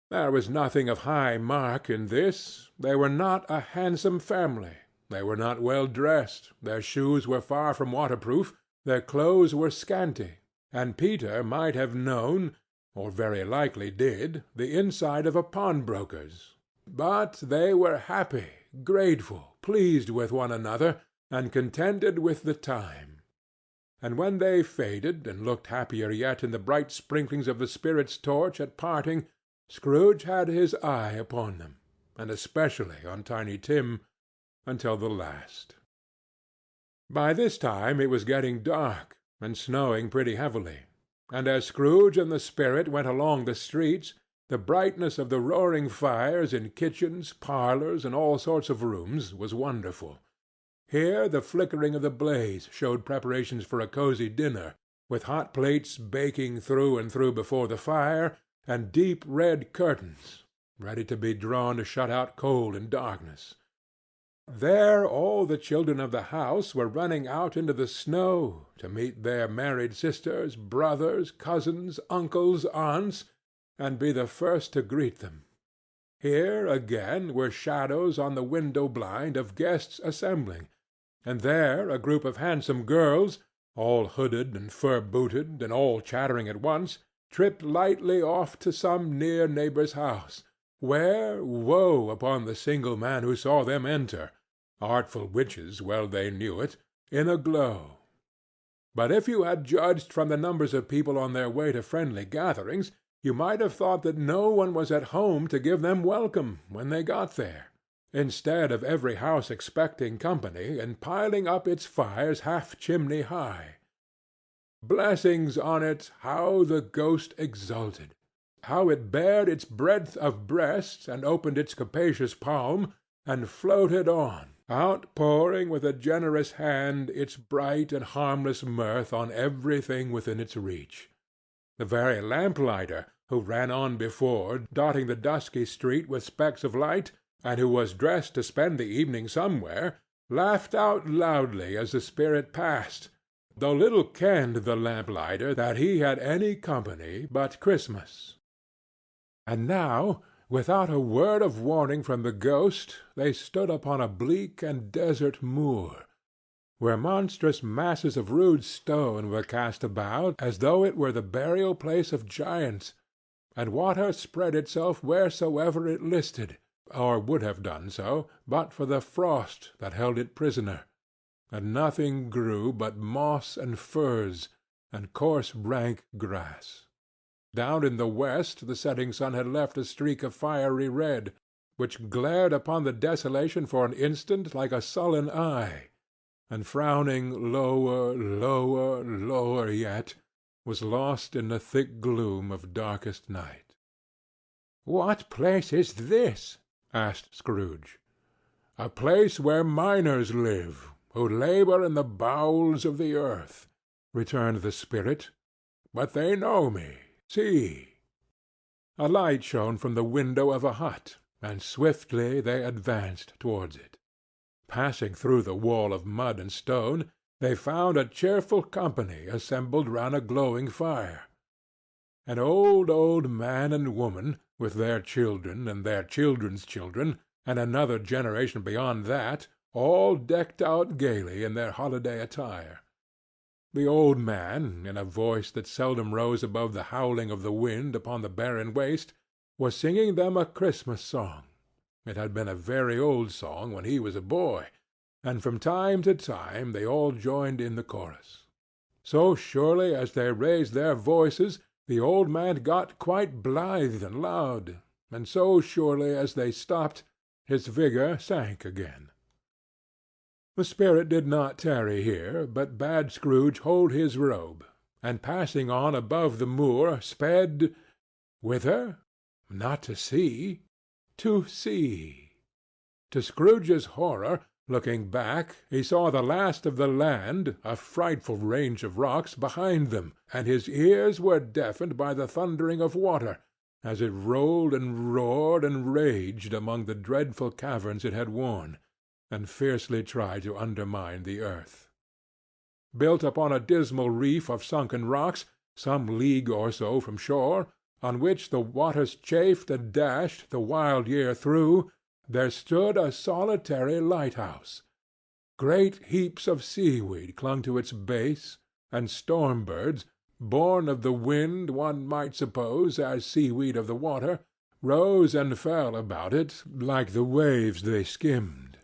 There was nothing of high mark in this. They were not a handsome family. They were not well dressed. Their shoes were far from waterproof. Their clothes were scanty, and Peter might have known, or very likely did, the inside of a pawnbroker's. But they were happy, grateful, pleased with one another, and contented with the time. And when they faded, and looked happier yet in the bright sprinklings of the spirit's torch at parting, Scrooge had his eye upon them, and especially on Tiny Tim, until the last. By this time it was getting dark, and snowing pretty heavily, and as Scrooge and the spirit went along the streets, the brightness of the roaring fires in kitchens, parlors, and all sorts of rooms was wonderful. Here the flickering of the blaze showed preparations for a cosy dinner, with hot plates baking through and through before the fire, and deep red curtains, ready to be drawn to shut out cold and darkness. There all the children of the house were running out into the snow to meet their married sisters, brothers, cousins, uncles, aunts, and be the first to greet them. Here, again, were shadows on the window blind of guests assembling, and there a group of handsome girls, all hooded and fur-booted, and all chattering at once, tripped lightly off to some near neighbor's house, where, woe upon the single man who saw them enter, artful witches well they knew it, in a glow. But if you had judged from the numbers of people on their way to friendly gatherings, you might have thought that no one was at home to give them welcome when they got there, instead of every house expecting company and piling up its fires half chimney high. Blessings on it, how the ghost exulted! How it bared its breadth of breast, and opened its capacious palm, and floated on, outpouring with a generous hand its bright and harmless mirth on everything within its reach. The very lamplighter, who ran on before, dotting the dusky street with specks of light, and who was dressed to spend the evening somewhere, laughed out loudly as the spirit passed, though little kenned the lamplighter that he had any company but Christmas. And now, without a word of warning from the ghost, they stood upon a bleak and desert moor, where monstrous masses of rude stone were cast about as though it were the burial-place of giants, and water spread itself wheresoever it listed, or would have done so, but for the frost that held it prisoner, and nothing grew but moss and furze, and coarse rank grass. Down in the west the setting sun had left a streak of fiery red, which glared upon the desolation for an instant like a sullen eye, and frowning lower, lower, lower yet, was lost in the thick gloom of darkest night. "What place is this?" asked Scrooge. "A place where miners live, who labor in the bowels of the earth," returned the spirit. "But they know me. See!" A light shone from the window of a hut, and swiftly they advanced towards it. Passing through the wall of mud and stone, they found a cheerful company assembled round a glowing fire. An old man and woman, with their children and their children's children, and another generation beyond that, all decked out gaily in their holiday attire. The old man, in a voice that seldom rose above the howling of the wind upon the barren waste, was singing them a Christmas song. It had been a very old song when he was a boy, and from time to time they all joined in the chorus. So surely as they raised their voices, the old man got quite blithe and loud, and so surely as they stopped, his vigor sank again. The spirit did not tarry here, but bade Scrooge hold his robe, and passing on above the moor, sped whither? Not to see, to sea. To Scrooge's horror, looking back, he saw the last of the land, a frightful range of rocks, behind them, and his ears were deafened by the thundering of water, as it rolled and roared and raged among the dreadful caverns it had worn, and fiercely tried to undermine the earth. Built upon a dismal reef of sunken rocks, some league or so from shore, on which the waters chafed and dashed the wild year through, there stood a solitary lighthouse. Great heaps of seaweed clung to its base, and storm-birds, born of the wind, one might suppose, as seaweed of the water, rose and fell about it like the waves they skimmed.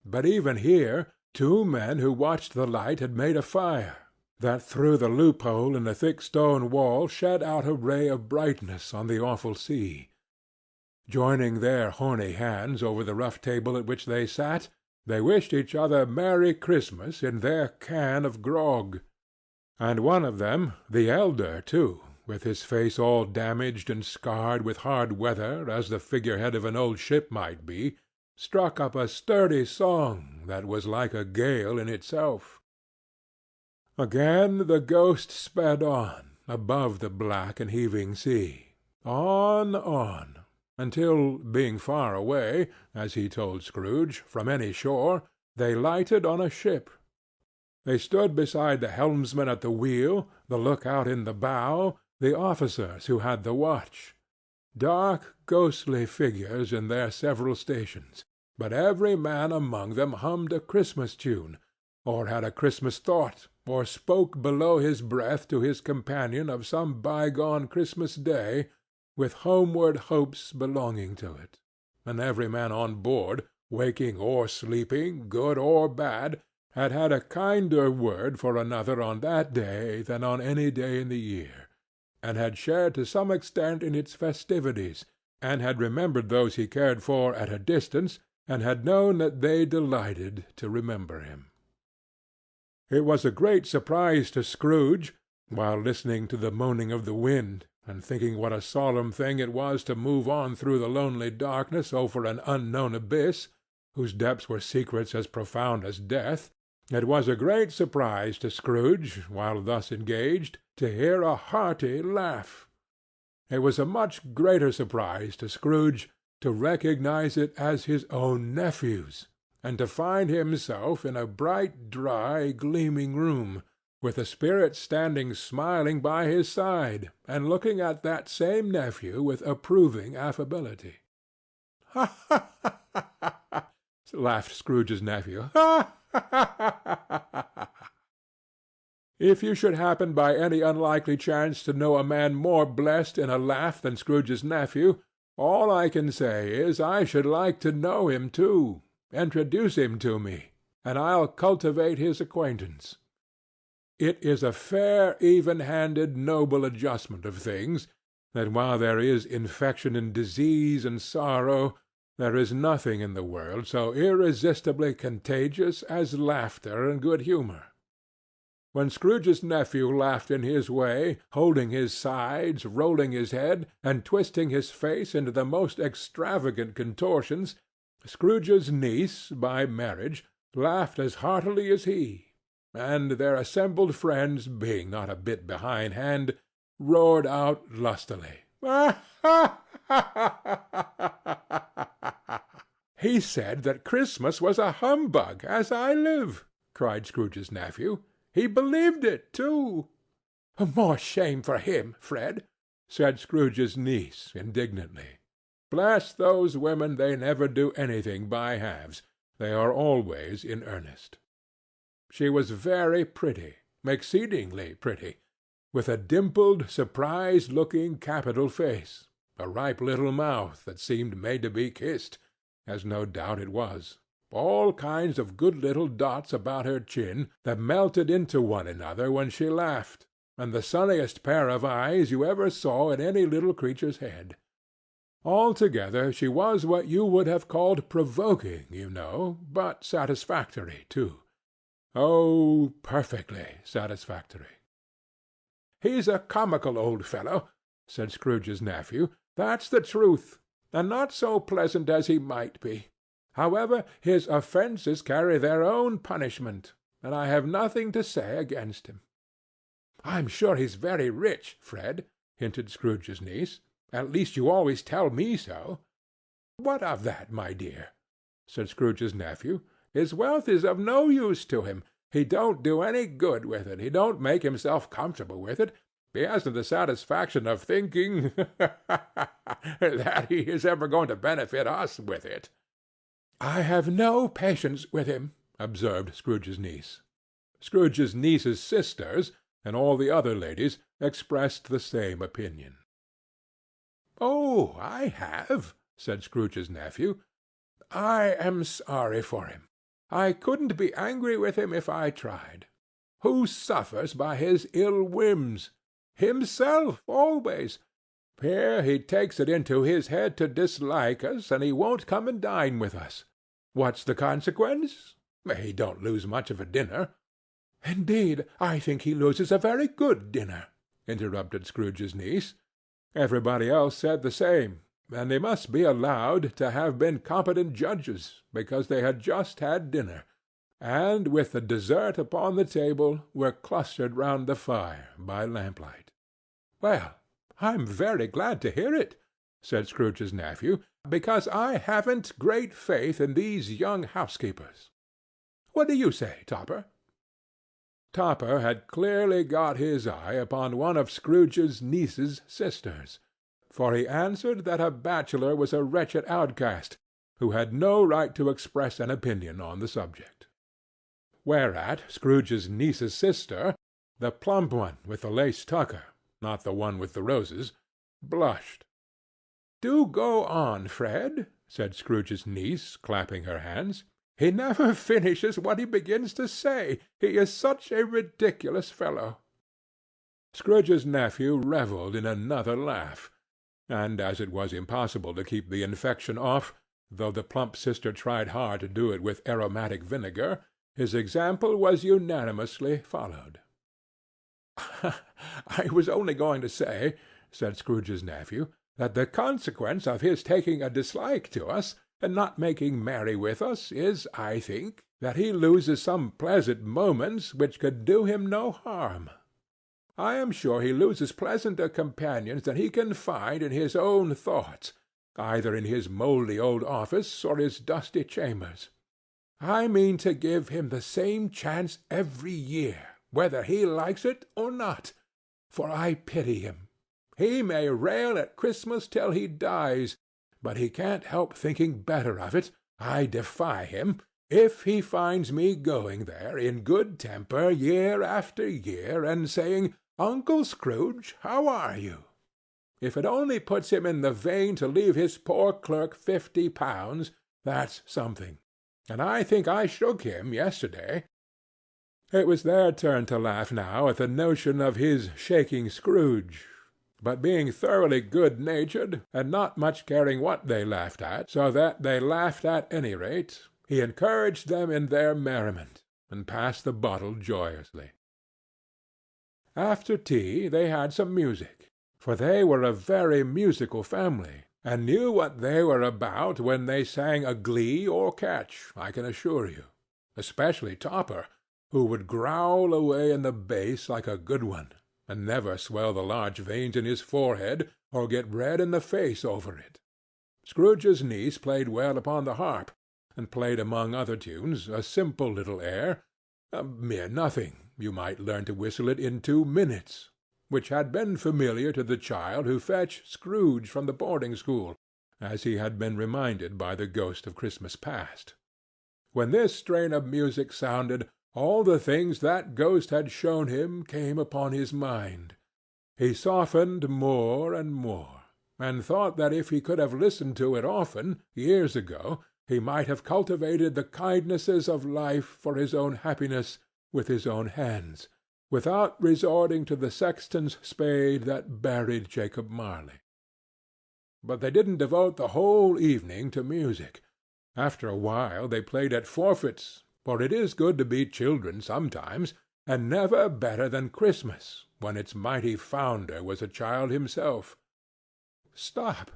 But even here 2 men who watched the light had made a fire, that through the loophole in the thick stone wall shed out a ray of brightness on the awful sea. Joining their horny hands over the rough table at which they sat, they wished each other Merry Christmas in their can of grog. And one of them, the elder too, with his face all damaged and scarred with hard weather as the figurehead of an old ship might be, struck up a sturdy song that was like a gale in itself. Again the ghost sped on, above the black and heaving sea. On, until, being far away, as he told Scrooge, from any shore, they lighted on a ship. They stood beside the helmsman at the wheel, the lookout in the bow, the officers who had the watch. Dark, ghostly figures in their several stations, but every man among them hummed a Christmas tune, or had a Christmas thought, or spoke below his breath to his companion of some bygone Christmas day, with homeward hopes belonging to it, and every man on board, waking or sleeping, good or bad, had had a kinder word for another on that day than on any day in the year, and had shared to some extent in its festivities, and had remembered those he cared for at a distance, and had known that they delighted to remember him. It was a great surprise to Scrooge, while listening to the moaning of the wind, and thinking what a solemn thing it was to move on through the lonely darkness over an unknown abyss, whose depths were secrets as profound as death, it was a great surprise to Scrooge, while thus engaged, to hear a hearty laugh. It was a much greater surprise to Scrooge to recognize it as his own nephew's, and to find himself in a bright, dry, gleaming room, with the spirit standing smiling by his side, and looking at that same nephew with approving affability. "Ha, ha, ha, ha, ha!" laughed Scrooge's nephew. "Ha, ha, ha, ha, ha, ha! If you should happen by any unlikely chance to know a man more blessed in a laugh than Scrooge's nephew, all I can say is I should like to know him too. Introduce him to me, and I'll cultivate his acquaintance. It is a fair, even-handed, noble adjustment of things, that while there is infection and disease and sorrow, there is nothing in the world so irresistibly contagious as laughter and good humor. When Scrooge's nephew laughed in his way, holding his sides, rolling his head, and twisting his face into the most extravagant contortions, Scrooge's niece, by marriage, laughed as heartily as he, and their assembled friends, being not a bit behindhand, roared out lustily, "Ha, ha, ha, ha! He said that Christmas was a humbug, as I live!" cried Scrooge's nephew. "He believed it, too." "More shame for him, Fred," said Scrooge's niece, indignantly. "Bless those women, they never do anything by halves. They are always in earnest." She was very pretty, exceedingly pretty, with a dimpled, surprised-looking, capital face, a ripe little mouth that seemed made to be kissed, as no doubt it was, all kinds of good little dots about her chin that melted into one another when she laughed, and the sunniest pair of eyes you ever saw in any little creature's head. Altogether she was what you would have called provoking, you know, but satisfactory, too. Oh, perfectly satisfactory. "He's a comical old fellow," said Scrooge's nephew. "That's the truth, and not so pleasant as he might be. However, his offences carry their own punishment, and I have nothing to say against him." "I'm sure he's very rich, Fred," hinted Scrooge's niece. "At least you always tell me so." "What of that, my dear?" said Scrooge's nephew. "His wealth is of no use to him. He don't do any good with it. He don't make himself comfortable with it. He hasn't the satisfaction of thinking that he is ever going to benefit us with it." "I have no patience with him," observed Scrooge's niece. Scrooge's niece's sisters, and all the other ladies, expressed the same opinion. "Oh, I have," said Scrooge's nephew. "I am sorry for him. I couldn't be angry with him if I tried. Who suffers by his ill whims? Himself, always. Here he takes it into his head to dislike us, and he won't come and dine with us. What's the consequence? He don't lose much of a dinner." "Indeed, I think he loses a very good dinner," interrupted Scrooge's niece. Everybody else said the same, and they must be allowed to have been competent judges, because they had just had dinner, and, with the dessert upon the table, were clustered round the fire by lamplight. "Well, I'm very glad to hear it," said Scrooge's nephew, "because I haven't great faith in these young housekeepers. What do you say, Topper?" Topper had clearly got his eye upon one of Scrooge's niece's sisters, for he answered that a bachelor was a wretched outcast, who had no right to express an opinion on the subject. Whereat Scrooge's niece's sister, the plump one with the lace tucker, not the one with the roses, blushed. "Do go on, Fred," said Scrooge's niece, clapping her hands. "He never finishes what he begins to say. He is such a ridiculous fellow." Scrooge's nephew revelled in another laugh, and as it was impossible to keep the infection off, though the plump sister tried hard to do it with aromatic vinegar, his example was unanimously followed. "I was only going to say," said Scrooge's nephew, "that the consequence of his taking a dislike to us, and not making merry with us, is, I think, that he loses some pleasant moments which could do him no harm. I am sure he loses pleasanter companions than he can find in his own thoughts, either in his mouldy old office or his dusty chambers. I mean to give him the same chance every year, whether he likes it or not, for I pity him. He may rail at Christmas till he dies, but he can't help thinking better of it, I defy him, if he finds me going there in good temper year after year, and saying, 'Uncle Scrooge, how are you?' If it only puts him in the vein to leave his poor clerk £50, that's something, and I think I shook him yesterday." It was their turn to laugh now at the notion of his shaking Scrooge, but being thoroughly good-natured, and not much caring what they laughed at, so that they laughed at any rate, he encouraged them in their merriment, and passed the bottle joyously. After tea they had some music, for they were a very musical family, and knew what they were about when they sang a glee or catch, I can assure you, especially Topper, who would growl away in the bass like a good one, and never swell the large veins in his forehead, or get red in the face over it. Scrooge's niece played well upon the harp, and played among other tunes a simple little air, a mere nothing, you might learn to whistle it in 2 minutes, which had been familiar to the child who fetched Scrooge from the boarding-school, as he had been reminded by the ghost of Christmas past. When this strain of music sounded, all the things that ghost had shown him came upon his mind. He softened more and more, and thought that if he could have listened to it often, years ago, he might have cultivated the kindnesses of life for his own happiness with his own hands, without resorting to the sexton's spade that buried Jacob Marley. But they didn't devote the whole evening to music. After a while they played at forfeits, for it is good to be children sometimes, and never better than Christmas, when its mighty founder was a child himself. Stop!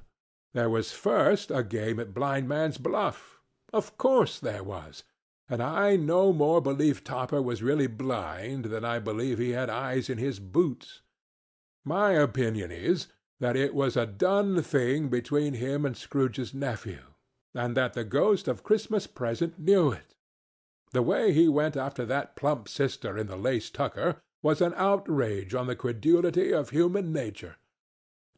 There was first a game at blindman's buff. Of course there was, and I no more believe Topper was really blind than I believe he had eyes in his boots. My opinion is that it was a done thing between him and Scrooge's nephew, and that the ghost of Christmas Present knew it. The way he went after that plump sister in the lace tucker was an outrage on the credulity of human nature.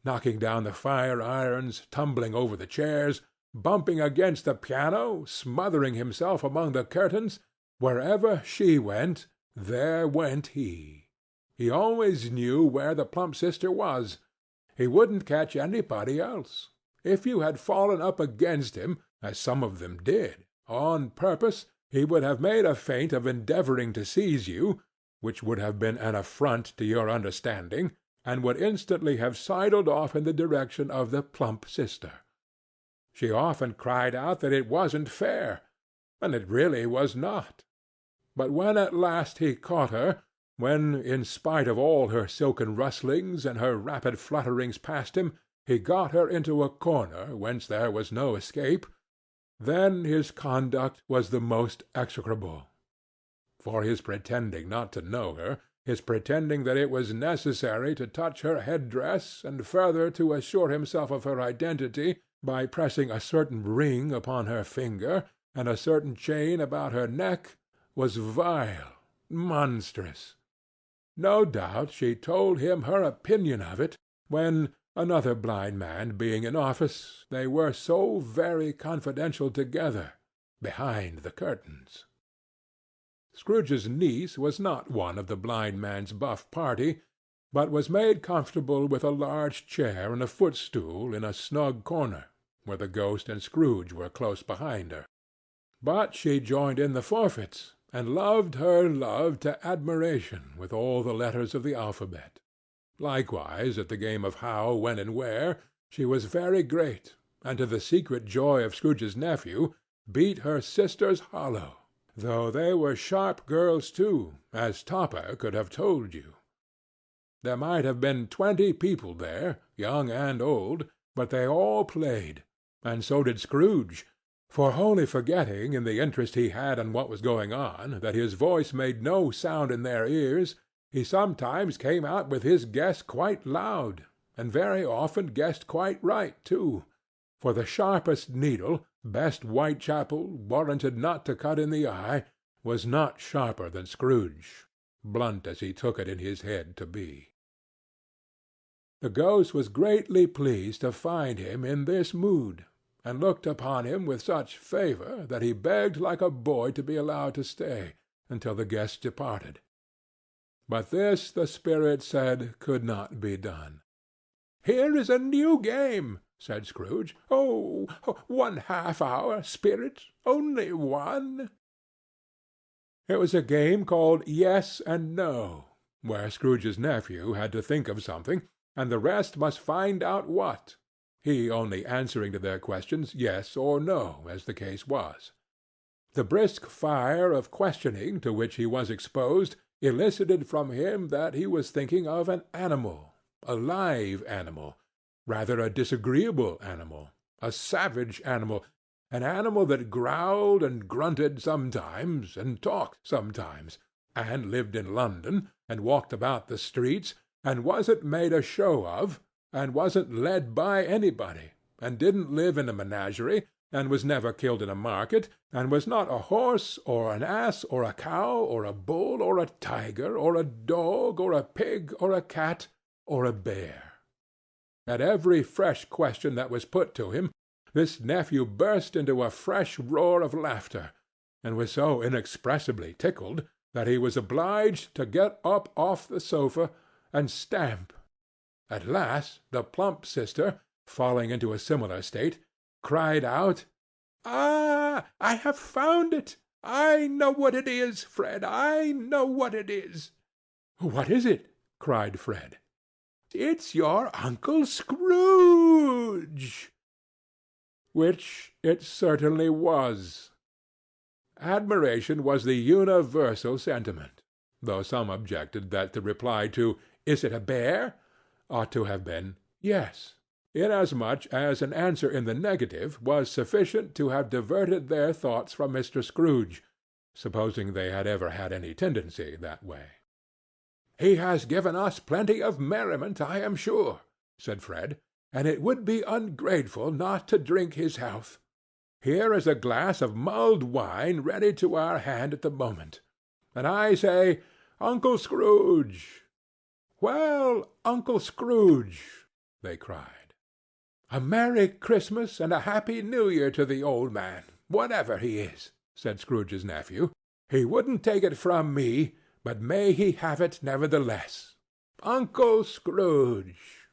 Knocking down the fire-irons, tumbling over the chairs, bumping against the piano, smothering himself among the curtains, wherever she went, there went he. He always knew where the plump sister was. He wouldn't catch anybody else. If you had fallen up against him, as some of them did, on purpose, he would have made a feint of endeavoring to seize you, which would have been an affront to your understanding, and would instantly have sidled off in the direction of the plump sister. She often cried out that it wasn't fair, and it really was not. But when at last he caught her, when, in spite of all her silken rustlings and her rapid flutterings past him, he got her into a corner whence there was no escape, then his conduct was the most execrable. For his pretending not to know her, his pretending that it was necessary to touch her head-dress, and further to assure himself of her identity by pressing a certain ring upon her finger, and a certain chain about her neck, was vile, monstrous. No doubt she told him her opinion of it, when, another blind man being in office, they were so very confidential together, behind the curtains. Scrooge's niece was not one of the blind man's buff party, but was made comfortable with a large chair and a footstool in a snug corner, where the ghost and Scrooge were close behind her. But she joined in the forfeits, and loved her love to admiration with all the letters of the alphabet. Likewise, at the game of How, When, and Where, she was very great, and to the secret joy of Scrooge's nephew, beat her sisters hollow, though they were sharp girls too, as Topper could have told you. There might have been 20 people there, young and old, but they all played, and so did Scrooge, for wholly forgetting, in the interest he had in what was going on, that his voice made no sound in their ears, he sometimes came out with his guess quite loud, and very often guessed quite right too, for the sharpest needle, best Whitechapel, warranted not to cut in the eye, was not sharper than Scrooge, blunt as he took it in his head to be. The ghost was greatly pleased to find him in this mood, and looked upon him with such favour that he begged like a boy to be allowed to stay until the guests departed. But this the spirit said could not be done. "Here is a new game," said Scrooge. "Oh, 1/2 hour, spirit, only one." It was a game called Yes and No, where Scrooge's nephew had to think of something, and the rest must find out what, he only answering to their questions yes or no, as the case was. The brisk fire of questioning to which he was exposed elicited from him that he was thinking of an animal, a live animal, rather a disagreeable animal, a savage animal, an animal that growled and grunted sometimes, and talked sometimes, and lived in London, and walked about the streets, and wasn't made a show of, and wasn't led by anybody, and didn't live in a menagerie, and was never killed in a market, and was not a horse, or an ass, or a cow, or a bull, or a tiger, or a dog, or a pig, or a cat, or a bear. At every fresh question that was put to him, this nephew burst into a fresh roar of laughter, and was so inexpressibly tickled that he was obliged to get up off the sofa and stamp. At last the plump sister, falling into a similar state, cried out, "Ah, I have found it! I know what it is, Fred, I know what it is." "What is it?" cried Fred. "It's your Uncle Scrooge." Which it certainly was. Admiration was the universal sentiment, though some objected that the reply to "Is it a bear?" ought to have been "Yes," inasmuch as an answer in the negative was sufficient to have diverted their thoughts from Mr. Scrooge, supposing they had ever had any tendency that way. "He has given us plenty of merriment, I am sure," said Fred, "and it would be ungrateful not to drink his health. Here is a glass of mulled wine ready to our hand at the moment, and I say, Uncle Scrooge!" "Well, Uncle Scrooge!" they cried. "A Merry Christmas and a Happy New Year to the old man, whatever he is," said Scrooge's nephew. "He wouldn't take it from me, but may he have it nevertheless. Uncle Scrooge!"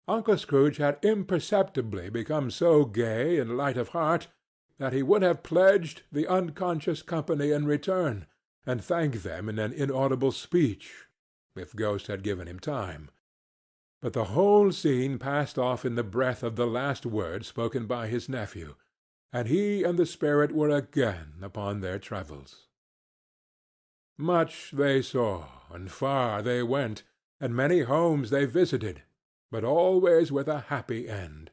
Uncle Scrooge had imperceptibly become so gay and light of heart that he would have pledged the unconscious company in return, and thanked them in an inaudible speech, if Ghost had given him time. But the whole scene passed off in the breath of the last word spoken by his nephew, and he and the spirit were again upon their travels. Much they saw, and far they went, and many homes they visited, but always with a happy end.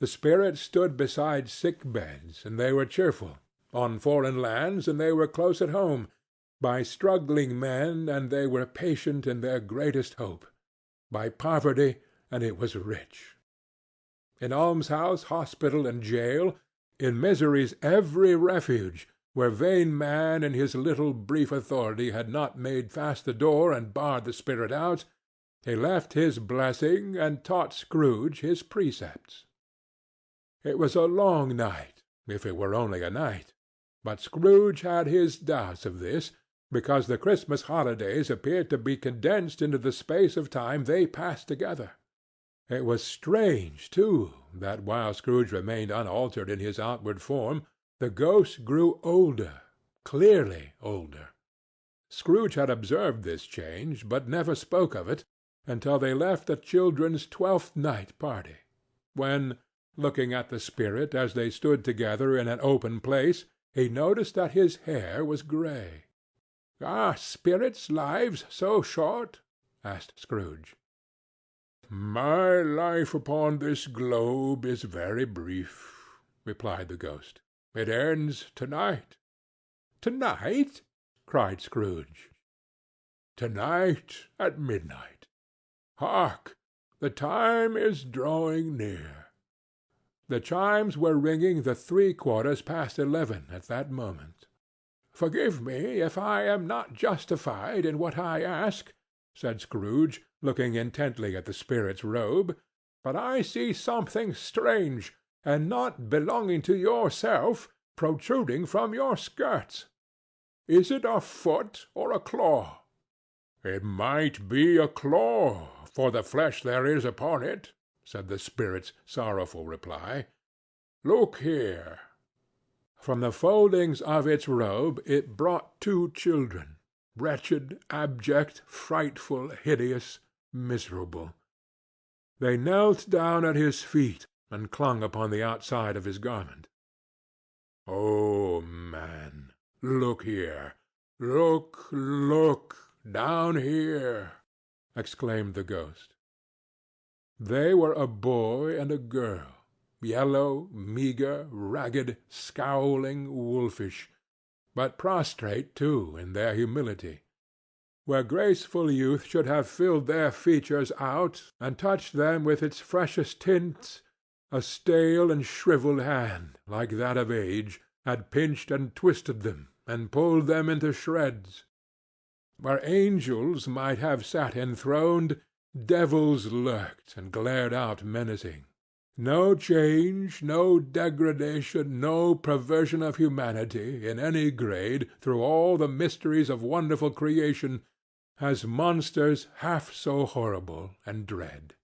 The spirit stood beside sick beds, and they were cheerful, on foreign lands, and they were close at home, by struggling men, and they were patient in their greatest hope; by poverty, and it was rich. In almshouse, hospital, and jail, in misery's every refuge, where vain man in his little brief authority had not made fast the door and barred the spirit out, he left his blessing and taught Scrooge his precepts. It was a long night, if it were only a night, but Scrooge had his doubts of this, because the Christmas holidays appeared to be condensed into the space of time they passed together. It was strange, too, that while Scrooge remained unaltered in his outward form, the ghost grew older, clearly older. Scrooge had observed this change, but never spoke of it until they left the children's Twelfth Night party, when, looking at the spirit as they stood together in an open place, he noticed that his hair was grey. "Are spirits' lives so short?" asked Scrooge. "My life upon this globe is very brief," replied the ghost. "It ends to-night." "To-night?" cried Scrooge. "To-night at midnight. Hark! The time is drawing near." The chimes were ringing the 11:75 at that moment. "Forgive me if I am not justified in what I ask," said Scrooge, looking intently at the spirit's robe, "but I see something strange, and not belonging to yourself, protruding from your skirts. Is it a foot or a claw?" "It might be a claw, for the flesh there is upon it," said the spirit's sorrowful reply. "Look here." From the foldings of its robe it brought 2 children, wretched, abject, frightful, hideous, miserable. They knelt down at his feet and clung upon the outside of his garment. "Oh, man, look here! Look down here!" exclaimed the ghost. They were a boy and a girl, yellow, meagre, ragged, scowling, wolfish, but prostrate, too, in their humility. Where graceful youth should have filled their features out and touched them with its freshest tints, a stale and shrivelled hand, like that of age, had pinched and twisted them, and pulled them into shreds. Where angels might have sat enthroned, devils lurked and glared out menacing. No change, no degradation, no perversion of humanity, in any grade, through all the mysteries of wonderful creation, has monsters half so horrible and dread.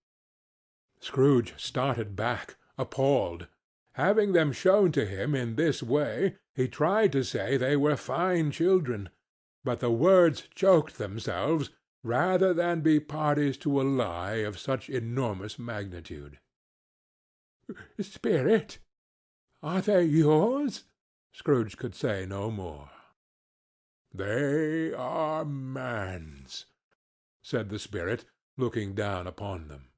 Scrooge started back, appalled. Having them shown to him in this way, he tried to say they were fine children, but the words choked themselves rather than be parties to a lie of such enormous magnitude. "Spirit! Are they yours?" Scrooge could say no more. "They are man's," said the spirit, looking down upon them,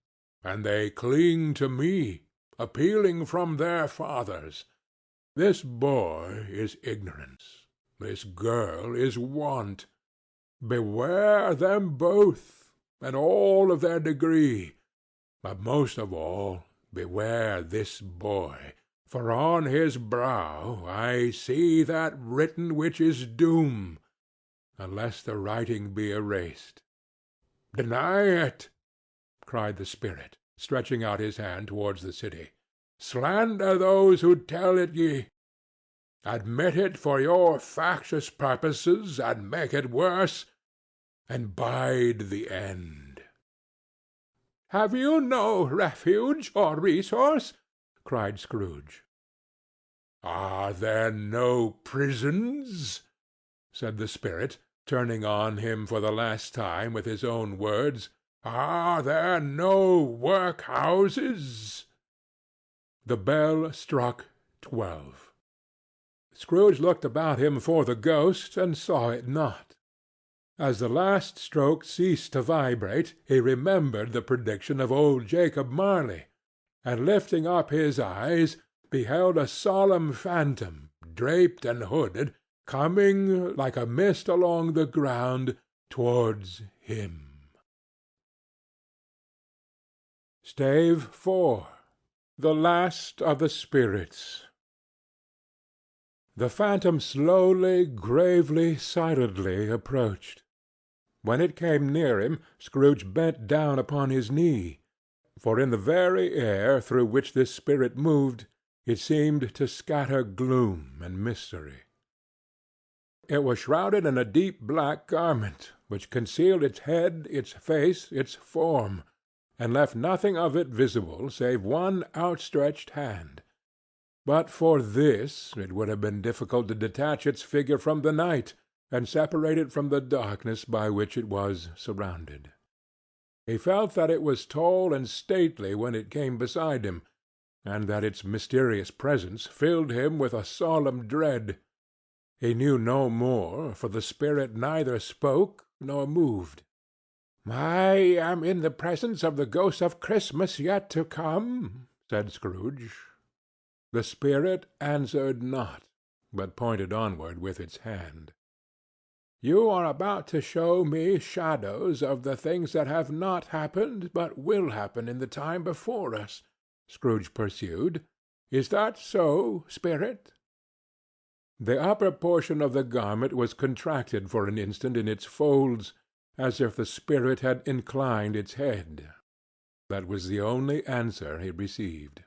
"and they cling to me, appealing from their fathers. This boy is ignorance. This girl is want. Beware them both, and all of their degree, but most of all beware this boy, for on his brow I see that written which is doom, unless the writing be erased. Deny it!" cried the spirit, stretching out his hand towards the city. "Slander those who tell it ye. Admit it for your factious purposes, and make it worse, and bide the end." "Have you no refuge or resource?" cried Scrooge. "Are there no prisons?" said the spirit, turning on him for the last time with his own words. "Are there no workhouses?" The bell struck 12. Scrooge looked about him for the ghost, and saw it not. As the last stroke ceased to vibrate, he remembered the prediction of old Jacob Marley, and lifting up his eyes, beheld a solemn phantom, draped and hooded, coming like a mist along the ground towards him. Stave 4. The Last of the Spirits. The phantom slowly, gravely, silently approached. When it came near him, Scrooge bent down upon his knee, for in the very air through which this spirit moved, it seemed to scatter gloom and mystery. It was shrouded in a deep black garment, which concealed its head, its face, its form, and left nothing of it visible save one outstretched hand. But for this it would have been difficult to detach its figure from the night, and separate it from the darkness by which it was surrounded. He felt that it was tall and stately when it came beside him, and that its mysterious presence filled him with a solemn dread. He knew no more, for the spirit neither spoke nor moved. "I am in the presence of the ghost of Christmas yet to come," said Scrooge. The spirit answered not, but pointed onward with its hand. "You are about to show me shadows of the things that have not happened, but will happen in the time before us," Scrooge pursued. "Is that so, spirit?" The upper portion of the garment was contracted for an instant in its folds, as if the spirit had inclined its head. That was the only answer he received.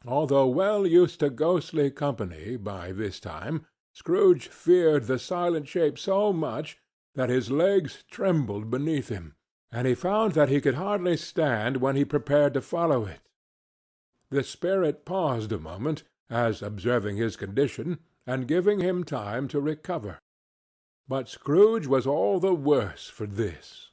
Although well used to ghostly company by this time, Scrooge feared the silent shape so much that his legs trembled beneath him, and he found that he could hardly stand when he prepared to follow it. The spirit paused a moment, as observing his condition, and giving him time to recover. But Scrooge was all the worse for this.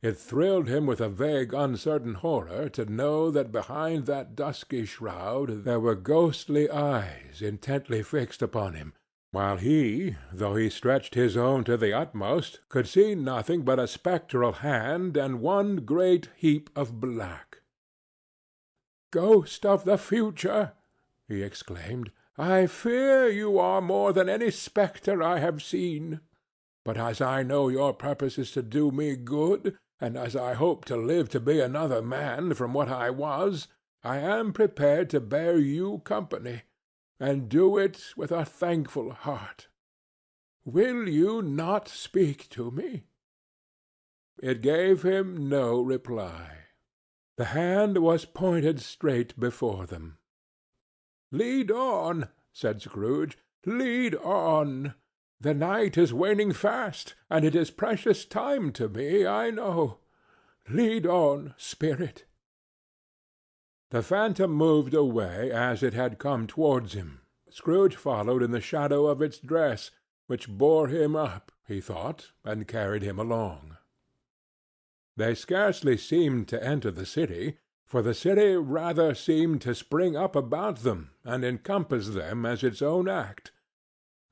It thrilled him with a vague, uncertain horror to know that behind that dusky shroud there were ghostly eyes intently fixed upon him, while he, though he stretched his own to the utmost, could see nothing but a spectral hand and one great heap of black. "Ghost of the future!" he exclaimed, "I fear you are more than any spectre I have seen. But as I know your purpose is to do me good, and as I hope to live to be another man from what I was, I am prepared to bear you company, and do it with a thankful heart. Will you not speak to me?" It gave him no reply. The hand was pointed straight before them. "Lead on," said Scrooge. "Lead on. The night is waning fast, and it is precious time to me, I know. Lead on, spirit." The phantom moved away as it had come towards him. Scrooge followed in the shadow of its dress, which bore him up, he thought, and carried him along. They scarcely seemed to enter the city, for the city rather seemed to spring up about them and encompass them as its own act.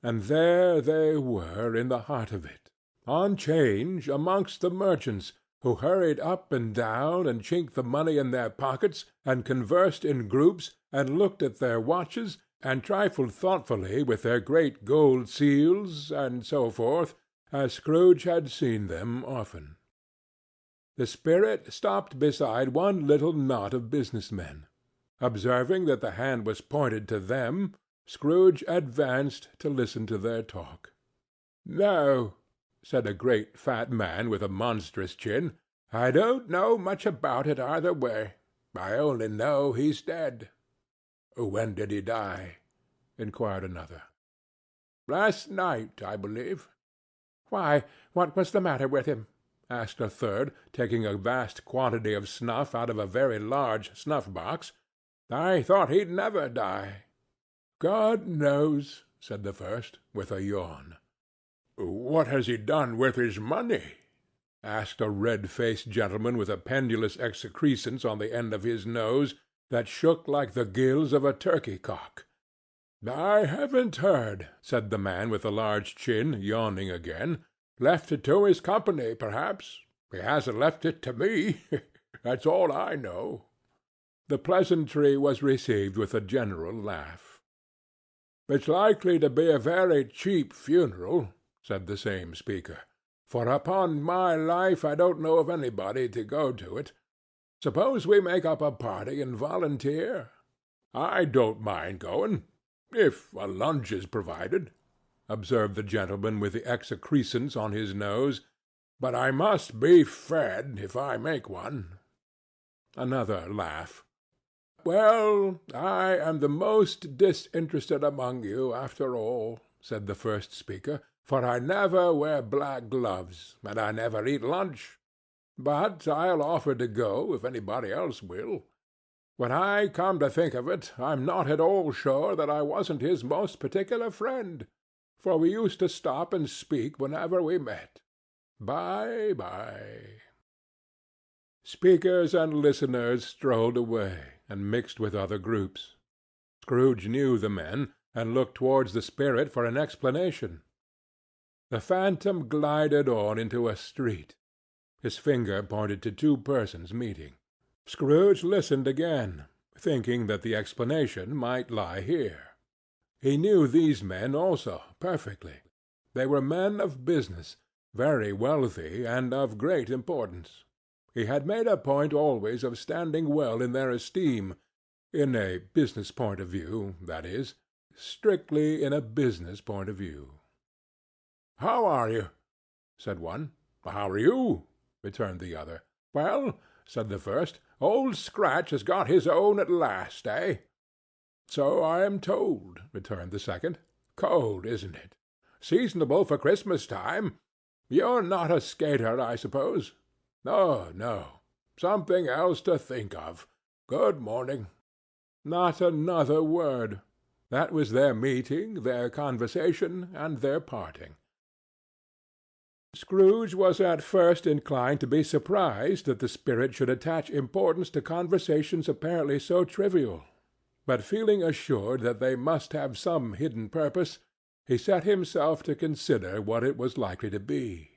And there they were in the heart of it, on 'Change amongst the merchants, who hurried up and down, and chinked the money in their pockets, and conversed in groups, and looked at their watches, and trifled thoughtfully with their great gold seals, and so forth, as Scrooge had seen them often. The spirit stopped beside one little knot of business men. Observing that the hand was pointed to them, Scrooge advanced to listen to their talk. "No," said a great fat man with a monstrous chin, "I don't know much about it either way. I only know he's dead." "When did he die?" inquired another. "Last night, I believe." "Why, what was the matter with him?" asked a third, taking a vast quantity of snuff out of a very large snuff-box. "I thought he'd never die." "God knows," said the first, with a yawn. "What has he done with his money?" asked a red-faced gentleman with a pendulous excrescence on the end of his nose that shook like the gills of a turkey-cock. "I haven't heard," said the man with the large chin, yawning again. "Left it to his company, perhaps. He hasn't left it to me. That's all I know." The pleasantry was received with a general laugh. "It's likely to be a very cheap funeral," said the same speaker, "for upon my life I don't know of anybody to go to it. Suppose we make up a party and volunteer? I don't mind going, if a lunch is provided," observed the gentleman with the excrescence on his nose, "but I must be fed if I make one." Another laugh. "Well, I am the most disinterested among you, after all," said the first speaker, "for I never wear black gloves, and I never eat lunch. But I'll offer to go if anybody else will. When I come to think of it, I'm not at all sure that I wasn't his most particular friend, for we used to stop and speak whenever we met. Bye-bye." Speakers and listeners strolled away, and mixed with other groups. Scrooge knew the men, and looked towards the spirit for an explanation. The phantom glided on into a street. His finger pointed to two persons meeting. Scrooge listened again, thinking that the explanation might lie here. He knew these men also perfectly. They were men of business, very wealthy, and of great importance. He had made a point always of standing well in their esteem, in a business point of view, that is, strictly in a business point of view. "How are you?" said one. "How are you?" returned the other. "Well," said the first, "Old Scratch has got his own at last, eh?" "So I am told," returned the second. "Cold, isn't it? Seasonable for Christmas time. You're not a skater, I suppose?" "Oh, no. Something else to think of. Good morning." Not another word. That was their meeting, their conversation, and their parting. Scrooge was at first inclined to be surprised that the spirit should attach importance to conversations apparently so trivial, but feeling assured that they must have some hidden purpose, he set himself to consider what it was likely to be.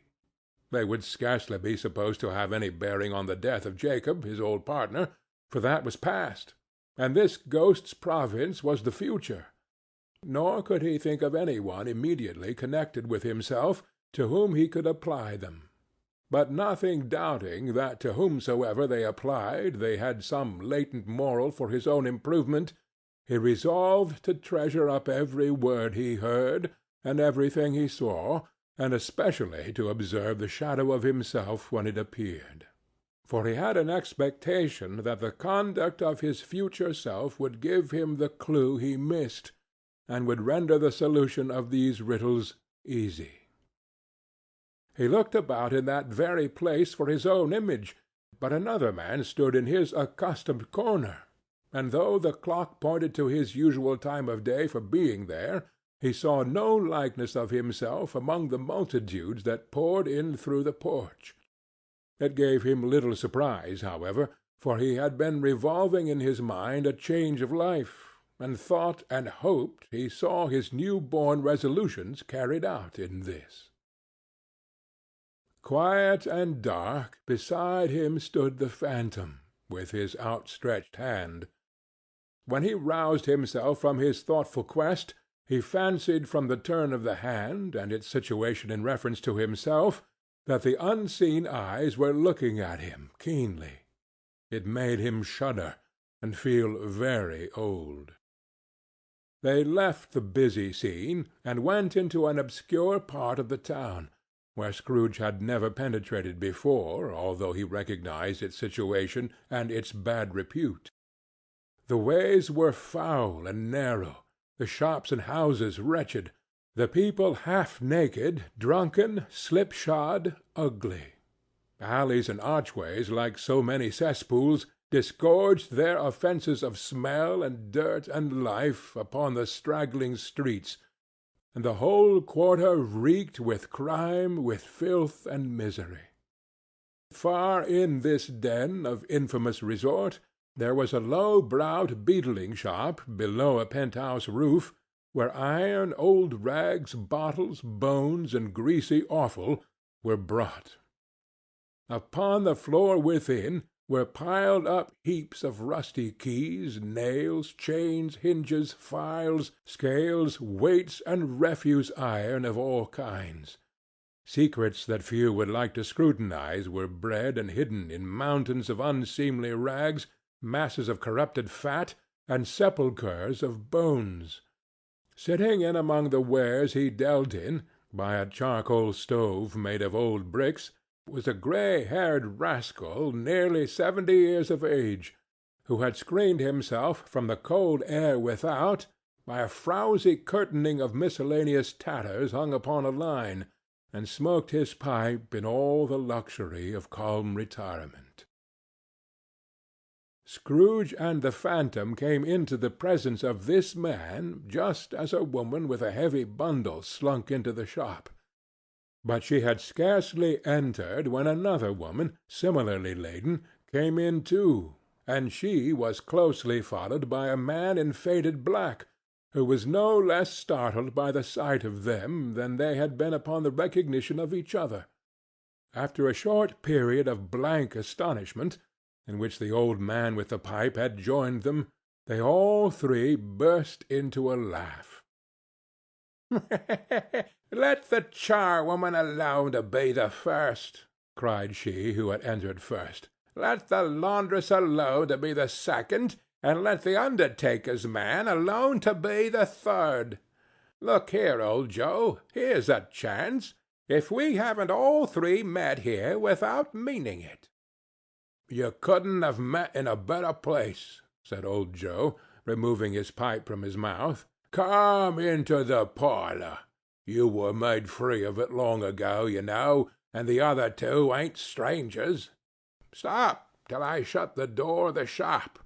They would scarcely be supposed to have any bearing on the death of Jacob, his old partner, for that was past, and this ghost's province was the future. Nor could he think of any one immediately connected with himself to whom he could apply them. But nothing doubting that to whomsoever they applied they had some latent moral for his own improvement, he resolved to treasure up every word he heard, and everything he saw, and especially to observe the shadow of himself when it appeared. For he had an expectation that the conduct of his future self would give him the clue he missed, and would render the solution of these riddles easy. He looked about in that very place for his own image, but another man stood in his accustomed corner, and though the clock pointed to his usual time of day for being there, he saw no likeness of himself among the multitudes that poured in through the porch. It gave him little surprise, however, for he had been revolving in his mind a change of life, and thought and hoped he saw his new-born resolutions carried out in this. Quiet and dark, beside him stood the phantom, with his outstretched hand. When he roused himself from his thoughtful quest, he fancied from the turn of the hand, and its situation in reference to himself, that the unseen eyes were looking at him keenly. It made him shudder, and feel very old. They left the busy scene, and went into an obscure part of the town, where Scrooge had never penetrated before, although he recognized its situation and its bad repute. The ways were foul and narrow, the shops and houses wretched, the people half naked, drunken, slipshod, ugly. Alleys and archways, like so many cesspools, disgorged their offences of smell and dirt and life upon the straggling streets, and the whole quarter reeked with crime, with filth and misery. Far in this den of infamous resort, there was a low-browed beetling shop below a penthouse roof, where iron, old rags, bottles, bones, and greasy offal were brought. Upon the floor within were piled up heaps of rusty keys, nails, chains, hinges, files, scales, weights, and refuse iron of all kinds. Secrets that few would like to scrutinize were bred and hidden in mountains of unseemly rags, masses of corrupted fat, and sepulchres of bones. Sitting in among the wares he dealt in, by a charcoal stove made of old bricks, was a grey-haired rascal nearly 70 years of age, who had screened himself from the cold air without by a frowsy curtaining of miscellaneous tatters hung upon a line, and smoked his pipe in all the luxury of calm retirement. Scrooge and the phantom came into the presence of this man just as a woman with a heavy bundle slunk into the shop. But she had scarcely entered when another woman, similarly laden, came in too, and she was closely followed by a man in faded black, who was no less startled by the sight of them than they had been upon the recognition of each other. After a short period of blank astonishment, in which the old man with the pipe had joined them, they all three burst into a laugh. "Let the charwoman alone to be the first," cried she who had entered first. "Let the laundress alone to be the second, and let the undertaker's man alone to be the third. Look here, old Joe, here's a chance, if we haven't all three met here without meaning it." "You couldn't have met in a better place," said old Joe, removing his pipe from his mouth. "Come into the parlour. You were made free of it long ago, you know, and the other two ain't strangers. Stop till I shut the door of the shop.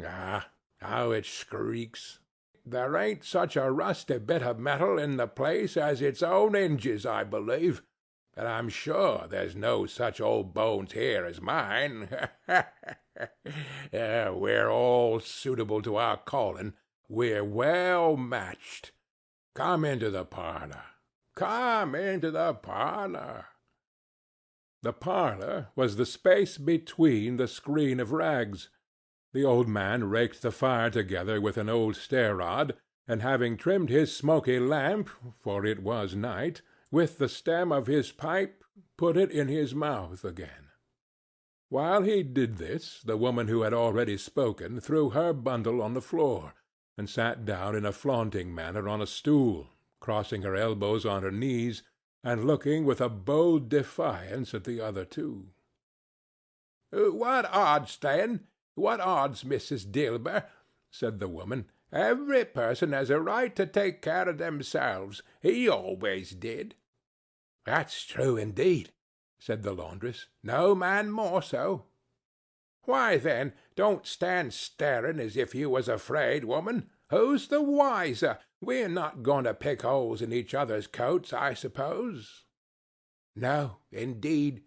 Ah, how it squeaks! There ain't such a rusty bit of metal in the place as its own hinges, I believe, and I'm sure there's no such old bones here as mine. We're all suitable to our calling. We're well matched. Come into the parlour. Come into the parlour." The parlour was the space between the screen of rags. The old man raked the fire together with an old stair-rod, and having trimmed his smoky lamp, for it was night, with the stem of his pipe, put it in his mouth again. While he did this, the woman who had already spoken threw her bundle on the floor, and sat down in a flaunting manner on a stool, crossing her elbows on her knees, and looking with a bold defiance at the other two. "What odds, then? What odds, Mrs. Dilber?" said the woman. "Every person has a right to take care of themselves. He always did." "That's true, indeed," said the laundress. "No man more so." "Why, then, don't stand staring as if you was afraid, woman. Who's the wiser? We're not going to pick holes in each other's coats, I suppose." "No, indeed,"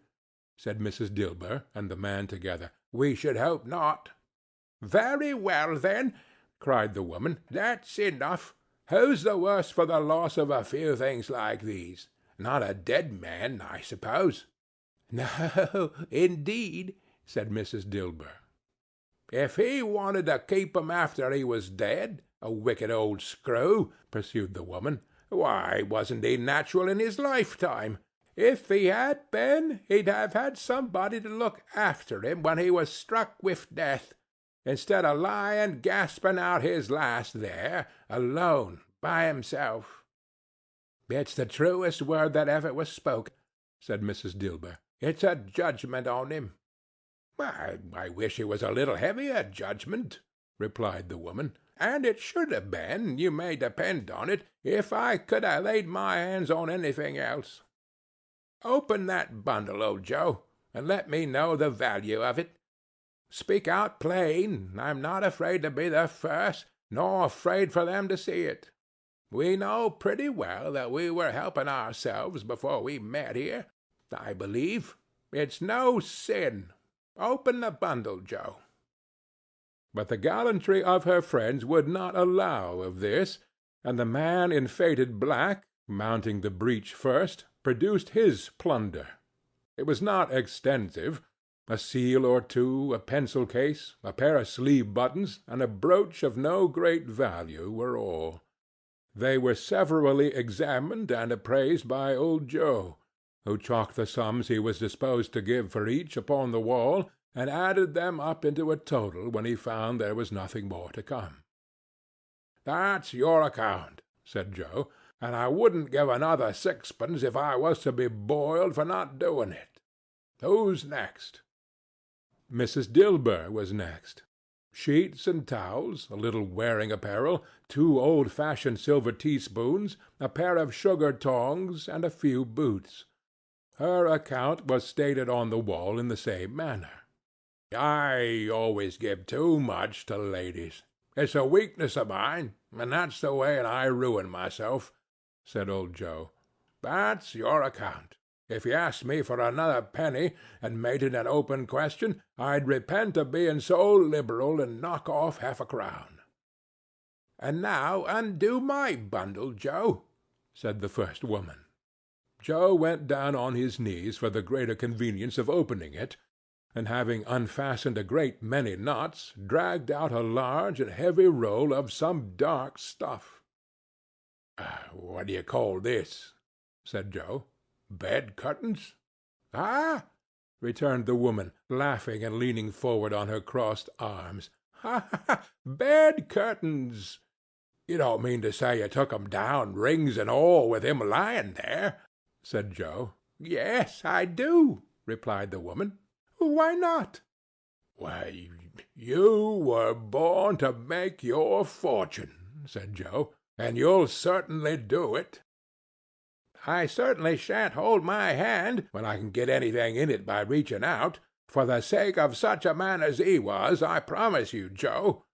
said Mrs. Dilber and the man together. "We should hope not." "Very well, then," cried the woman. "That's enough. Who's the worse for the loss of a few things like these? Not a dead man, I suppose." "No, indeed," said Mrs. Dilber. "If he wanted to keep 'em after he was dead, a wicked old screw," pursued the woman, "why, wasn't he natural in his lifetime? If he had been, he'd have had somebody to look after him when he was struck with death, instead of lying gasping out his last there, alone, by himself." "It's the truest word that ever was spoken," said Mrs. Dilber. "It's a judgment on him." "I wish it was a little heavier judgment," replied the woman. "And it should have been, you may depend on it, if I could have laid my hands on anything else. Open that bundle, old Joe, and let me know the value of it. Speak out plain. I'm not afraid to be the first, nor afraid for them to see it. We know pretty well that we were helping ourselves before we met here, I believe. It's no sin. Open the bundle, Joe." But the gallantry of her friends would not allow of this, and the man in faded black, mounting the breach first, produced his plunder. It was not extensive, A seal or two, a pencil case, a pair of sleeve buttons, and a brooch of no great value were all. They were severally examined and appraised by old Joe, who chalked the sums he was disposed to give for each upon the wall, and added them up into a total when he found there was nothing more to come. "That's your account," said Joe, "and I wouldn't give another sixpence if I was to be boiled for not doing it. Who's next?" Mrs. Dilber was next. Sheets and towels, a little wearing apparel, 2 old-fashioned silver teaspoons, a pair of sugar tongs, and a few boots. Her account was stated on the wall in the same manner. "I always give too much to ladies. It's a weakness of mine, and that's the way I ruin myself," said old Joe. "That's your account. If you asked me for another penny, and made it an open question, I'd repent of being so liberal and knock off half a crown." "And now undo my bundle, Joe," said the first woman. Joe went down on his knees for the greater convenience of opening it, and having unfastened a great many knots, dragged out a large and heavy roll of some dark stuff. "What do you call this?" said Joe. "Bed curtains?" "Ah!" returned the woman, laughing and leaning forward on her crossed arms. "Ha, ha, ha! Bed curtains! You don't mean to say you took 'em down, rings and all, with him lying there?" said Joe. "Yes, I do," replied the woman. "Why not?" "Why, you were born to make your fortune," said Joe, "and you'll certainly do it." "I certainly shan't hold my hand, when I can get anything in it by reaching out, for the sake of such a man as he was, I promise you, Joe,"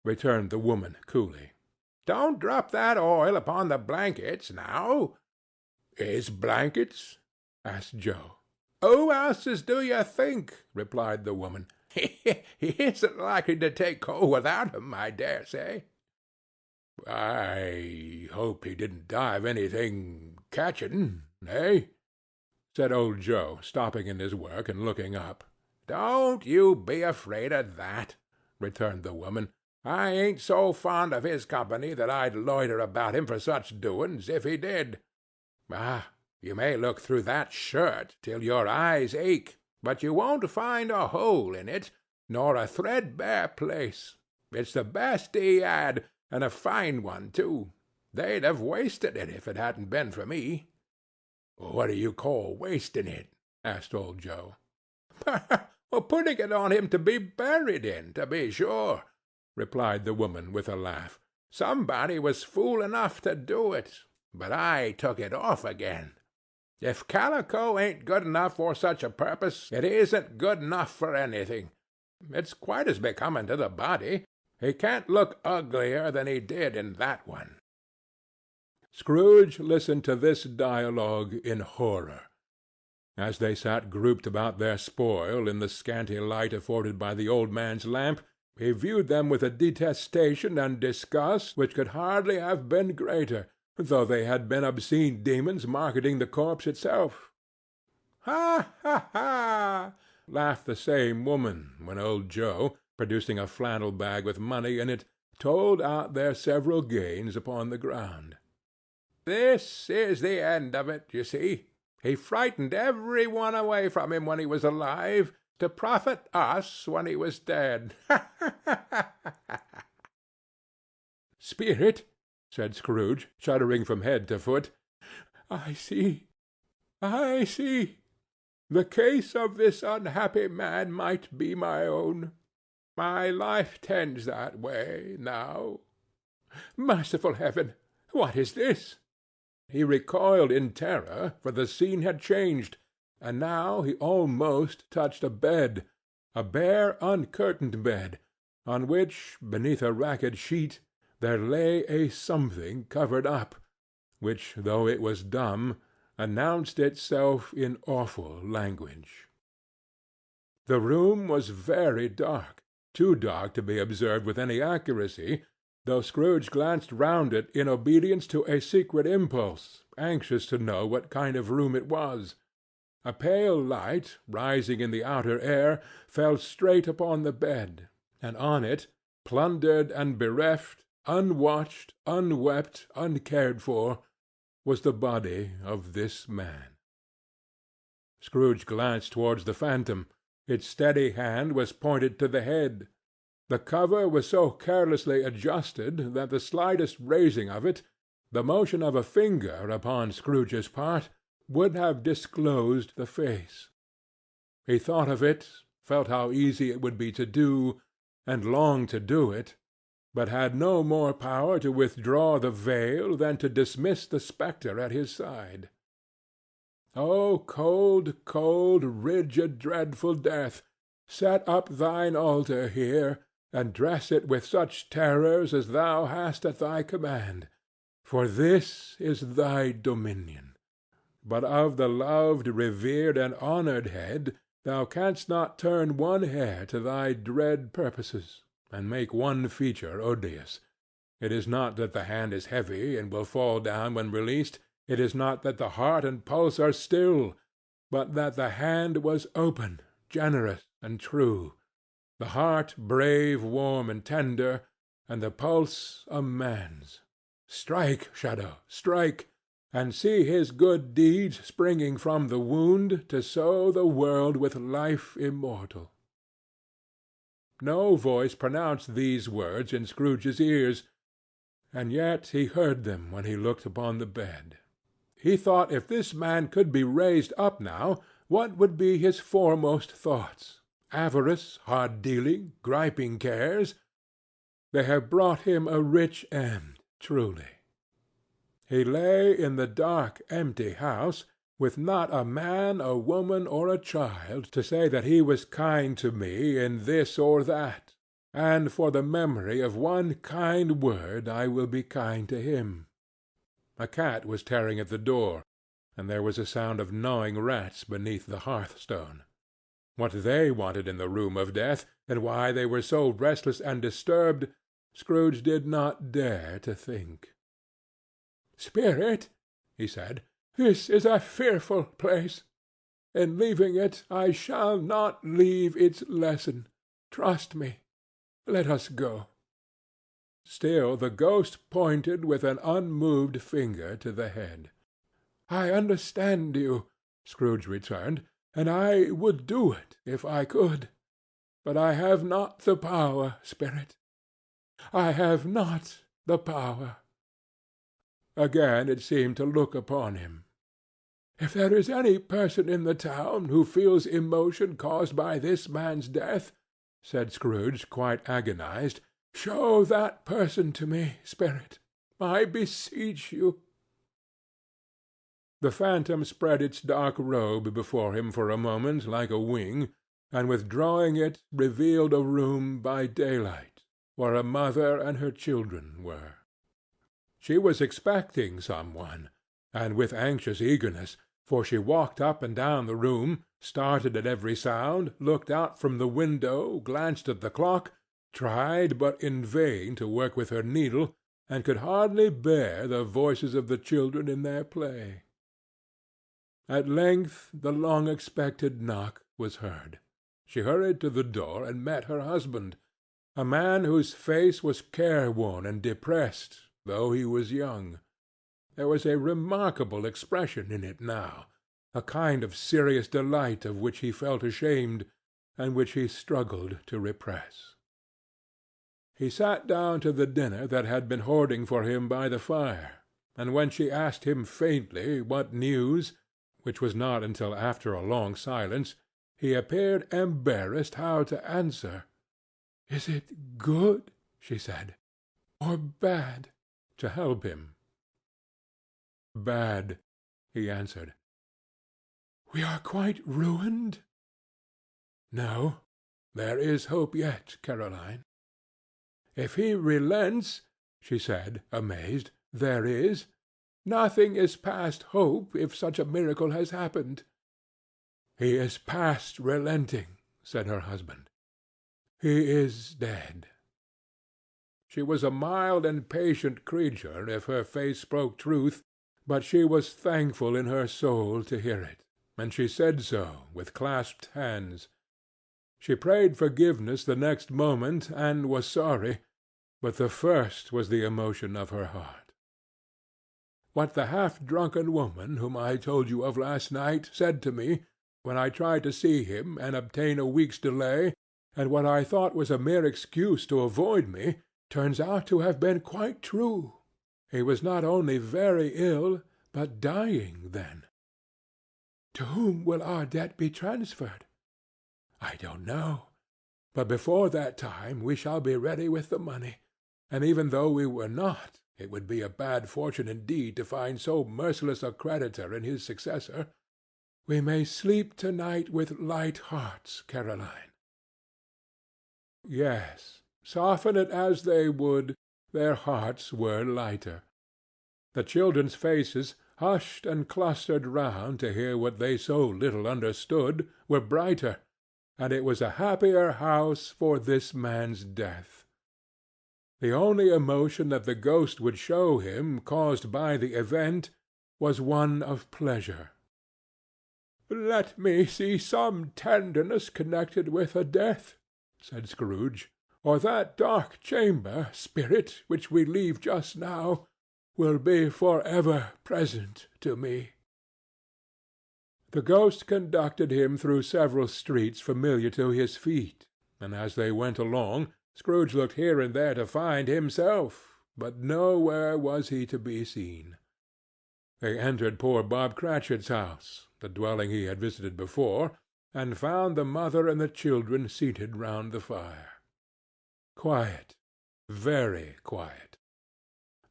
returned the woman coolly. "Don't drop that oil upon the blankets, now." "His blankets?" asked Joe. "Who else's do you think?" replied the woman. "He isn't likely to take cold without 'em, I dare say." "I hope he didn't die of anything catching, eh?" said old Joe, stopping in his work and looking up. "Don't you be afraid of that," returned the woman. "I ain't so fond of his company that I'd loiter about him for such doings, if he did. Ah, you may look through that shirt till your eyes ache, but you won't find a hole in it, nor a threadbare place. It's the best he had, and a fine one, too. They'd have wasted it if it hadn't been for me." "What do you call wasting it?" asked old Joe. "Well, putting it on him to be buried in, to be sure," replied the woman with a laugh. "Somebody was fool enough to do it, but I took it off again. If calico ain't good enough for such a purpose, it isn't good enough for anything. It's quite as becoming to the body. He can't look uglier than he did in that one." Scrooge listened to this dialogue in horror. As they sat grouped about their spoil in the scanty light afforded by the old man's lamp, he viewed them with a detestation and disgust which could hardly have been greater, though they had been obscene demons marketing the corpse itself. "Ha, ha, ha!" laughed the same woman, when old Joe, producing a flannel bag with money in it, told out their several gains upon the ground. "This is the end of it, you see. He frightened every one away from him when he was alive, to profit us when he was dead. Ha, ha, ha, ha!" "Spirit," said Scrooge, shuddering from head to foot, I see. The case of this unhappy man might be my own. My life tends that way now. Merciful heaven! What is this?" He recoiled in terror, for the scene had changed, and now he almost touched a bed, a bare uncurtained bed, on which, beneath a ragged sheet, there lay a something covered up, which, though it was dumb, announced itself in awful language. The room was very dark, too dark to be observed with any accuracy, though Scrooge glanced round it in obedience to a secret impulse, anxious to know what kind of room it was. A pale light, rising in the outer air, fell straight upon the bed, and on it, plundered and bereft, unwatched, unwept, uncared for, was the body of this man. Scrooge glanced towards the phantom. Its steady hand was pointed to the head. The cover was so carelessly adjusted that the slightest raising of it, the motion of a finger upon Scrooge's part, would have disclosed the face. He thought of it, felt how easy it would be to do, and longed to do it, but had no more power to withdraw the veil than to dismiss the spectre at his side. O cold, cold, rigid, dreadful death, set up thine altar here, and dress it with such terrors as thou hast at thy command, for this is thy dominion. But of the loved, revered, and honored head thou canst not turn one hair to thy dread purposes, and make one feature odious. It is not that the hand is heavy, and will fall down when released. It is not that the heart and pulse are still, but that the hand was open, generous, and true, the heart brave, warm, and tender, and the pulse a man's. Strike, Shadow, strike, and see his good deeds springing from the wound to sow the world with life immortal. No voice pronounced these words in Scrooge's ears, and yet he heard them when he looked upon the bed. He thought if this man could be raised up now, what would be his foremost thoughts? Avarice, hard-dealing, griping cares? They have brought him a rich end, truly. He lay in the dark, empty house, with not a man, a woman, or a child to say that he was kind to me in this or that, and for the memory of one kind word I will be kind to him. A cat was tearing at the door, and there was a sound of gnawing rats beneath the hearthstone. What they wanted in the room of death, and why they were so restless and disturbed, Scrooge did not dare to think. "Spirit," he said, "this is a fearful place. In leaving it, I shall not leave its lesson. Trust me. Let us go." Still the ghost pointed with an unmoved finger to the head. "I understand you," Scrooge returned, "and I would do it if I could. But I have not the power, Spirit. I have not the power." Again it seemed to look upon him. "If there is any person in the town who feels emotion caused by this man's death," said Scrooge, quite agonized, "show that person to me, Spirit. I beseech you." The phantom spread its dark robe before him for a moment like a wing, and withdrawing it revealed a room by daylight, where a mother and her children were. She was expecting some one, and with anxious eagerness, for she walked up and down the room, started at every sound, looked out from the window, glanced at the clock, tried but in vain to work with her needle, and could hardly bear the voices of the children in their play. At length the long-expected knock was heard. She hurried to the door and met her husband, a man whose face was careworn and depressed, though he was young. There was a remarkable expression in it now, a kind of serious delight of which he felt ashamed, and which he struggled to repress. He sat down to the dinner that had been hoarding for him by the fire, and when she asked him faintly what news, which was not until after a long silence, he appeared embarrassed how to answer. "Is it good," she said, "or bad?" to help him. "Bad," he answered. "We are quite ruined?" "No, there is hope yet, Caroline." "If he relents," she said, amazed, "there is? Nothing is past hope, if such a miracle has happened." "He is past relenting," said her husband. "He is dead." She was a mild and patient creature if her face spoke truth, but she was thankful in her soul to hear it, and she said so with clasped hands. She prayed forgiveness the next moment, and was sorry, but the first was the emotion of her heart. What the half-drunken woman whom I told you of last night said to me, when I tried to see him and obtain a week's delay, and what I thought was a mere excuse to avoid me, turns out to have been quite true. He was not only very ill, but dying then. To whom will our debt be transferred? I don't know, but before that time we shall be ready with the money, and even though we were not, it would be a bad fortune indeed to find so merciless a creditor in his successor. We may sleep to-night with light hearts, Caroline. Yes, soften it as they would, their hearts were lighter. The children's faces, hushed and clustered round to hear what they so little understood, were brighter, and it was a happier house for this man's death. The only emotion that the ghost would show him, caused by the event, was one of pleasure. "Let me see some tenderness connected with a death," said Scrooge, "or that dark chamber, spirit, which we leave just now, will be for ever present to me." The ghost conducted him through several streets familiar to his feet, and as they went along, Scrooge looked here and there to find himself, but nowhere was he to be seen. They entered poor Bob Cratchit's house, the dwelling he had visited before, and found the mother and the children seated round the fire. Quiet, very quiet.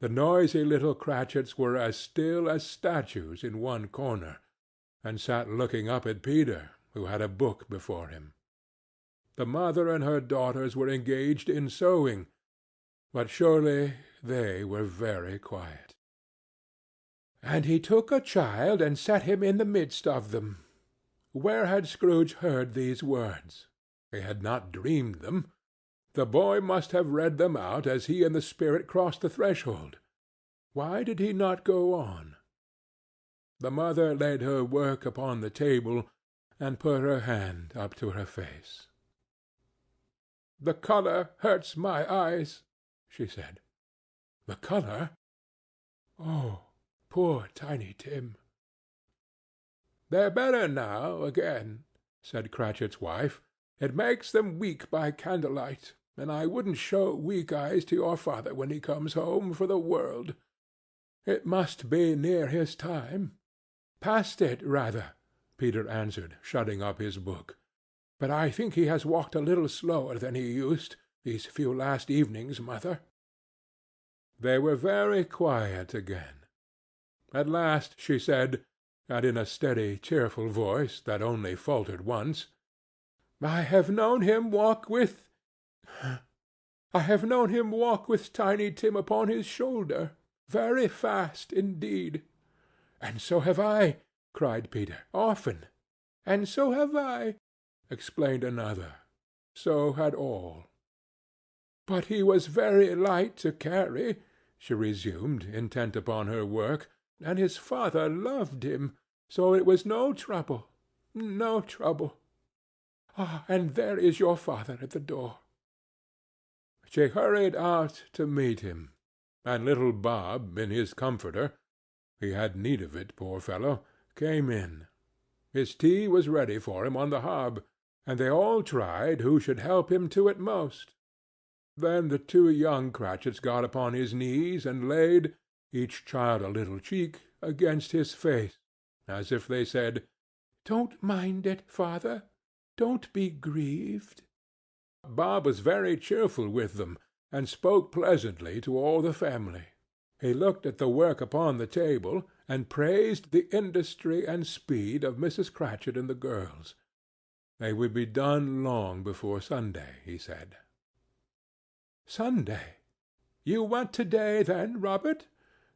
The noisy little Cratchits were as still as statues in one corner, and sat looking up at Peter, who had a book before him. The mother and her daughters were engaged in sewing, but surely they were very quiet. "And he took a child and set him in the midst of them." Where had Scrooge heard these words? He had not dreamed them. The boy must have read them out as he and the spirit crossed the threshold. Why did he not go on? The mother laid her work upon the table, and put her hand up to her face. "The colour hurts my eyes," she said. "The colour? Oh, poor Tiny Tim!" "They're better now again," said Cratchit's wife. "It makes them weak by candlelight, and I wouldn't show weak eyes to your father when he comes home for the world. It must be near his time." "Past it, rather," Peter answered, shutting up his book. "But I think he has walked a little slower than he used, these few last evenings, mother." They were very quiet again. At last she said, and in a steady, cheerful voice that only faltered once, I have known him walk with Tiny Tim upon his shoulder, very fast indeed." "And so have I," cried Peter, "often." "And so have I," explained another. So had all. "But he was very light to carry," she resumed, intent upon her work, "and his father loved him, so it was no trouble, no trouble. Ah, and there is your father at the door." She hurried out to meet him, and little Bob, in his comforter—he had need of it, poor fellow—came in. His tea was ready for him on the hob, and they all tried who should help him to it most. Then the two young Cratchits got upon his knees and laid, each child a little cheek, against his face, as if they said, "Don't mind it, father. Don't be grieved." Bob was very cheerful with them, and spoke pleasantly to all the family. He looked at the work upon the table, and praised the industry and speed of Mrs. Cratchit and the girls. They would be done long before Sunday, he said. "Sunday? You went to-day, then, Robert?"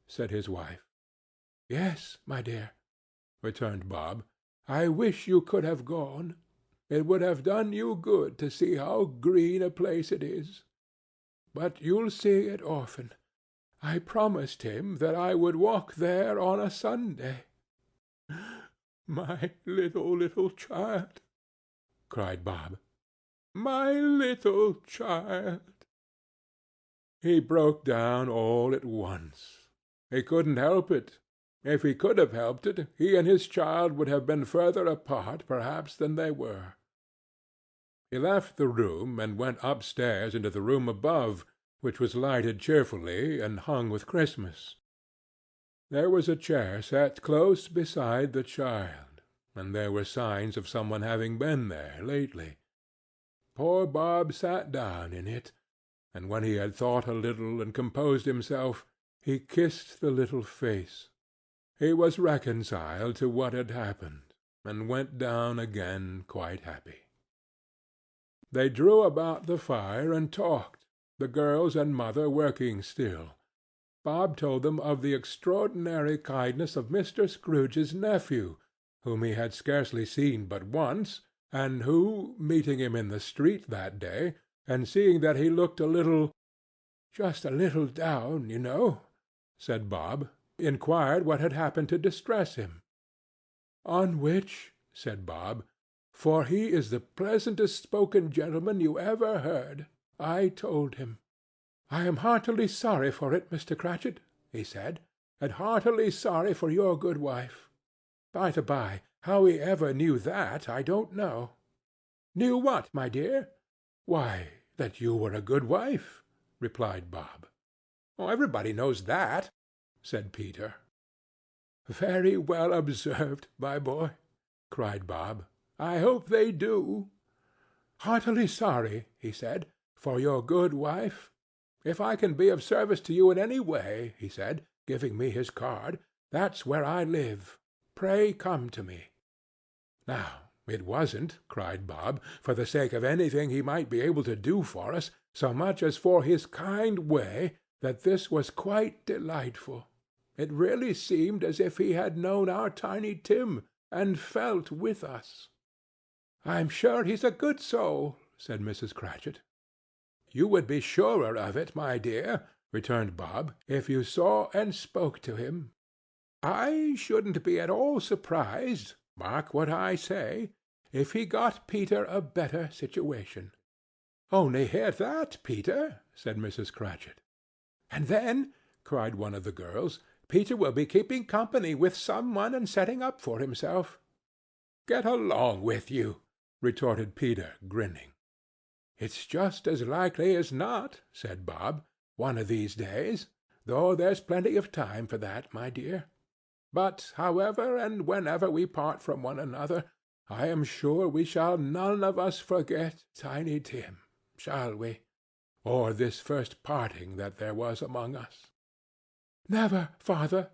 said his wife. "Yes, my dear," returned Bob. "I wish you could have gone. It would have done you good to see how green a place it is. But you'll see it often. I promised him that I would walk there on a Sunday." "My little child!" cried Bob. "My little child!" He broke down all at once. He couldn't help it. If he could have helped it, he and his child would have been further apart, perhaps, than they were. He left the room and went upstairs into the room above, which was lighted cheerfully and hung with Christmas. There was a chair set close beside the child, and there were signs of someone having been there lately. Poor Bob sat down in it, and when he had thought a little and composed himself, he kissed the little face. He was reconciled to what had happened, and went down again quite happy. They drew about the fire and talked, the girls and mother working still. Bob told them of the extraordinary kindness of Mr. Scrooge's nephew, whom he had scarcely seen but once, and who, meeting him in the street that day, and seeing that he looked just a little down, you know, said Bob, inquired what had happened to distress him. On which, said Bob, for he is the pleasantest spoken gentleman you ever heard, I told him. "I am heartily sorry for it, Mr. Cratchit," he said, "and heartily sorry for your good wife. By the by, how he ever knew that, I don't know." "Knew what, my dear?" "Why, that you were a good wife," replied Bob. "Oh, everybody knows that," said Peter. "Very well observed, my boy," cried Bob. "I hope they do." "Heartily sorry," he said, "for your good wife. If I can be of service to you in any way," he said, giving me his card, "that's where I live. Pray come to me." Now, it wasn't, cried Bob, for the sake of anything he might be able to do for us, so much as for his kind way, that this was quite delightful. It really seemed as if he had known our Tiny Tim, and felt with us. "I'm sure he's a good soul," said Mrs. Cratchit. "You would be surer of it, my dear," returned Bob, "if you saw and spoke to him. I shouldn't be at all surprised, mark what I say, if he got Peter a better situation." "Only hear that, Peter," said Mrs. Cratchit. "And then," cried one of the girls, "Peter will be keeping company with some one and setting up for himself." "Get along with you," retorted Peter, grinning. "It's just as likely as not," said Bob, "one of these days, though there's plenty of time for that, my dear. But however and whenever we part from one another, I am sure we shall none of us forget Tiny Tim, shall we? Or this first parting that there was among us." "Never, father,"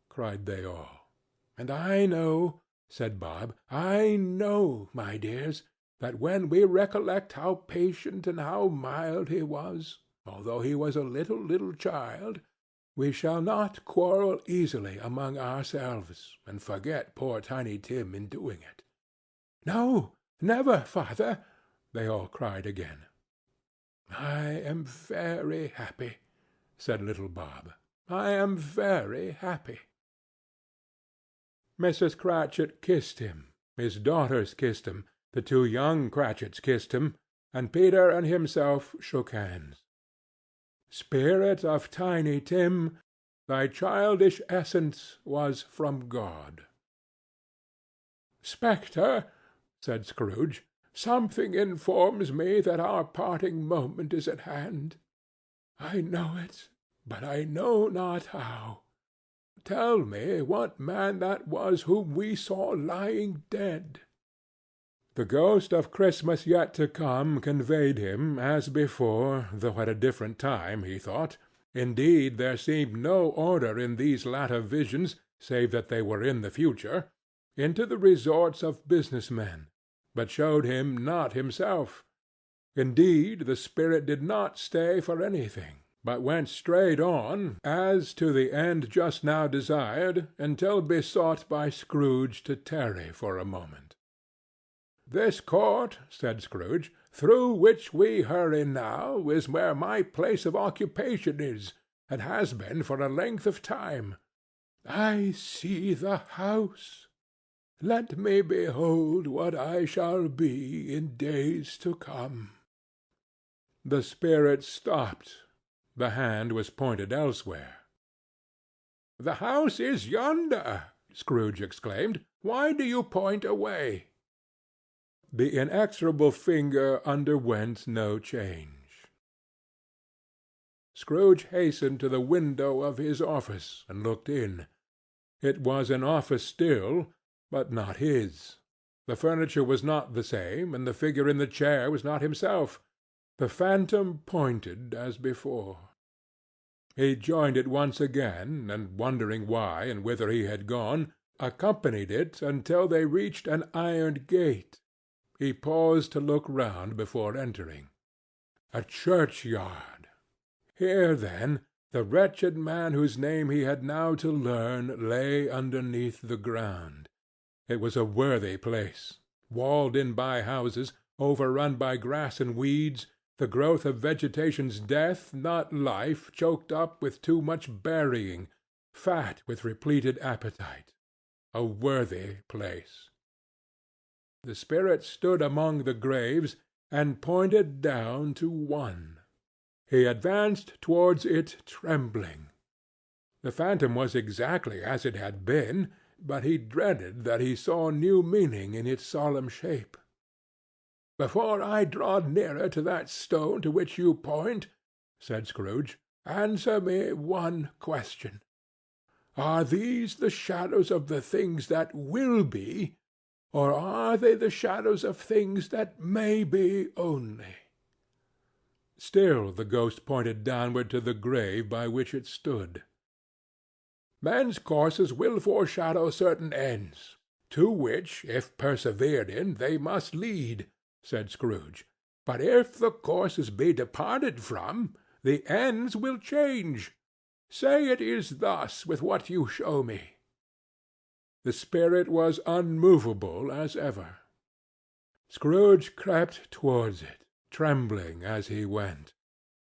cried they all. "And I know," said Bob, "I know, my dears, that when we recollect how patient and how mild he was, although he was a little child, we shall not quarrel easily among ourselves, and forget poor Tiny Tim in doing it." "No, never, father," they all cried again. "I am very happy," said little Bob. "I am very happy." Mrs. Cratchit kissed him, his daughters kissed him, the two young Cratchits kissed him, and Peter and himself shook hands. "Spirit of Tiny Tim, thy childish essence was from God." "Spectre," said Scrooge, "something informs me that our parting moment is at hand. I know it, but I know not how. Tell me what man that was whom we saw lying dead." The ghost of Christmas yet to come conveyed him, as before, though at a different time, he thought. Indeed, there seemed no order in these latter visions, save that they were in the future, into the resorts of business men, but showed him not himself. Indeed, the spirit did not stay for anything, but went straight on, as to the end just now desired, until besought by Scrooge to tarry for a moment. "This court," said Scrooge, "through which we hurry now, is where my place of occupation is, and has been for a length of time. I see the house. Let me behold what I shall be in days to come." The spirit stopped. The hand was pointed elsewhere. "The house is yonder," Scrooge exclaimed. "Why do you point away?" The inexorable finger underwent no change. Scrooge hastened to the window of his office, and looked in. It was an office still, but not his. The furniture was not the same, and the figure in the chair was not himself. The phantom pointed as before. He joined it once again, and wondering why and whither he had gone, accompanied it until they reached an iron gate. He paused to look round before entering. A churchyard! Here, then, the wretched man whose name he had now to learn lay underneath the ground. It was a worthy place, walled in by houses, overrun by grass and weeds, the growth of vegetation's death, not life, choked up with too much burying, fat with repleted appetite. A worthy place. The spirit stood among the graves, and pointed down to one. He advanced towards it trembling. The phantom was exactly as it had been, but he dreaded that he saw new meaning in its solemn shape. "Before I draw nearer to that stone to which you point," said Scrooge, "answer me one question. Are these the shadows of the things that will be, or are they the shadows of things that may be only?" Still the ghost pointed downward to the grave by which it stood. "Men's courses will foreshadow certain ends, to which, if persevered in, they must lead," said Scrooge. "But if the courses be departed from, the ends will change. Say it is thus with what you show me." The spirit was unmovable as ever. Scrooge crept towards it, trembling as he went,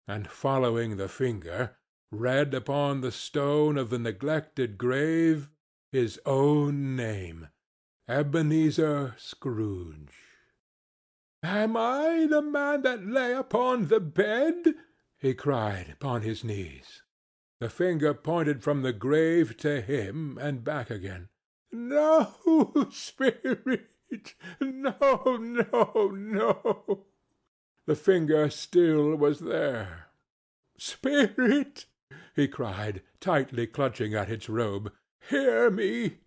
and, following the finger, read upon the stone of the neglected grave his own name, Ebenezer Scrooge. "Am I the man that lay upon the bed?" he cried upon his knees. The finger pointed from the grave to him and back again. "No, spirit! No, no, no!" The finger still was there. "Spirit!" he cried, tightly clutching at its robe. "Hear me!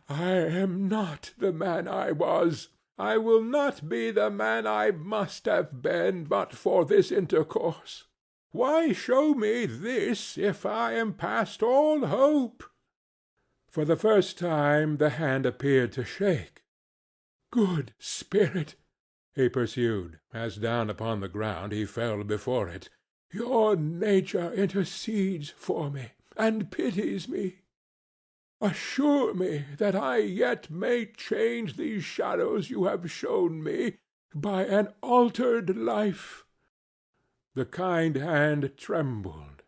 I am not the man I was. I will not be the man I must have been but for this intercourse. Why show me this if I am past all hope?" For the first time the hand appeared to shake. "Good spirit," he pursued, as down upon the ground he fell before it, "your nature intercedes for me, and pities me. Assure me that I yet may change these shadows you have shown me by an altered life." The kind hand trembled.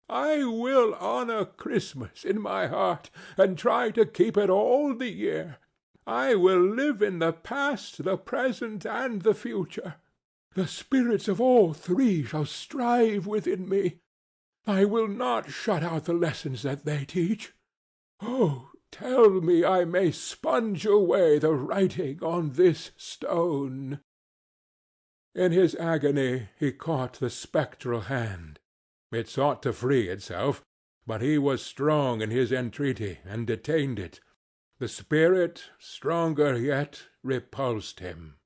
"I will honor Christmas in my heart, and try to keep it all the year. I will live in the past, the present, and the future. The spirits of all three shall strive within me. I will not shut out the lessons that they teach. Oh, tell me I may sponge away the writing on this stone." In his agony he caught the spectral hand. It sought to free itself, but he was strong in his entreaty, and detained it. The spirit, stronger yet, repulsed him.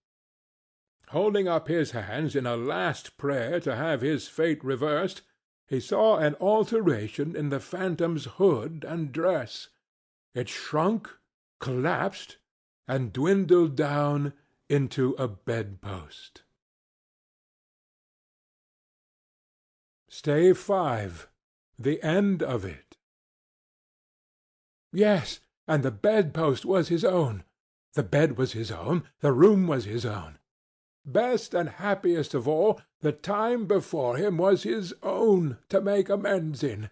Holding up his hands in a last prayer to have his fate reversed, he saw an alteration in the phantom's hood and dress. It shrunk, collapsed, and dwindled down into a bedpost. Stave 5. The end of it. Yes, and the bedpost was his own. The bed was his own. The room was his own. Best and happiest of all, the time before him was his own to make amends in.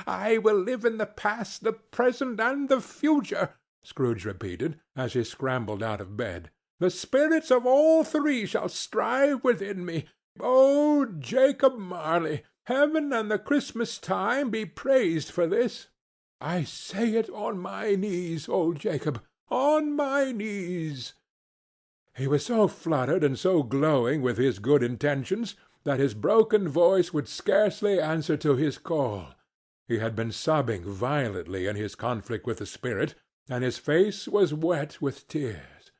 "I will live in the past, the present, and the future," Scrooge repeated, as he scrambled out of bed. "The spirits of all three shall strive within me. Oh, Jacob Marley, heaven and the Christmas time be praised for this! I say it on my knees, old Jacob, on my knees." He was so fluttered and so glowing with his good intentions that his broken voice would scarcely answer to his call. He had been sobbing violently in his conflict with the spirit, and his face was wet with tears.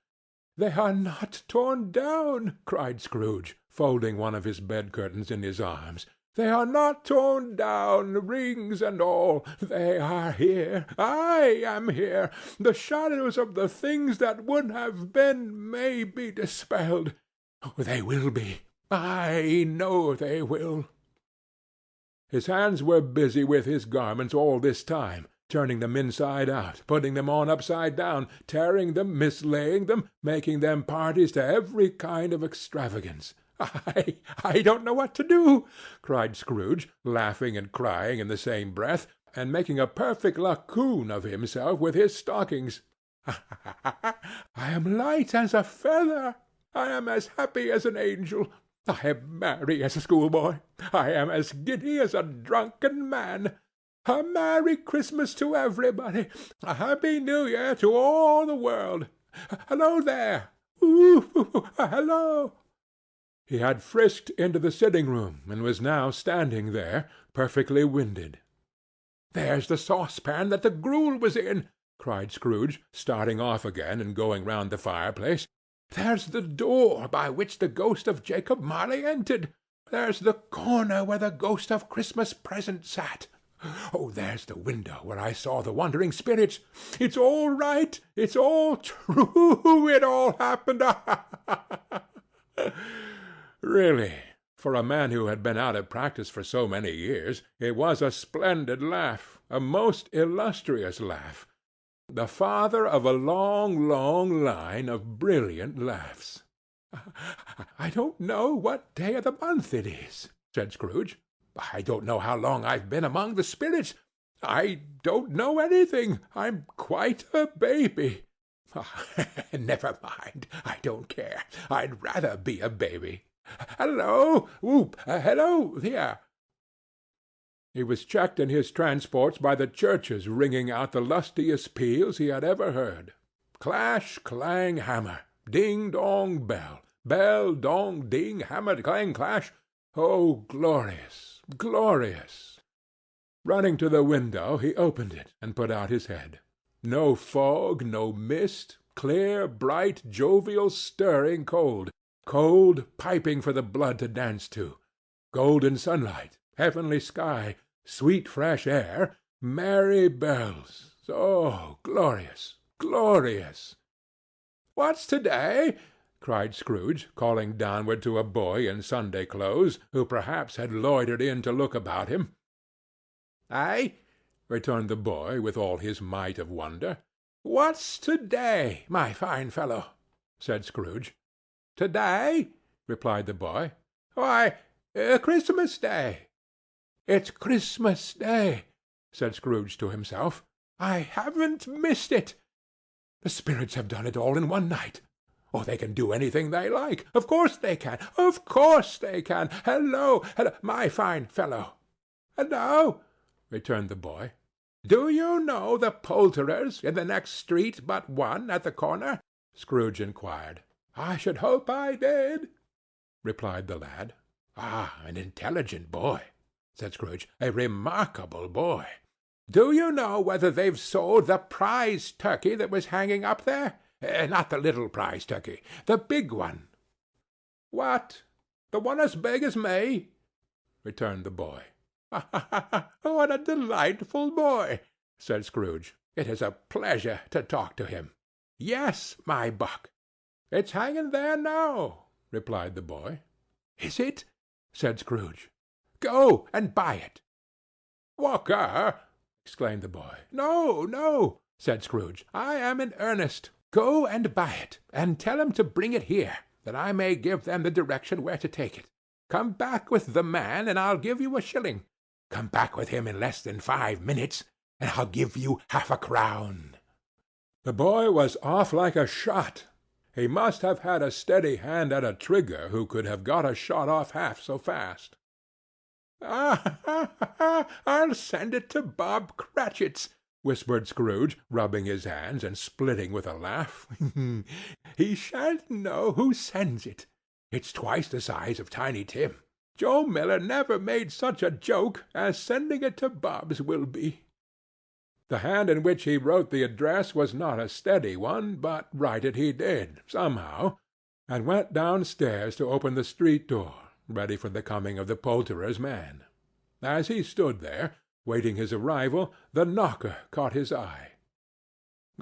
"They are not torn down," cried Scrooge, folding one of his bed-curtains in his arms. "They are not torn down, rings and all. They are here. I am here. The shadows of the things that would have been may be dispelled. They will be. I know they will." His hands were busy with his garments all this time, turning them inside out, putting them on upside down, tearing them, mislaying them, making them parties to every kind of extravagance. I don't know what to do," cried Scrooge, laughing and crying in the same breath, and making a perfect raccoon of himself with his stockings. "I am light as a feather. I am as happy as an angel. I am merry as a schoolboy. I am as giddy as a drunken man. A Merry Christmas to everybody. A Happy New Year to all the world. Hello there! Hello!" He had frisked into the sitting-room, and was now standing there, perfectly winded. "There's the saucepan that the gruel was in," cried Scrooge, starting off again and going round the fireplace. "There's the door by which the ghost of Jacob Marley entered. There's the corner where the ghost of Christmas Present sat. Oh, there's the window where I saw the wandering spirits. It's all right. It's all true. It all happened. Really, for a man who had been out of practice for so many years, it was a splendid laugh, a most illustrious laugh, the father of a long, long line of brilliant laughs. "I don't know what day of the month it is," said Scrooge. "I don't know how long I've been among the spirits. I don't know anything. I'm quite a baby. Never mind. I don't care. I'd rather be a baby. Hello! Whoop! Hello there!" He was checked in his transports by the churches ringing out the lustiest peals he had ever heard. Clash, clang, hammer! Ding, dong, bell! Bell, dong, ding, hammer, clang, clash! Oh, glorious, glorious! Running to the window, he opened it and put out his head. No fog, no mist, clear, bright, jovial, stirring cold, cold, piping for the blood to dance to, golden sunlight, heavenly sky, sweet fresh air, merry bells. Oh, glorious, glorious! "What's to-day?" cried Scrooge, calling downward to a boy in Sunday clothes, who perhaps had loitered in to look about him. "Aye," returned the boy, with all his might of wonder. "What's to-day, my fine fellow?" said Scrooge. "To-day?" replied the boy. "Why, Christmas Day." "It's Christmas Day," said Scrooge to himself. "I haven't missed it. The spirits have done it all in one night. Oh, they can do anything they like. Of course they can. Of course they can. Hello, hello, my fine fellow." "Hello," returned the boy. "Do you know the poulterers in the next street but one at the corner?" Scrooge inquired. "I should hope I did," replied the lad. "Ah, an intelligent boy," said Scrooge. "A remarkable boy. Do you know whether they've sold the prize turkey that was hanging up there? Not the little prize turkey, the big one." "What, the one as big as me?" returned the boy. "What a delightful boy!" said Scrooge. "It is a pleasure to talk to him. Yes, my buck." "It's hanging there now," replied the boy. "Is it?" said Scrooge. "Go and buy it." "Walker!" exclaimed the boy. "No, no," said Scrooge. "I am in earnest. Go and buy it, and tell him to bring it here, that I may give them the direction where to take it. Come back with the man, and I'll give you a shilling. Come back with him in less than 5 minutes, and I'll give you half a crown." The boy was off like a shot. He must have had a steady hand at a trigger who could have got a shot off half so fast. I'll send it to Bob Cratchit's, whispered Scrooge, rubbing his hands and splitting with a laugh. He shan't know who sends it. It's twice the size of Tiny Tim. Joe Miller never made such a joke as sending it to Bob's will be. The hand in which he wrote the address was not a steady one, but write it he did, somehow, and went downstairs to open the street door, ready for the coming of the poulterer's man. As he stood there, waiting his arrival, the knocker caught his eye.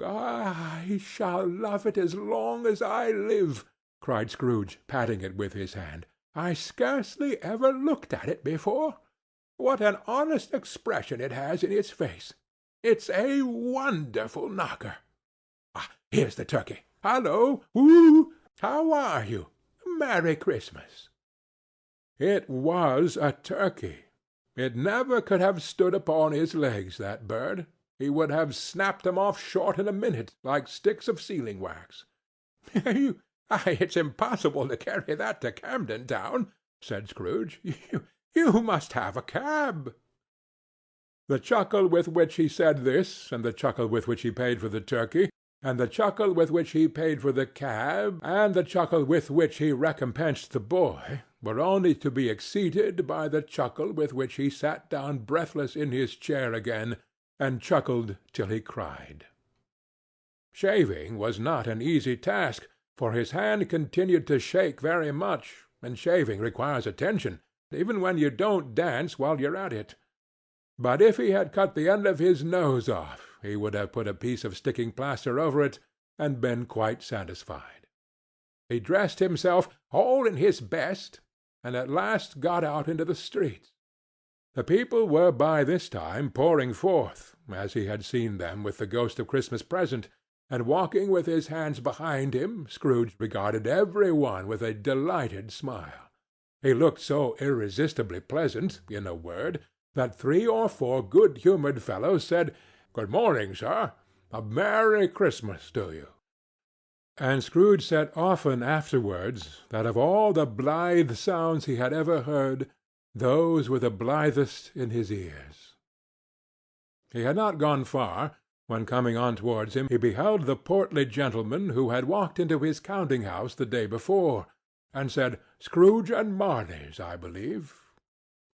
"I shall love it as long as I live," cried Scrooge, patting it with his hand. "I scarcely ever looked at it before. What an honest expression it has in its face! It's a wonderful knocker. Here's the turkey. Hallo! Whoo! How are you? Merry Christmas!" It was a turkey. It never could have stood upon his legs, that bird. He would have snapped them off short in a minute, like sticks of sealing wax. "It's impossible to carry that to Camden Town," said Scrooge. You must have a cab." The chuckle with which he said this, and the chuckle with which he paid for the turkey, and the chuckle with which he paid for the cab, and the chuckle with which he recompensed the boy, were only to be exceeded by the chuckle with which he sat down breathless in his chair again, and chuckled till he cried. Shaving was not an easy task, for his hand continued to shake very much, and shaving requires attention, even when you don't dance while you're at it. But if he had cut the end of his nose off, he would have put a piece of sticking plaster over it, and been quite satisfied. He dressed himself all in his best, and at last got out into the streets. The people were by this time pouring forth, as he had seen them with the Ghost of Christmas Present, and walking with his hands behind him, Scrooge regarded every one with a delighted smile. He looked so irresistibly pleasant, in a word, that 3 or 4 good-humored fellows said, "Good morning, sir. A Merry Christmas to you." And Scrooge said often afterwards that of all the blithe sounds he had ever heard, those were the blithest in his ears. He had not gone far, when coming on towards him he beheld the portly gentleman who had walked into his counting-house the day before, and said, "Scrooge and Marley's, I believe."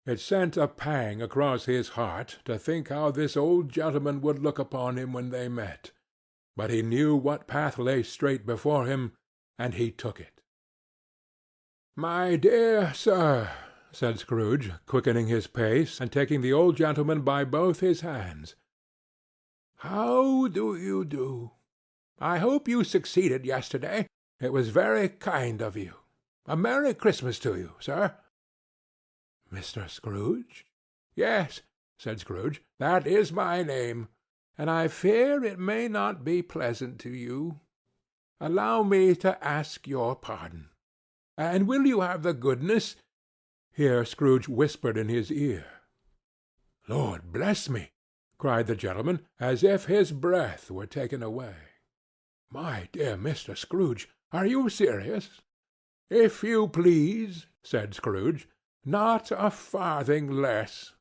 It sent a pang across his heart to think how this old gentleman would look upon him when they met, but he knew what path lay straight before him, and he took it. "My dear sir," said Scrooge, quickening his pace, and taking the old gentleman by both his hands, "how do you do? I hope you succeeded yesterday. It was very kind of you. A Merry Christmas to you, sir." "Mr. Scrooge?" "Yes," said Scrooge, "that is my name, and I fear it may not be pleasant to you. Allow me to ask your pardon. And will you have the goodness—" Here Scrooge whispered in his ear. "Lord bless me!" cried the gentleman, as if his breath were taken away. "My dear Mr. Scrooge, are you serious?" "If you please," said Scrooge. "Not a farthing less.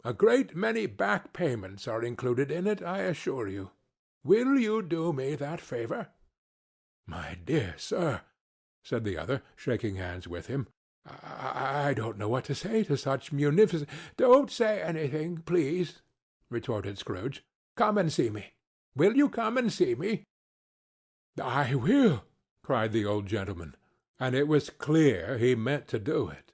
A great many back payments are included in it, I assure you. Will you do me that favor?" "My dear sir," said the other, shaking hands with him, I don't know what to say to such munificent—" "Don't say anything, please," retorted Scrooge. "Come and see me. Will you come and see me?" "I will," cried the old gentleman, and it was clear he meant to do it.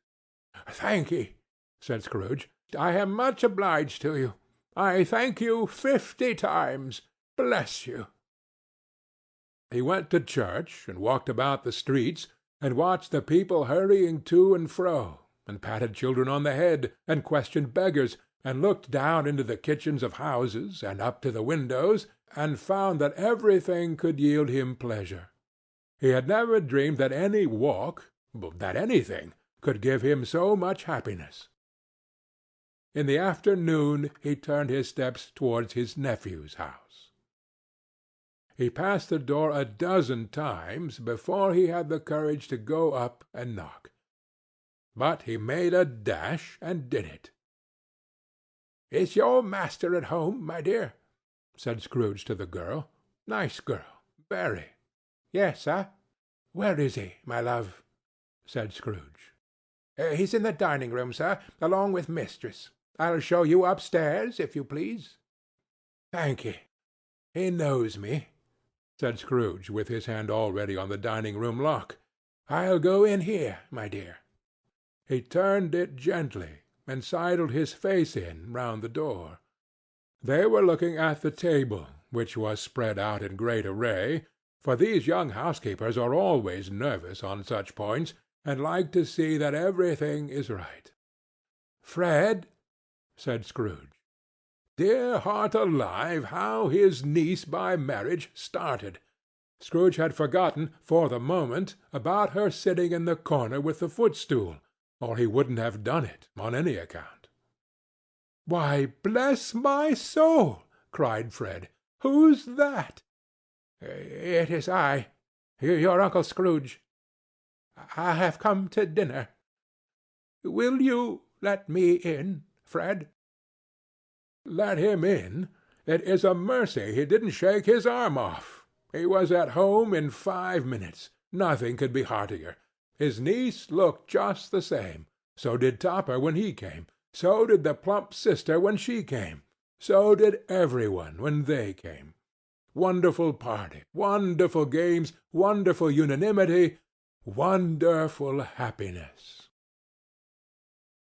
"Thank ye," said Scrooge. "I am much obliged to you. I thank you 50 times. Bless you." He went to church, and walked about the streets, and watched the people hurrying to and fro, and patted children on the head, and questioned beggars, and looked down into the kitchens of houses, and up to the windows, and found that everything could yield him pleasure. He had never dreamed that any walk, that anything, could give him so much happiness. In the afternoon he turned his steps towards his nephew's house. He passed the door a dozen times before he had the courage to go up and knock. But he made a dash and did it. "Is your master at home, my dear?" said Scrooge to the girl. "Nice girl. Very." "Yes, sir." "Where is he, my love?" said Scrooge. "He's in the dining-room, sir, along with mistress. I'll show you upstairs, if you please." "Thank ye. He knows me," said Scrooge, with his hand already on the dining-room lock. "I'll go in here, my dear." He turned it gently, and sidled his face in round the door. They were looking at the table, which was spread out in great array, for these young housekeepers are always nervous on such points, and like to see that everything is right. "Fred," said Scrooge. Dear heart alive, how his niece by marriage started! Scrooge had forgotten, for the moment, about her sitting in the corner with the footstool, or he wouldn't have done it on any account. "Why, bless my soul!" cried Fred. "Who's that?" "It is I, your Uncle Scrooge. I have come to dinner. Will you let me in, Fred?" Let him in? It is a mercy he didn't shake his arm off. He was at home in 5 minutes. Nothing could be heartier. His niece looked just the same. So did Topper when he came. So did the plump sister when she came. So did everyone when they came. Wonderful party, wonderful games, wonderful unanimity, wonderful happiness.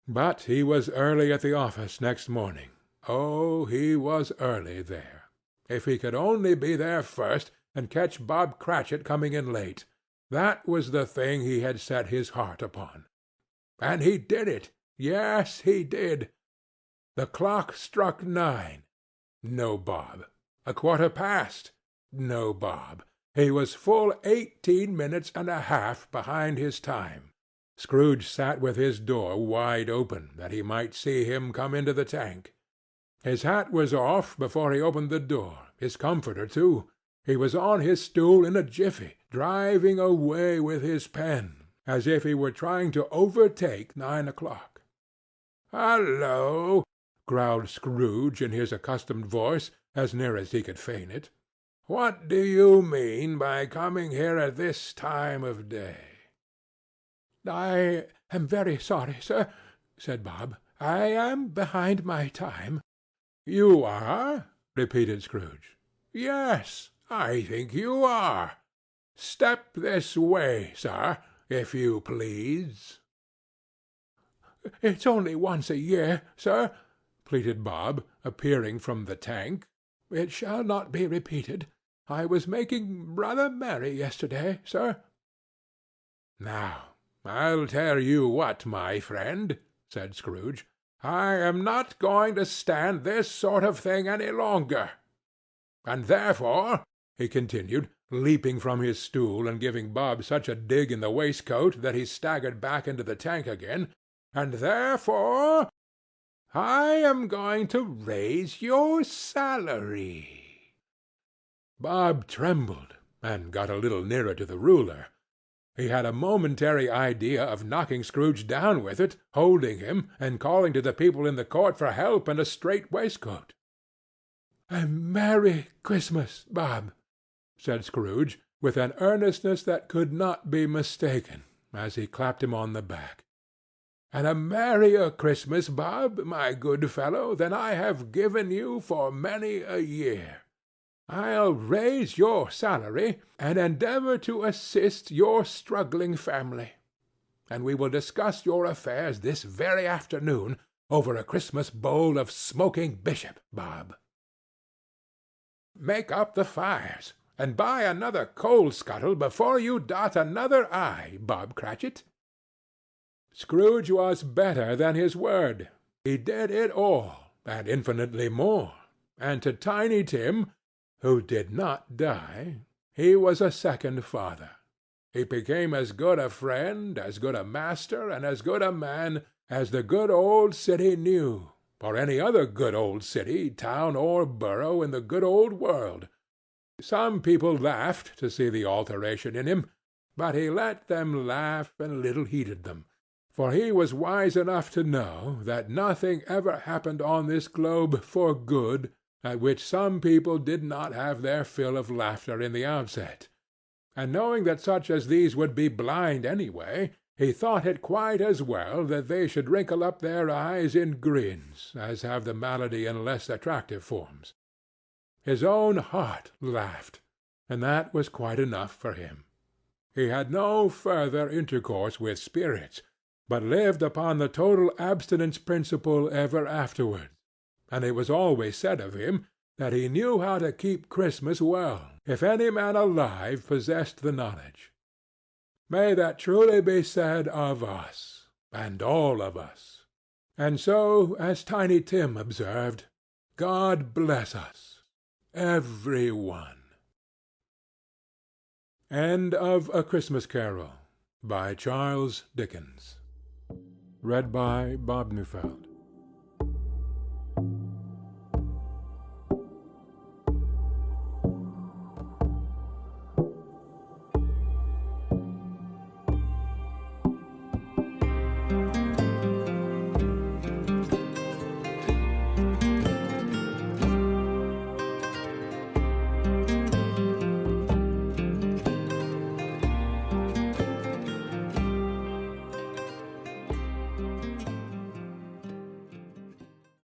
But he was early at the office next morning. Oh, he was early there. If he could only be there first, and catch Bob Cratchit coming in late, that was the thing he had set his heart upon. And he did it. Yes, he did. The clock struck 9. No Bob. 1/4 past. No Bob. He was full 18 minutes and a half behind his time. Scrooge sat with his door wide open, that he might see him come into the tank. His hat was off before he opened the door, his comforter too. He was on his stool in a jiffy, driving away with his pen, as if he were trying to overtake 9 o'clock. "Hallo!" growled Scrooge in his accustomed voice, as near as he could feign it. "What do you mean by coming here at this time of day?" "I am very sorry, sir," said Bob. "I am behind my time." "You are?" repeated Scrooge. "Yes, I think you are. Step this way, sir, if you please." "It's only once a year, sir," pleaded Bob, appearing from the tank. "It shall not be repeated. I was making rather merry yesterday, sir." "Now, I'll tell you what, my friend," said Scrooge. "I am not going to stand this sort of thing any longer. And therefore," he continued, leaping from his stool and giving Bob such a dig in the waistcoat that he staggered back into the tank again, "and therefore I am going to raise your salary." Bob trembled, and got a little nearer to the ruler. He had a momentary idea of knocking Scrooge down with it, holding him, and calling to the people in the court for help and a strait waistcoat. "A Merry Christmas, Bob," said Scrooge, with an earnestness that could not be mistaken, as he clapped him on the back. "And a merrier Christmas, Bob, my good fellow, than I have given you for many a year. I'll raise your salary, and endeavor to assist your struggling family. And we will discuss your affairs this very afternoon over a Christmas bowl of smoking bishop, Bob. Make up the fires, and buy another coal scuttle before you dot another I, Bob Cratchit." Scrooge was better than his word. He did it all, and infinitely more, and to Tiny Tim, who did not die, he was a second father. He became as good a friend, as good a master, and as good a man as the good old city knew, or any other good old city, town, or borough in the good old world. Some people laughed to see the alteration in him, but he let them laugh and little heeded them, for he was wise enough to know that nothing ever happened on this globe for good at which some people did not have their fill of laughter in the outset, and knowing that such as these would be blind anyway, he thought it quite as well that they should wrinkle up their eyes in grins as have the malady in less attractive forms. His own heart laughed, and that was quite enough for him. He had no further intercourse with spirits, but lived upon the total abstinence principle ever afterwards, and it was always said of him that he knew how to keep Christmas well, if any man alive possessed the knowledge. May that truly be said of us, and all of us. And so, as Tiny Tim observed, God bless us, every one. End of A Christmas Carol, by Charles Dickens. Read by Bob Neufeld.